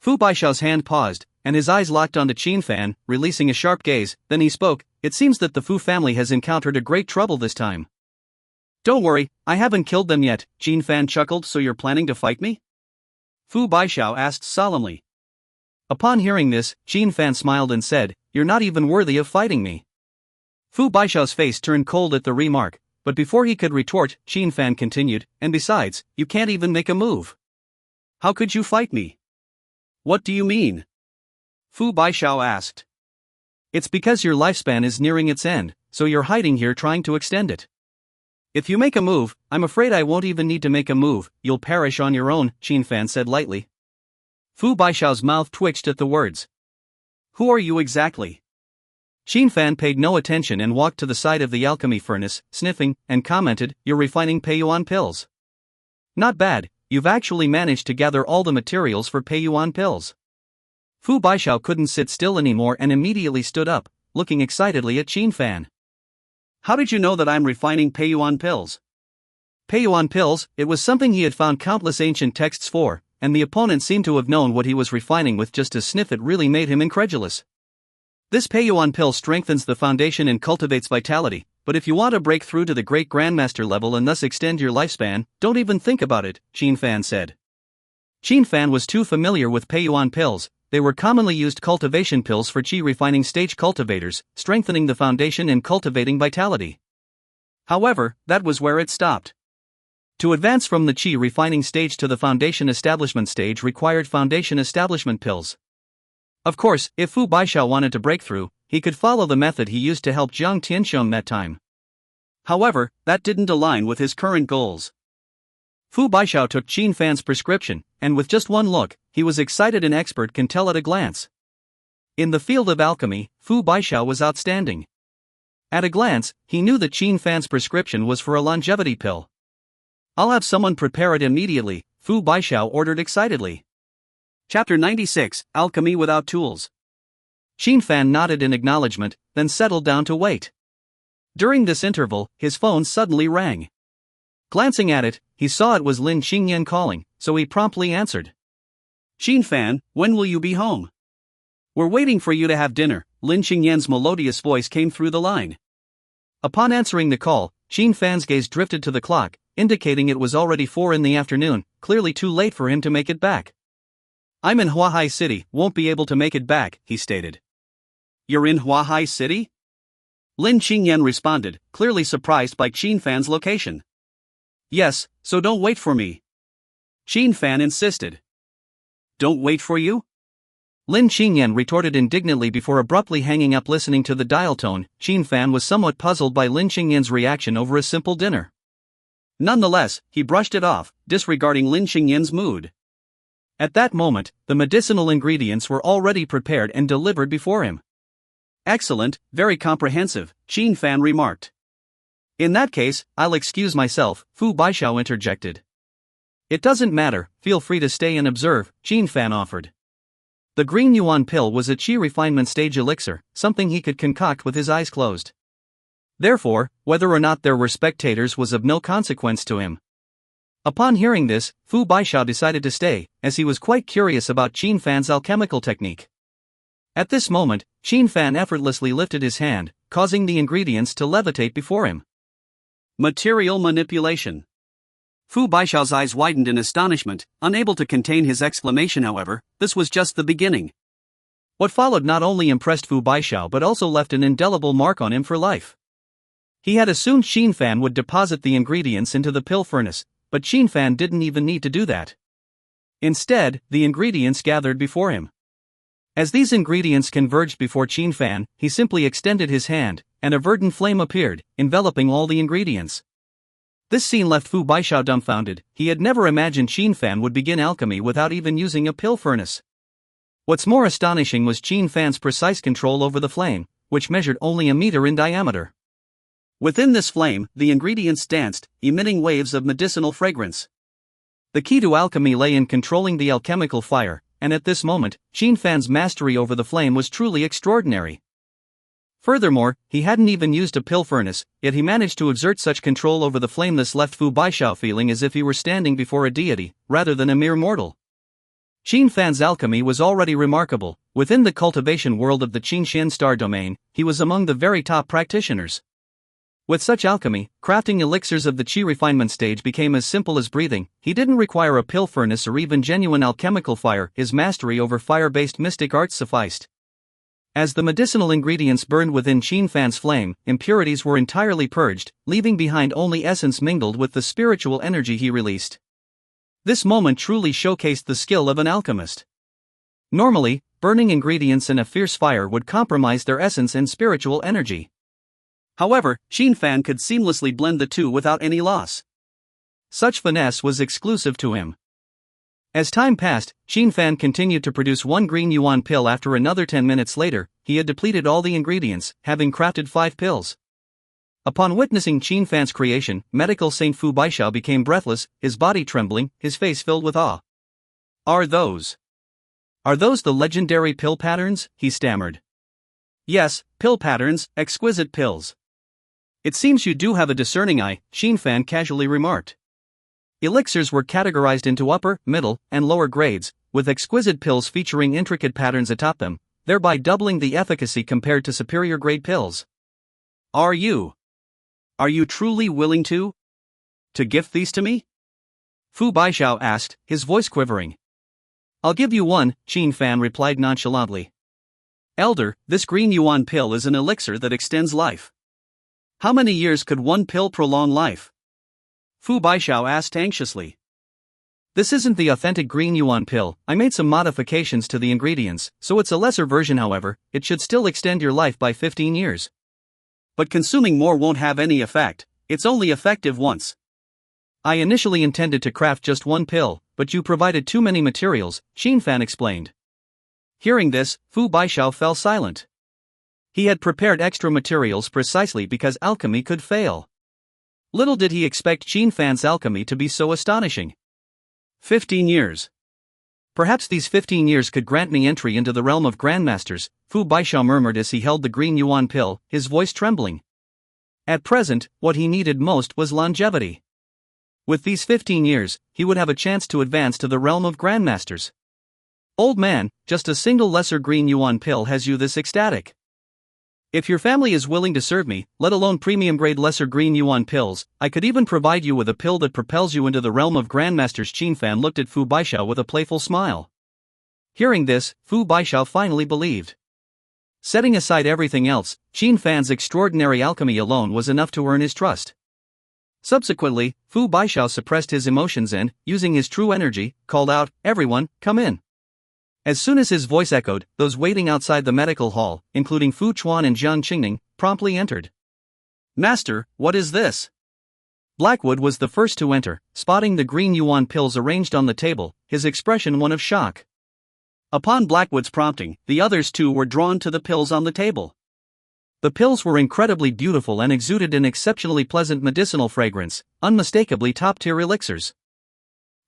Fu Baixiao's hand paused, and his eyes locked onto Chen Fan, releasing a sharp gaze, then he spoke, It seems that the Fu family has encountered a great trouble this time. Don't worry, I haven't killed them yet, Chen Fan chuckled. So you're planning to fight me? Fu Baixia asked solemnly. Upon hearing this, Chen Fan smiled and said, You're not even worthy of fighting me. Fu Baixiao's face turned cold at the remark, but before he could retort, Chen Fan continued, And besides, you can't even make a move. How could you fight me? What do you mean? Fu Baixia asked. It's because your lifespan is nearing its end, so you're hiding here trying to extend it. If you make a move, I'm afraid I won't even need to make a move, you'll perish on your own, Chen Fan said lightly. Fu Baixiao's mouth twitched at the words. Who are you exactly? Chen Fan paid no attention and walked to the side of the alchemy furnace, sniffing, and commented, You're refining Peiyuan pills. Not bad, you've actually managed to gather all the materials for Peiyuan pills. Fu Baixia couldn't sit still anymore and immediately stood up, looking excitedly at Chen Fan. How did you know that I'm refining Peiyuan pills? Peiyuan pills, it was something he had found countless ancient texts for, and the opponent seemed to have known what he was refining with just a sniff. It really made him incredulous. This Peiyuan pill strengthens the foundation and cultivates vitality, but if you want to break through to the great Grandmaster level and thus extend your lifespan, don't even think about it, Chen Fan said. Chen Fan was too familiar with Peiyuan pills. They were commonly used cultivation pills for qi refining stage cultivators, strengthening the foundation and cultivating vitality. However, that was where it stopped. To advance from the qi refining stage to the foundation establishment stage required foundation establishment pills. Of course, if Fu Baixia wanted to break through, he could follow the method he used to help Jiang Tianxiong that time. However, that didn't align with his current goals. Fu Baixia took Chen Fan's prescription, and with just one look, he was excited. An expert can tell at a glance. In the field of alchemy, Fu Baixia was outstanding. At a glance, he knew that Chen Fan's prescription was for a longevity pill. I'll have someone prepare it immediately, Fu Baixia ordered excitedly. Chapter 96, Alchemy Without Tools. Chen Fan nodded in acknowledgement, then settled down to wait. During this interval, his phone suddenly rang. Glancing at it, he saw it was Lin Qingyan calling, so he promptly answered. Chen Fan, when will you be home? We're waiting for you to have dinner, Lin Qingyan's melodious voice came through the line. Upon answering the call, Chen Fan's gaze drifted to the clock, indicating it was already 4 in the afternoon, clearly too late for him to make it back. I'm in Huahai City, won't be able to make it back, he stated. You're in Huahai City? Lin Qingyan responded, clearly surprised by Chen Fan's location. Yes, so don't wait for me. Chen Fan insisted. Don't wait for you? Lin Qingyan retorted indignantly before abruptly hanging up. Listening to the dial tone, Chen Fan was somewhat puzzled by Lin Qingyan's reaction over a simple dinner. Nonetheless, he brushed it off, disregarding Lin Qingyan's mood. At that moment, the medicinal ingredients were already prepared and delivered before him. Excellent, very comprehensive, Chen Fan remarked. In that case, I'll excuse myself, Fu Baishao interjected. It doesn't matter, feel free to stay and observe, Chen Fan offered. The green Yuan pill was a qi refinement stage elixir, something he could concoct with his eyes closed. Therefore, whether or not there were spectators was of no consequence to him. Upon hearing this, Fu Baishao decided to stay, as he was quite curious about Chen Fan's alchemical technique. At this moment, Chen Fan effortlessly lifted his hand, causing the ingredients to levitate before him. Material manipulation. Fu Baishao's eyes widened in astonishment, unable to contain his exclamation. However, this was just the beginning. What followed not only impressed Fu Baishao but also left an indelible mark on him for life. He had assumed Chen Fan would deposit the ingredients into the pill furnace, but Chen Fan didn't even need to do that. Instead, the ingredients gathered before him. As these ingredients converged before Chen Fan, he simply extended his hand, and a verdant flame appeared, enveloping all the ingredients. This scene left Fu Baishao dumbfounded. He had never imagined Chen Fan would begin alchemy without even using a pill furnace. What's more astonishing was Chen Fan's precise control over the flame, which measured only a meter in diameter. Within this flame, the ingredients danced, emitting waves of medicinal fragrance. The key to alchemy lay in controlling the alchemical fire, and at this moment, Chen Fan's mastery over the flame was truly extraordinary. Furthermore, he hadn't even used a pill furnace, yet he managed to exert such control over the flame. This left Fu Baishao feeling as if he were standing before a deity, rather than a mere mortal. Chen Fan's alchemy was already remarkable. Within the cultivation world of the Qingxian star domain, he was among the very top practitioners. With such alchemy, crafting elixirs of the qi refinement stage became as simple as breathing. He didn't require a pill furnace or even genuine alchemical fire. His mastery over fire-based mystic arts sufficed. As the medicinal ingredients burned within Chen Fan's flame, impurities were entirely purged, leaving behind only essence mingled with the spiritual energy he released. This moment truly showcased the skill of an alchemist. Normally, burning ingredients in a fierce fire would compromise their essence and spiritual energy. However, Chen Fan could seamlessly blend the two without any loss. Such finesse was exclusive to him. As time passed, Chen Fan continued to produce one green Yuan pill after another. 10 minutes later, he had depleted all the ingredients, having crafted 5 pills. Upon witnessing Chen Fan's creation, medical Saint Fu Baishao became breathless, his body trembling, his face filled with awe. Are those the legendary pill patterns? He stammered. Yes, pill patterns, exquisite pills. It seems you do have a discerning eye, Chen Fan casually remarked. Elixirs were categorized into upper, middle, and lower grades, with exquisite pills featuring intricate patterns atop them, thereby doubling the efficacy compared to superior grade pills. Are you truly willing to gift these to me? Fu Baishao asked, his voice quivering. I'll give you one, Chen Fan replied nonchalantly. Elder, this green Yuan pill is an elixir that extends life. How many years could one pill prolong life? Fu Baishao asked anxiously. This isn't the authentic green Yuan pill. I made some modifications to the ingredients, so it's a lesser version. However, it should still extend your life by 15 years. But consuming more won't have any effect, it's only effective once. I initially intended to craft just one pill, but you provided too many materials, Chen Fan explained. Hearing this, Fu Baishao fell silent. He had prepared extra materials precisely because alchemy could fail. Little did he expect Chen Fan's alchemy to be so astonishing. 15 years. Perhaps these 15 years could grant me entry into the realm of Grandmasters, Fu Baishao murmured as he held the green Yuan pill, his voice trembling. At present, what he needed most was longevity. With these 15 years, he would have a chance to advance to the realm of Grandmasters. Old man, just a single lesser green Yuan pill has you this ecstatic. If your family is willing to serve me, let alone premium-grade lesser green Yuan pills, I could even provide you with a pill that propels you into the realm of Grandmasters. Chen Fan looked at Fu Baishao with a playful smile. Hearing this, Fu Baishao finally believed. Setting aside everything else, Chen Fan's extraordinary alchemy alone was enough to earn his trust. Subsequently, Fu Baishao suppressed his emotions and, using his true energy, called out, "Everyone, come in." As soon as his voice echoed, those waiting outside the medical hall, including Fu Chuan and Jiangyang, promptly entered. "Master, what is this?" Blackwood was the first to enter, spotting the green Yuan pills arranged on the table, his expression one of shock. Upon Blackwood's prompting, the others too were drawn to the pills on the table. The pills were incredibly beautiful and exuded an exceptionally pleasant medicinal fragrance, unmistakably top-tier elixirs.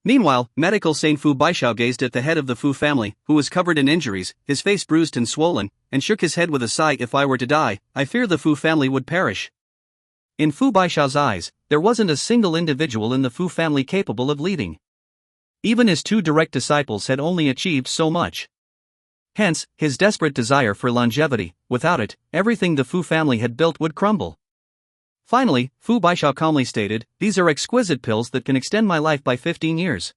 Meanwhile, medical Saint Fu Baishao gazed at the head of the Fu family, who was covered in injuries, his face bruised and swollen, and shook his head with a sigh. "If I were to die, I fear the Fu family would perish." In Fu Baishao's eyes, there wasn't a single individual in the Fu family capable of leading. Even his two direct disciples had only achieved so much. Hence, his desperate desire for longevity. Without it, everything the Fu family had built would crumble. Finally, Fu Baishao calmly stated, "These are exquisite pills that can extend my life by 15 years.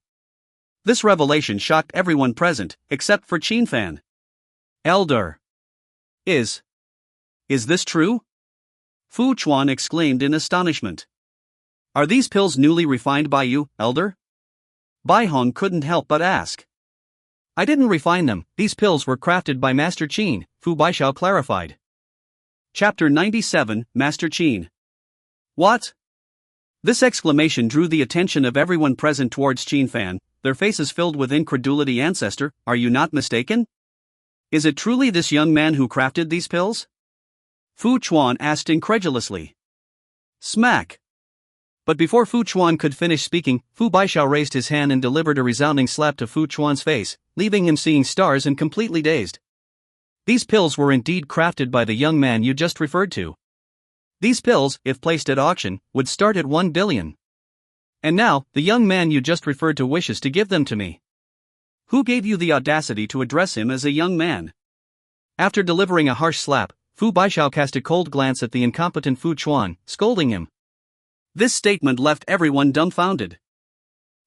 This revelation shocked everyone present, except for Chen Fan. "Elder! Is this true?" Fu Chuan exclaimed in astonishment. "Are these pills newly refined by you, Elder?" Bai Hong couldn't help but ask. "I didn't refine them, these pills were crafted by Master Chen," Fu Baishao clarified. Chapter 97, Master Chen. "What?" This exclamation drew the attention of everyone present towards Chen Fan, their faces filled with incredulity. "Ancestor, are you not mistaken? Is it truly this young man who crafted these pills?" Fu Chuan asked incredulously. Smack! But before Fu Chuan could finish speaking, Fu Baishao raised his hand and delivered a resounding slap to Fu Chuan's face, leaving him seeing stars and completely dazed. These pills were indeed crafted by the young man you just referred to. These pills, if placed at auction, would start at 1 billion. And now, the young man you just referred to wishes to give them to me. Who gave you the audacity to address him as a young man? After delivering a harsh slap, Fu Baishao cast a cold glance at the incompetent Fu Chuan, scolding him. This statement left everyone dumbfounded.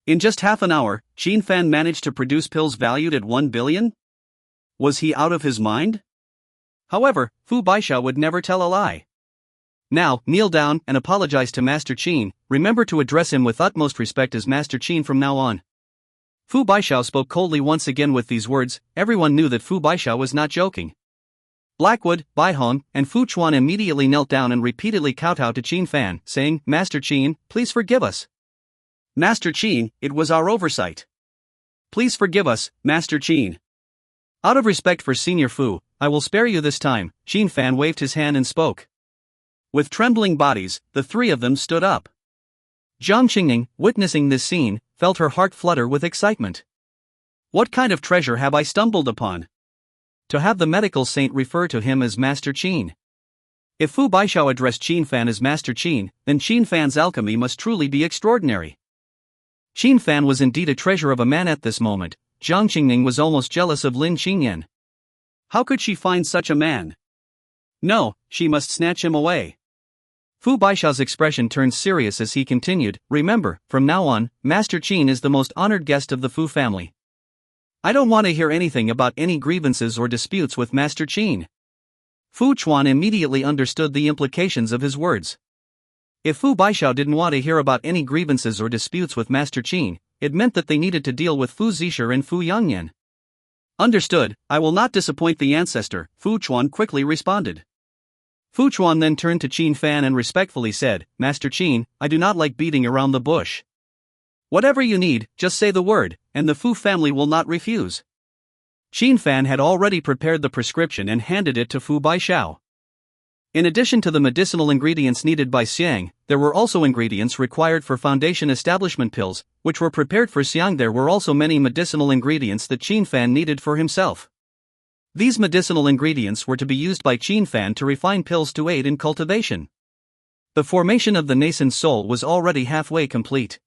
In just half an hour, Chen Fan managed to produce pills valued at 1 billion? Was he out of his mind? However, Fu Baishao would never tell a lie. "Now, kneel down and apologize to Master Chen. Remember to address him with utmost respect as Master Chen from now on." Fu Baishao spoke coldly once again. With these words, everyone knew that Fu Baishao was not joking. Blackwood, Bai Hong, and Fu Chuan immediately knelt down and repeatedly kowtowed to Chen Fan, saying, "Master Chen, please forgive us." "Master Chen, it was our oversight. Please forgive us, Master Chen." "Out of respect for Senior Fu, I will spare you this time." Chen Fan waved his hand and spoke. With trembling bodies, the three of them stood up. Jiangyang, witnessing this scene, felt her heart flutter with excitement. What kind of treasure have I stumbled upon? To have the medical saint refer to him as Master Chen. If Fu Baishao addressed Chen Fan as Master Chen, then Chen Fan's alchemy must truly be extraordinary. Chen Fan was indeed a treasure of a man at this moment. Jiangyang was almost jealous of Lin Qingyan. How could she find such a man? No, she must snatch him away. Fu Baishao's expression turned serious as he continued, "Remember, from now on, Master Chen is the most honored guest of the Fu family. I don't want to hear anything about any grievances or disputes with Master Chen." Fu Chuan immediately understood the implications of his words. If Fu Baishao didn't want to hear about any grievances or disputes with Master Chen, it meant that they needed to deal with Fu Zisher and Fu Yangyan. "Understood, I will not disappoint the ancestor," Fu Chuan quickly responded. Fu Chuan then turned to Chen Fan and respectfully said, "Master Chen, I do not like beating around the bush. Whatever you need, just say the word, and the Fu family will not refuse." Chen Fan had already prepared the prescription and handed it to Fu Baishao. In addition to the medicinal ingredients needed by Xiang, there were also ingredients required for foundation establishment pills, which were prepared for Xiang. There were also many medicinal ingredients that Chen Fan needed for himself. These medicinal ingredients were to be used by Chen Fan to refine pills to aid in cultivation. The formation of the nascent soul was already halfway complete.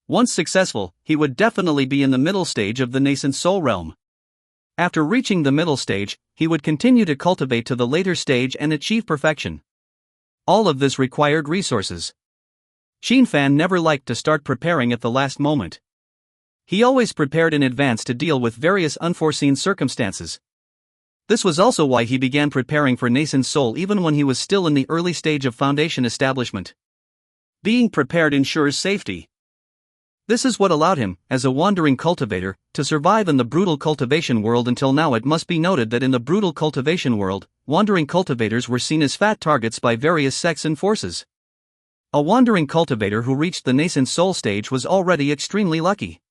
Once successful, he would definitely be in the middle stage of the nascent soul realm. After reaching the middle stage, he would continue to cultivate to the later stage and achieve perfection. All of this required resources. Chen Fan never liked to start preparing at the last moment. He always prepared in advance to deal with various unforeseen circumstances. This was also why he began preparing for nascent soul even when he was still in the early stage of foundation establishment. Being prepared ensures safety. This is what allowed him, as a wandering cultivator, to survive in the brutal cultivation world until now. It must be noted that in the brutal cultivation world, wandering cultivators were seen as fat targets by various sects and forces. A wandering cultivator who reached the nascent soul stage was already extremely lucky.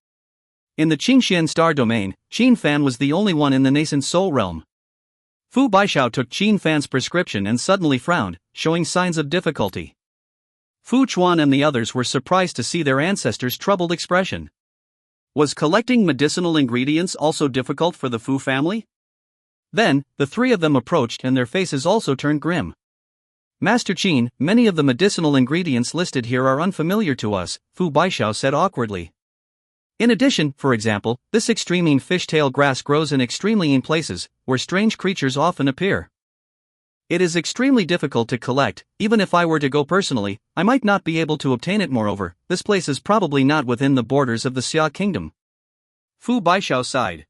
In the Qingxian star domain, Chen Fan was the only one in the nascent soul realm. Fu Baishao took Chen Fan's prescription and suddenly frowned, showing signs of difficulty. Fu Chuan and the others were surprised to see their ancestors' troubled expression. Was collecting medicinal ingredients also difficult for the Fu family? Then, the three of them approached and their faces also turned grim. Master Chen, many of the medicinal ingredients listed here are unfamiliar to us, Fu Baishao said awkwardly. In addition, for example, this extremely fishtail grass grows in extremely places, where strange creatures often appear. It is extremely difficult to collect. Even if I were to go personally, I might not be able to obtain it. Moreover, this place is probably not within the borders of the Xia kingdom. Fu Baishao sighed.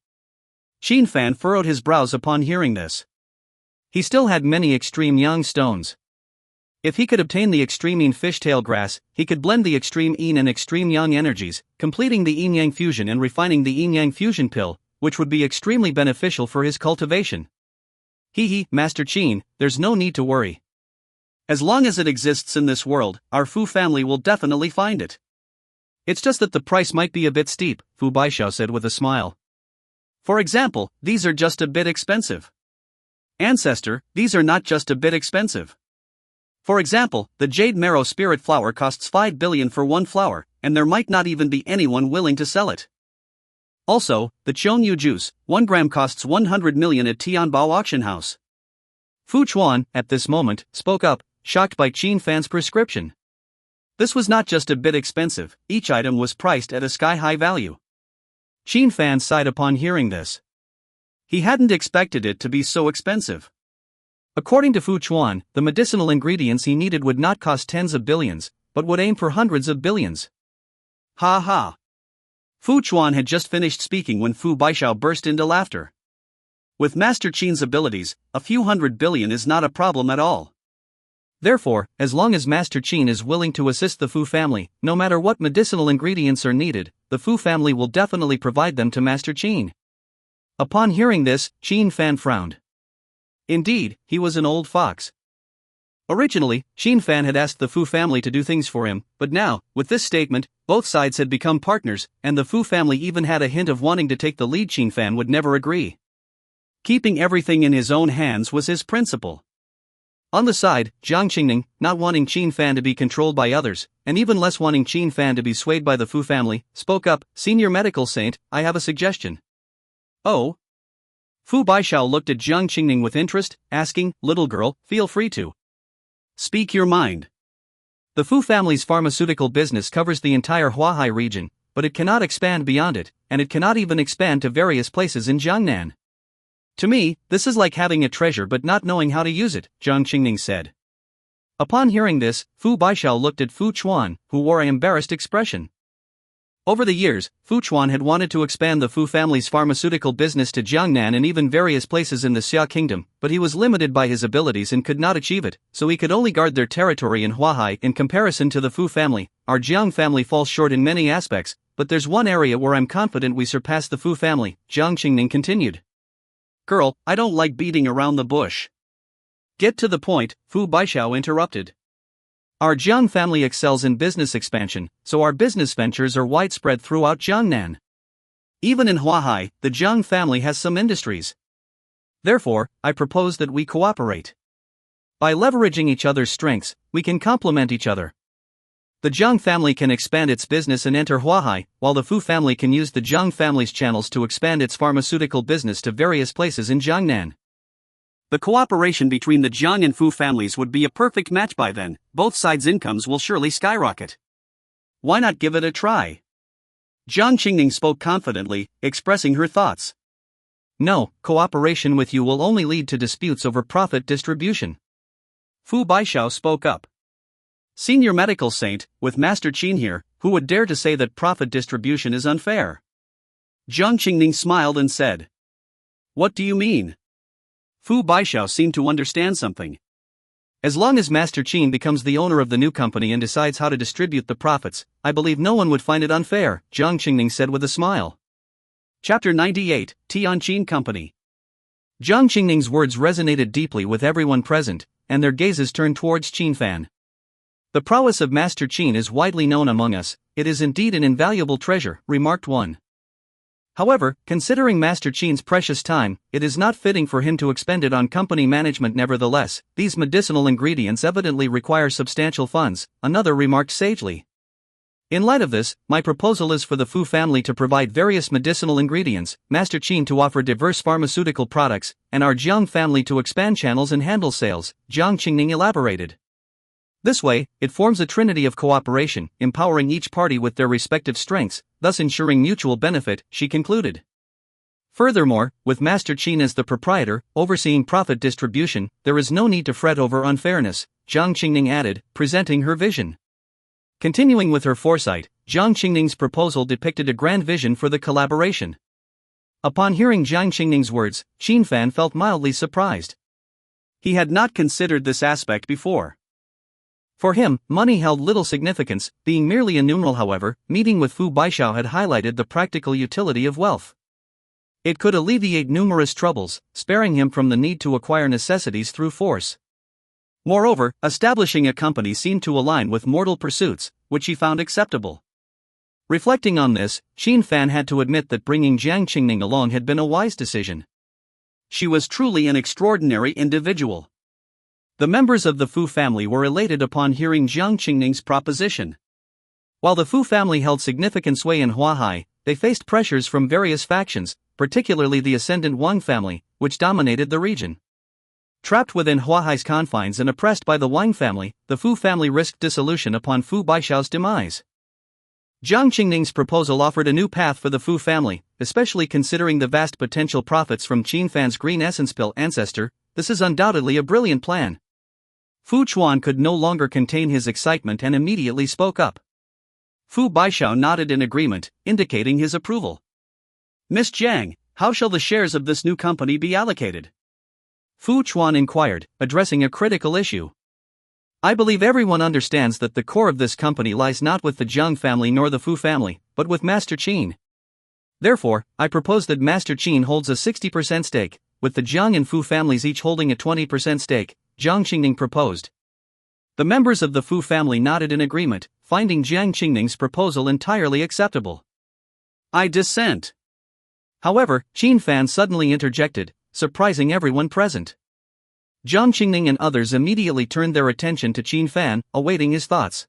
Chen Fan furrowed his brows upon hearing this. He still had many extreme yang stones. If he could obtain the extreme yin fishtail grass, he could blend the extreme yin and extreme yang energies, completing the yin-yang fusion and refining the yin-yang fusion pill, which would be extremely beneficial for his cultivation. Master Chen, there's no need to worry. As long as it exists in this world, our Fu family will definitely find it. It's just that the price might be a bit steep, Fu Baishao said with a smile. For example, these are just a bit expensive. Ancestor, these are not just a bit expensive. For example, the Jade Marrow Spirit Flower costs 5 billion for one flower, and there might not even be anyone willing to sell it. Also, the Chongyu juice, 1 gram costs 100 million at Tianbao auction house. Fu Chuan, at this moment, spoke up, shocked by Chen Fan's prescription. This was not just a bit expensive, each item was priced at a sky-high value. Chen Fan sighed upon hearing this. He hadn't expected it to be so expensive. According to Fu Chuan, the medicinal ingredients he needed would not cost tens of billions, but would aim for hundreds of billions. Ha ha. Fu Chuan had just finished speaking when Fu Baishao burst into laughter. With Master Chen's abilities, a few hundred billion is not a problem at all. Therefore, as long as Master Chen is willing to assist the Fu family, no matter what medicinal ingredients are needed, the Fu family will definitely provide them to Master Chen. Upon hearing this, Chen Fan frowned. Indeed, he was an old fox. Originally, Chen Fan had asked the Fu family to do things for him, but now, with this statement, both sides had become partners, and the Fu family even had a hint of wanting to take the lead. Chen Fan would never agree. Keeping everything in his own hands was his principle. On the side, Jiangyang, not wanting Chen Fan to be controlled by others, and even less wanting Chen Fan to be swayed by the Fu family, spoke up, Senior Medical Saint, I have a suggestion. Oh? Fu Baishao looked at Jiangyang with interest, asking, little girl, feel free to speak your mind. The Fu family's pharmaceutical business covers the entire Huahai region, but it cannot expand beyond it, and it cannot even expand to various places in Jiangnan. To me, this is like having a treasure but not knowing how to use it, Jiangyang said. Upon hearing this, Fu Baishao looked at Fu Chuan, who wore an embarrassed expression. Over the years, Fu Chuan had wanted to expand the Fu family's pharmaceutical business to Jiangnan and even various places in the Xia kingdom, but he was limited by his abilities and could not achieve it, so he could only guard their territory in Huahai. In comparison to the Fu family, our Jiang family falls short in many aspects, but there's one area where I'm confident we surpass the Fu family, Jiangyang continued. Girl, I don't like beating around the bush. Get to the point, Fu Baishao interrupted. Our Jiang family excels in business expansion, so our business ventures are widespread throughout Jiangnan. Even in Huahai, the Jiang family has some industries. Therefore, I propose that we cooperate. By leveraging each other's strengths, we can complement each other. The Jiang family can expand its business and enter Huahai, while the Fu family can use the Jiang family's channels to expand its pharmaceutical business to various places in Jiangnan. The cooperation between the Jiang and Fu families would be a perfect match by then. Both sides' incomes will surely skyrocket. Why not give it a try? Jiang Qingning spoke confidently, expressing her thoughts. No, cooperation with you will only lead to disputes over profit distribution. Fu Baishao spoke up. Senior medical saint, with Master Qin here, who would dare to say that profit distribution is unfair? Jiang Qingning smiled and said. What do you mean? Fu Baishao seemed to understand something. As long as Master Qin becomes the owner of the new company and decides how to distribute the profits, I believe no one would find it unfair, Jiang Qingning said with a smile. Chapter 98, Tianqin Company. Jiang Qingning's words resonated deeply with everyone present, and their gazes turned towards Chen Fan. The prowess of Master Qin is widely known among us, it is indeed an invaluable treasure, remarked one. However, considering Master Qin's precious time, it is not fitting for him to expend it on company management. Nevertheless, these medicinal ingredients evidently require substantial funds, another remarked sagely. In light of this, my proposal is for the Fu family to provide various medicinal ingredients, Master Qin to offer diverse pharmaceutical products, and our Jiang family to expand channels and handle sales, Jiang Qingning elaborated. This way, it forms a trinity of cooperation, empowering each party with their respective strengths, thus ensuring mutual benefit, she concluded. Furthermore, with Master Qin as the proprietor, overseeing profit distribution, there is no need to fret over unfairness, Jiang Qingning added, presenting her vision. Continuing with her foresight, Jiang Qingning's proposal depicted a grand vision for the collaboration. Upon hearing Jiang Qingning's words, Chen Fan felt mildly surprised. He had not considered this aspect before. For him, money held little significance, being merely a numeral. However, meeting with Fu Baishao had highlighted the practical utility of wealth. It could alleviate numerous troubles, sparing him from the need to acquire necessities through force. Moreover, establishing a company seemed to align with mortal pursuits, which he found acceptable. Reflecting on this, Chen Fan had to admit that bringing Jiang Qingning along had been a wise decision. She was truly an extraordinary individual. The members of the Fu family were elated upon hearing Jiang Qingning's proposition. While the Fu family held significant sway in Huahai, they faced pressures from various factions, particularly the ascendant Wang family, which dominated the region. Trapped within Huahai's confines and oppressed by the Wang family, the Fu family risked dissolution upon Fu Baishao's demise. Jiang Qingning's proposal offered a new path for the Fu family, especially considering the vast potential profits from Chen Fan's green essence pill ancestor. This is undoubtedly a brilliant plan. Fu Chuan could no longer contain his excitement and immediately spoke up. Fu Baishao nodded in agreement, indicating his approval. Miss Jiang, how shall the shares of this new company be allocated? Fu Chuan inquired, addressing a critical issue. I believe everyone understands that the core of this company lies not with the Jiang family nor the Fu family, but with Master Qin. Therefore, I propose that Master Qin holds a 60% stake, with the Jiang and Fu families each holding a 20% stake, Jiang Qingning proposed. The members of the Fu family nodded in agreement, finding Jiang Qingning's proposal entirely acceptable. I dissent. However, Chen Fan suddenly interjected, surprising everyone present. Jiang Qingning and others immediately turned their attention to Chen Fan, awaiting his thoughts.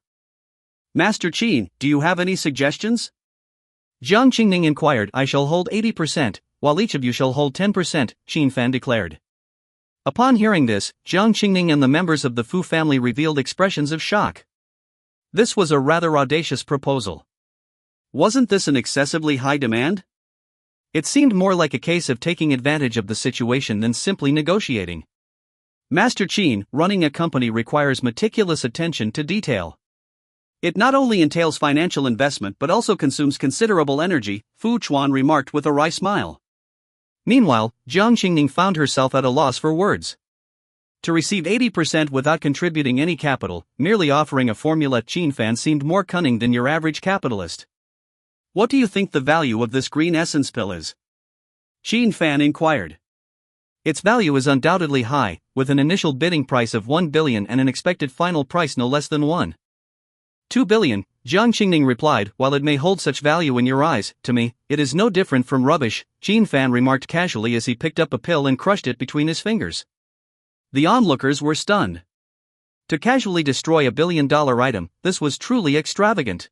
Master Qin, do you have any suggestions? Jiang Qingning inquired. I shall hold 80%, while each of you shall hold 10%, Chen Fan declared. Upon hearing this, Jiang Qingning and the members of the Fu family revealed expressions of shock. This was a rather audacious proposal. Wasn't this an excessively high demand? It seemed more like a case of taking advantage of the situation than simply negotiating. Master Qin, running a company requires meticulous attention to detail. It not only entails financial investment but also consumes considerable energy, Fu Chuan remarked with a wry smile. Meanwhile, Jiang Qingning found herself at a loss for words. To receive 80% without contributing any capital, merely offering a formula, Chen Fan seemed more cunning than your average capitalist. What do you think the value of this green essence pill is? Chen Fan inquired. Its value is undoubtedly high, with an initial bidding price of 1 billion and an expected final price no less than 1.2 billion, Jiang Qingning replied. While it may hold such value in your eyes, to me, it is no different from rubbish, Chen Fan remarked casually as he picked up a pill and crushed it between his fingers. The onlookers were stunned. To casually destroy a billion-dollar item, this was truly extravagant.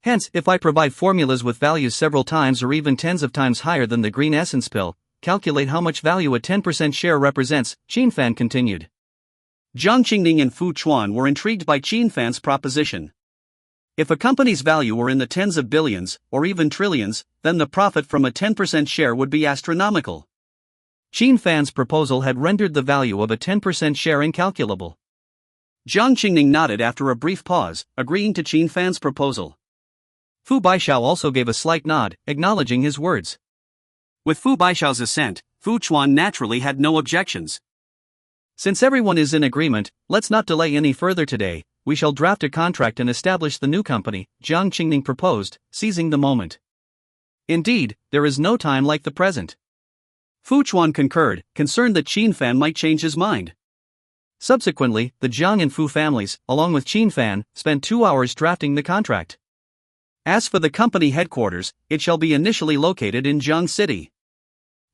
Hence, if I provide formulas with values several times or even tens of times higher than the green essence pill, calculate how much value a 10% share represents, Chen Fan continued. Jiang Qingning and Fu Chuan were intrigued by Chen Fan's proposition. If a company's value were in the tens of billions, or even trillions, then the profit from a 10% share would be astronomical. Chen Fan's proposal had rendered the value of a 10% share incalculable. Jiang Qingning nodded after a brief pause, agreeing to Chen Fan's proposal. Fu Baishao also gave a slight nod, acknowledging his words. With Fu Baishao's assent, Fu Chuan naturally had no objections. Since everyone is in agreement, let's not delay any further today. We shall draft a contract and establish the new company, Jiang Qingning proposed, seizing the moment. Indeed, there is no time like the present. Fu Chuan concurred, concerned that Chen Fan might change his mind. Subsequently, the Jiang and Fu families, along with Chen Fan, spent 2 hours drafting the contract. As for the company headquarters, it shall be initially located in Jiang City.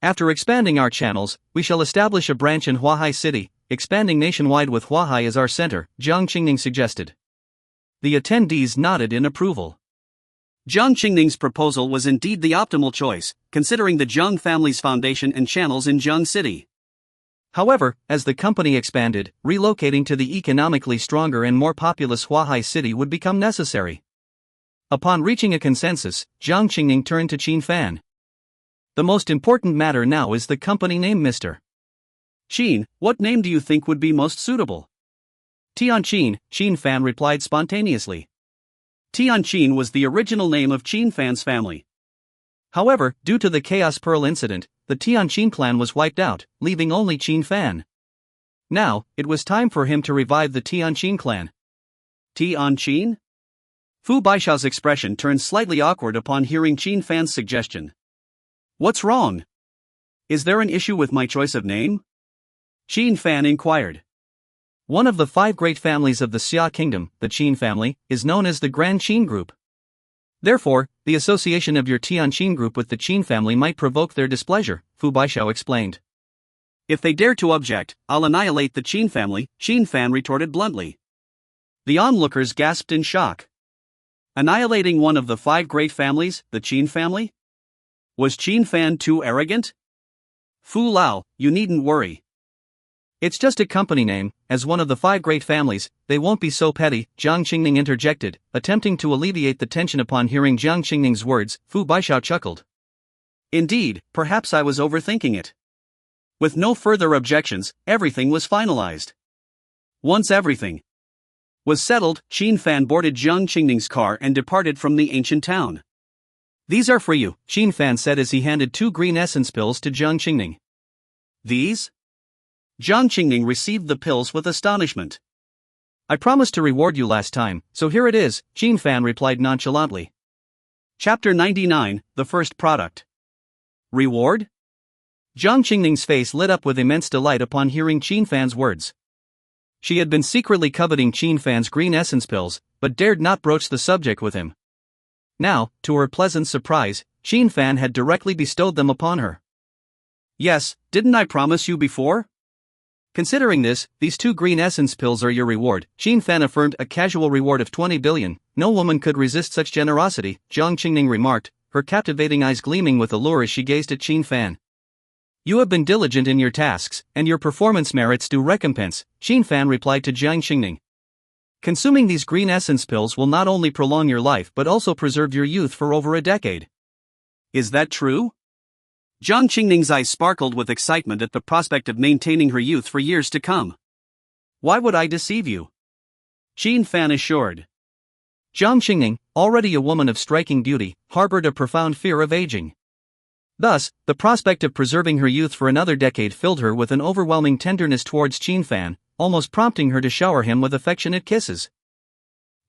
After expanding our channels, we shall establish a branch in Huahai City, expanding nationwide with Huahai as our center, Jiang Qingning suggested. The attendees nodded in approval. Jiang Qingning's proposal was indeed the optimal choice, considering the Jiang family's foundation and channels in Jiang City. However, as the company expanded, relocating to the economically stronger and more populous Huahai City would become necessary. Upon reaching a consensus, Jiang Qingning turned to Chen Fan. The most important matter now is the company name, Mr. Chen, what name do you think would be most suitable? Tianqin, Chen Fan replied spontaneously. Tianqin was the original name of Chen Fan's family. However, due to the Chaos Pearl incident, the Tianqin clan was wiped out, leaving only Chen Fan. Now, it was time for him to revive the Tianqin clan. Tianqin? Fu Baishao's expression turned slightly awkward upon hearing Chen Fan's suggestion. What's wrong? Is there an issue with my choice of name? Chen Fan inquired. One of the 5 great families of the Xia Kingdom, the Qin family, is known as the Grand Qin Group. Therefore, the association of your Tianqin group with the Qin family might provoke their displeasure, Fu Baishao explained. If they dare to object, I'll annihilate the Qin family, Chen Fan retorted bluntly. The onlookers gasped in shock. Annihilating one of the 5 great families, the Qin family? Was Chen Fan too arrogant? Fu Lao, you needn't worry. It's just a company name. As one of the 5 great families, they won't be so petty, Jiang Qingning interjected, attempting to alleviate the tension upon hearing Jiang Qingning's words. Fu Baishao chuckled. Indeed, perhaps I was overthinking it. With no further objections, everything was finalized. Once everything was settled, Chen Fan boarded Jiang Qingning's car and departed from the ancient town. These are for you, Chen Fan said as he handed 2 green essence pills to Jiang Qingning. These? Jiang Qingning received the pills with astonishment. I promised to reward you last time, so here it is, Chen Fan replied nonchalantly. Chapter 99, The First Product. Reward? Jiang Qingning's face lit up with immense delight upon hearing Chen Fan's words. She had been secretly coveting Chen Fan's green essence pills, but dared not broach the subject with him. Now, to her pleasant surprise, Chen Fan had directly bestowed them upon her. Yes, didn't I promise you before? Considering this, these 2 green essence pills are your reward, Chen Fan affirmed, a casual reward of 20 billion. No woman could resist such generosity, Jiang Qingning remarked, her captivating eyes gleaming with allure as she gazed at Chen Fan. You have been diligent in your tasks, and your performance merits due recompense, Chen Fan replied to Jiang Qingning. Consuming these green essence pills will not only prolong your life but also preserve your youth for over a decade. Is that true? Jiang Qingning's eyes sparkled with excitement at the prospect of maintaining her youth for years to come. Why would I deceive you? Chen Fan assured. Jiang Qingning, already a woman of striking beauty, harbored a profound fear of aging. Thus, the prospect of preserving her youth for another decade filled her with an overwhelming tenderness towards Chen Fan, almost prompting her to shower him with affectionate kisses.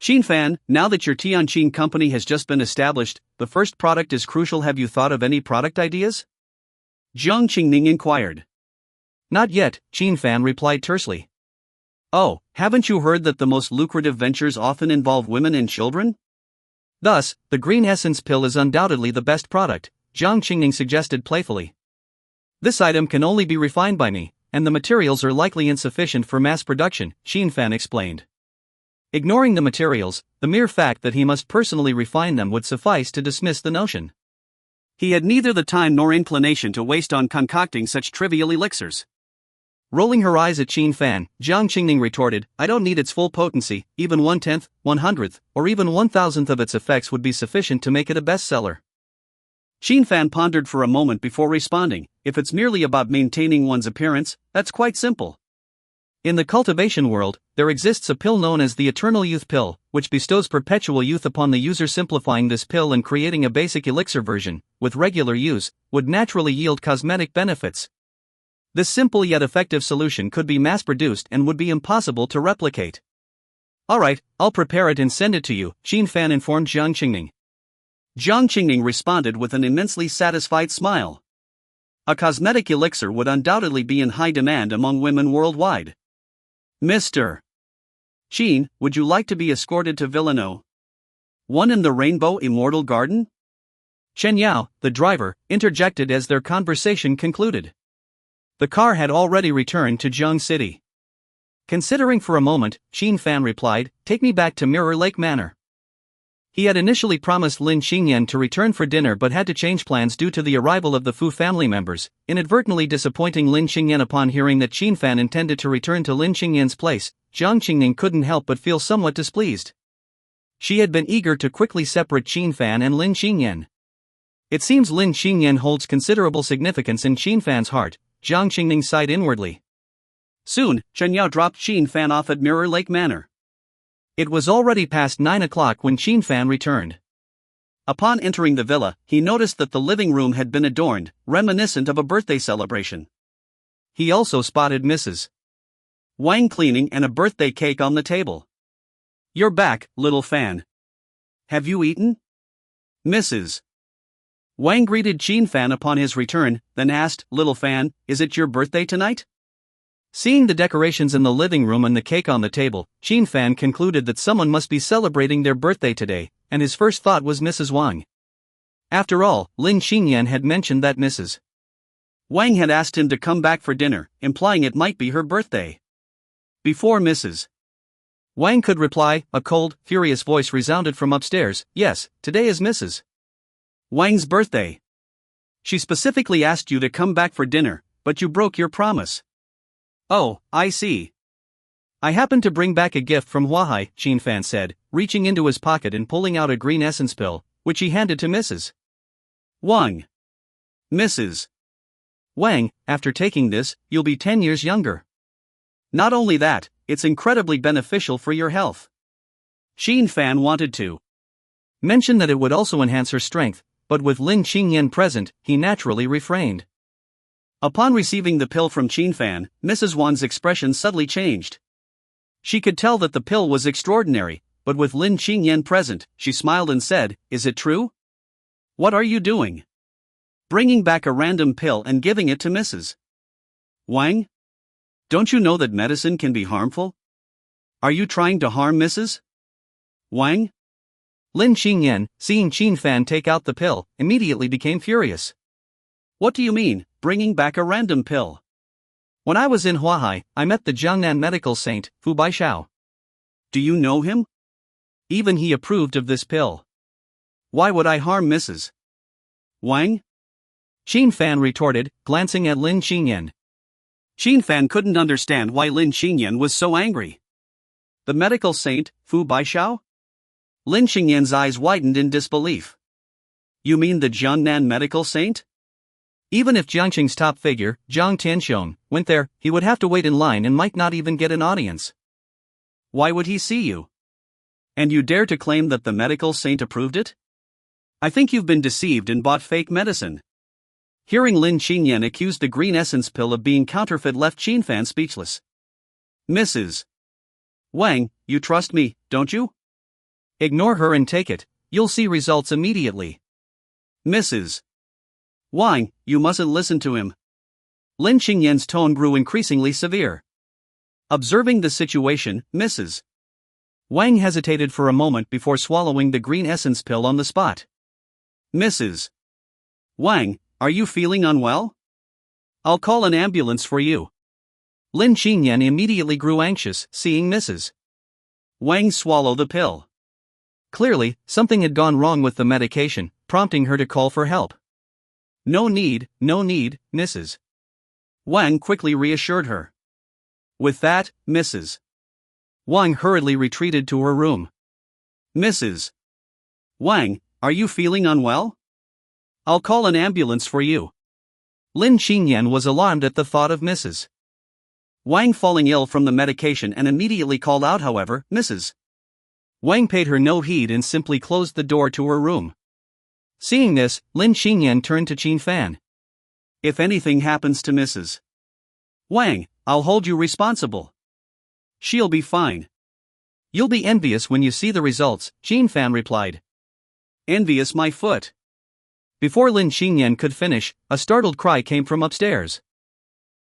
Chen Fan, now that your Tianqin company has just been established, the first product is crucial. Have you thought of any product ideas? Jiang Qingning inquired. Not yet, Chen Fan replied tersely. Oh, haven't you heard that the most lucrative ventures often involve women and children? Thus, the green essence pill is undoubtedly the best product, Jiang Qingning suggested playfully. This item can only be refined by me. and the materials are likely insufficient for mass production, Chen Fan explained. Ignoring the materials, the mere fact that he must personally refine them would suffice to dismiss the notion. He had neither the time nor inclination to waste on concocting such trivial elixirs. Rolling her eyes at Chen Fan, Jiang Qingning retorted, I don't need its full potency, even 1/10, 1/100th, or even 1,000th of its effects would be sufficient to make it a bestseller. Chen Fan pondered for a moment before responding, if it's merely about maintaining one's appearance, that's quite simple. In the cultivation world, there exists a pill known as the Eternal Youth Pill, which bestows perpetual youth upon the user. Simplifying this pill and creating a basic elixir version, with regular use, would naturally yield cosmetic benefits. This simple yet effective solution could be mass-produced and would be impossible to replicate. Alright, I'll prepare it and send it to you, Chen Fan informed Jiang Qingning. Jiang Qingning responded with an immensely satisfied smile. A cosmetic elixir would undoubtedly be in high demand among women worldwide. Mr. Chen, would you like to be escorted to Villano? One in the Rainbow Immortal Garden? Chen Yao, the driver, interjected as their conversation concluded. The car had already returned to Jiang City. Considering for a moment, Chen Fan replied, take me back to Mirror Lake Manor. He had initially promised Lin Xingyan to return for dinner but had to change plans due to the arrival of the Fu family members, inadvertently disappointing Lin Xingyan. Upon hearing that Chen Fan intended to return to Lin Xingyan's place, Jiang Qingning couldn't help but feel somewhat displeased. She had been eager to quickly separate Chen Fan and Lin Xingyan. It seems Lin Xingyan holds considerable significance in Chen Fan's heart, Jiang Qingning sighed inwardly. Soon, Chen Yao dropped Chen Fan off at Mirror Lake Manor. It was already past 9 o'clock when Chen Fan returned. Upon entering the villa, he noticed that the living room had been adorned, reminiscent of a birthday celebration. He also spotted Mrs. Wang cleaning and a birthday cake on the table. You're back, little Fan. Have you eaten? Mrs. Wang greeted Chen Fan upon his return, then asked, little Fan, is it your birthday tonight? Seeing the decorations in the living room and the cake on the table, Chen Fan concluded that someone must be celebrating their birthday today, and his first thought was Mrs. Wang. After all, Lin Xingyan had mentioned that Mrs. Wang had asked him to come back for dinner, implying it might be her birthday. Before Mrs. Wang could reply, a cold, furious voice resounded from upstairs, yes, today is Mrs. Wang's birthday. She specifically asked you to come back for dinner, but you broke your promise. Oh, I see. I happened to bring back a gift from Huahai, Chen Fan said, reaching into his pocket and pulling out a green essence pill, which he handed to Mrs. Wang. Mrs. Wang, after taking this, you'll be 10 years younger. Not only that, it's incredibly beneficial for your health. Chen Fan wanted to mention that it would also enhance her strength, but with Lin Xingyan present, he naturally refrained. Upon receiving the pill from Chen Fan, Mrs. Wan's expression subtly changed. She could tell that the pill was extraordinary, but with Lin Xingyan present, she smiled and said, is it true? What are you doing? Bringing back a random pill and giving it to Mrs. Wang? Don't you know that medicine can be harmful? Are you trying to harm Mrs. Wang? Lin Xingyan, seeing Chen Fan take out the pill, immediately became furious. What do you mean, bringing back a random pill? When I was in Huahai, I met the Jiangnan medical saint, Fu Baishao. Do you know him? Even he approved of this pill. Why would I harm Mrs. Wang? Chen Fan retorted, glancing at Lin Xingyan. Chen Fan couldn't understand why Lin Xingyan was so angry. The medical saint, Fu Baishao? Lin Xingyan's eyes widened in disbelief. You mean the Jiangnan medical saint? Even if Jiangqing's top figure, Jiang Tianxiong, went there, he would have to wait in line and might not even get an audience. Why would he see you? And you dare to claim that the medical saint approved it? I think you've been deceived and bought fake medicine. Hearing Lin Xingyan accuse the green essence pill of being counterfeit left Chen Fan speechless. Mrs. Wang, you trust me, don't you? Ignore her and take it, you'll see results immediately. Mrs. Wang, you mustn't listen to him. Lin Xingyan's tone grew increasingly severe. Observing the situation, Mrs. Wang hesitated for a moment before swallowing the green essence pill on the spot. Mrs. Wang, are you feeling unwell? I'll call an ambulance for you. Lin Qingyan immediately grew anxious, seeing Mrs. Wang swallow the pill. Clearly, something had gone wrong with the medication, prompting her to call for help. No need, Mrs. Wang quickly reassured her. With that, Mrs. Wang hurriedly retreated to her room. Mrs. Wang, are you feeling unwell? I'll call an ambulance for you. Lin Qingyan was alarmed at the thought of Mrs. Wang falling ill from the medication and immediately called out. However, Mrs. Wang paid her no heed and simply closed the door to her room. Seeing this, Lin Qingyan turned to Chen Fan. If anything happens to Mrs. Wang, I'll hold you responsible. She'll be fine. You'll be envious when you see the results, Chen Fan replied. Envious my foot. Before Lin Qingyan could finish, a startled cry came from upstairs.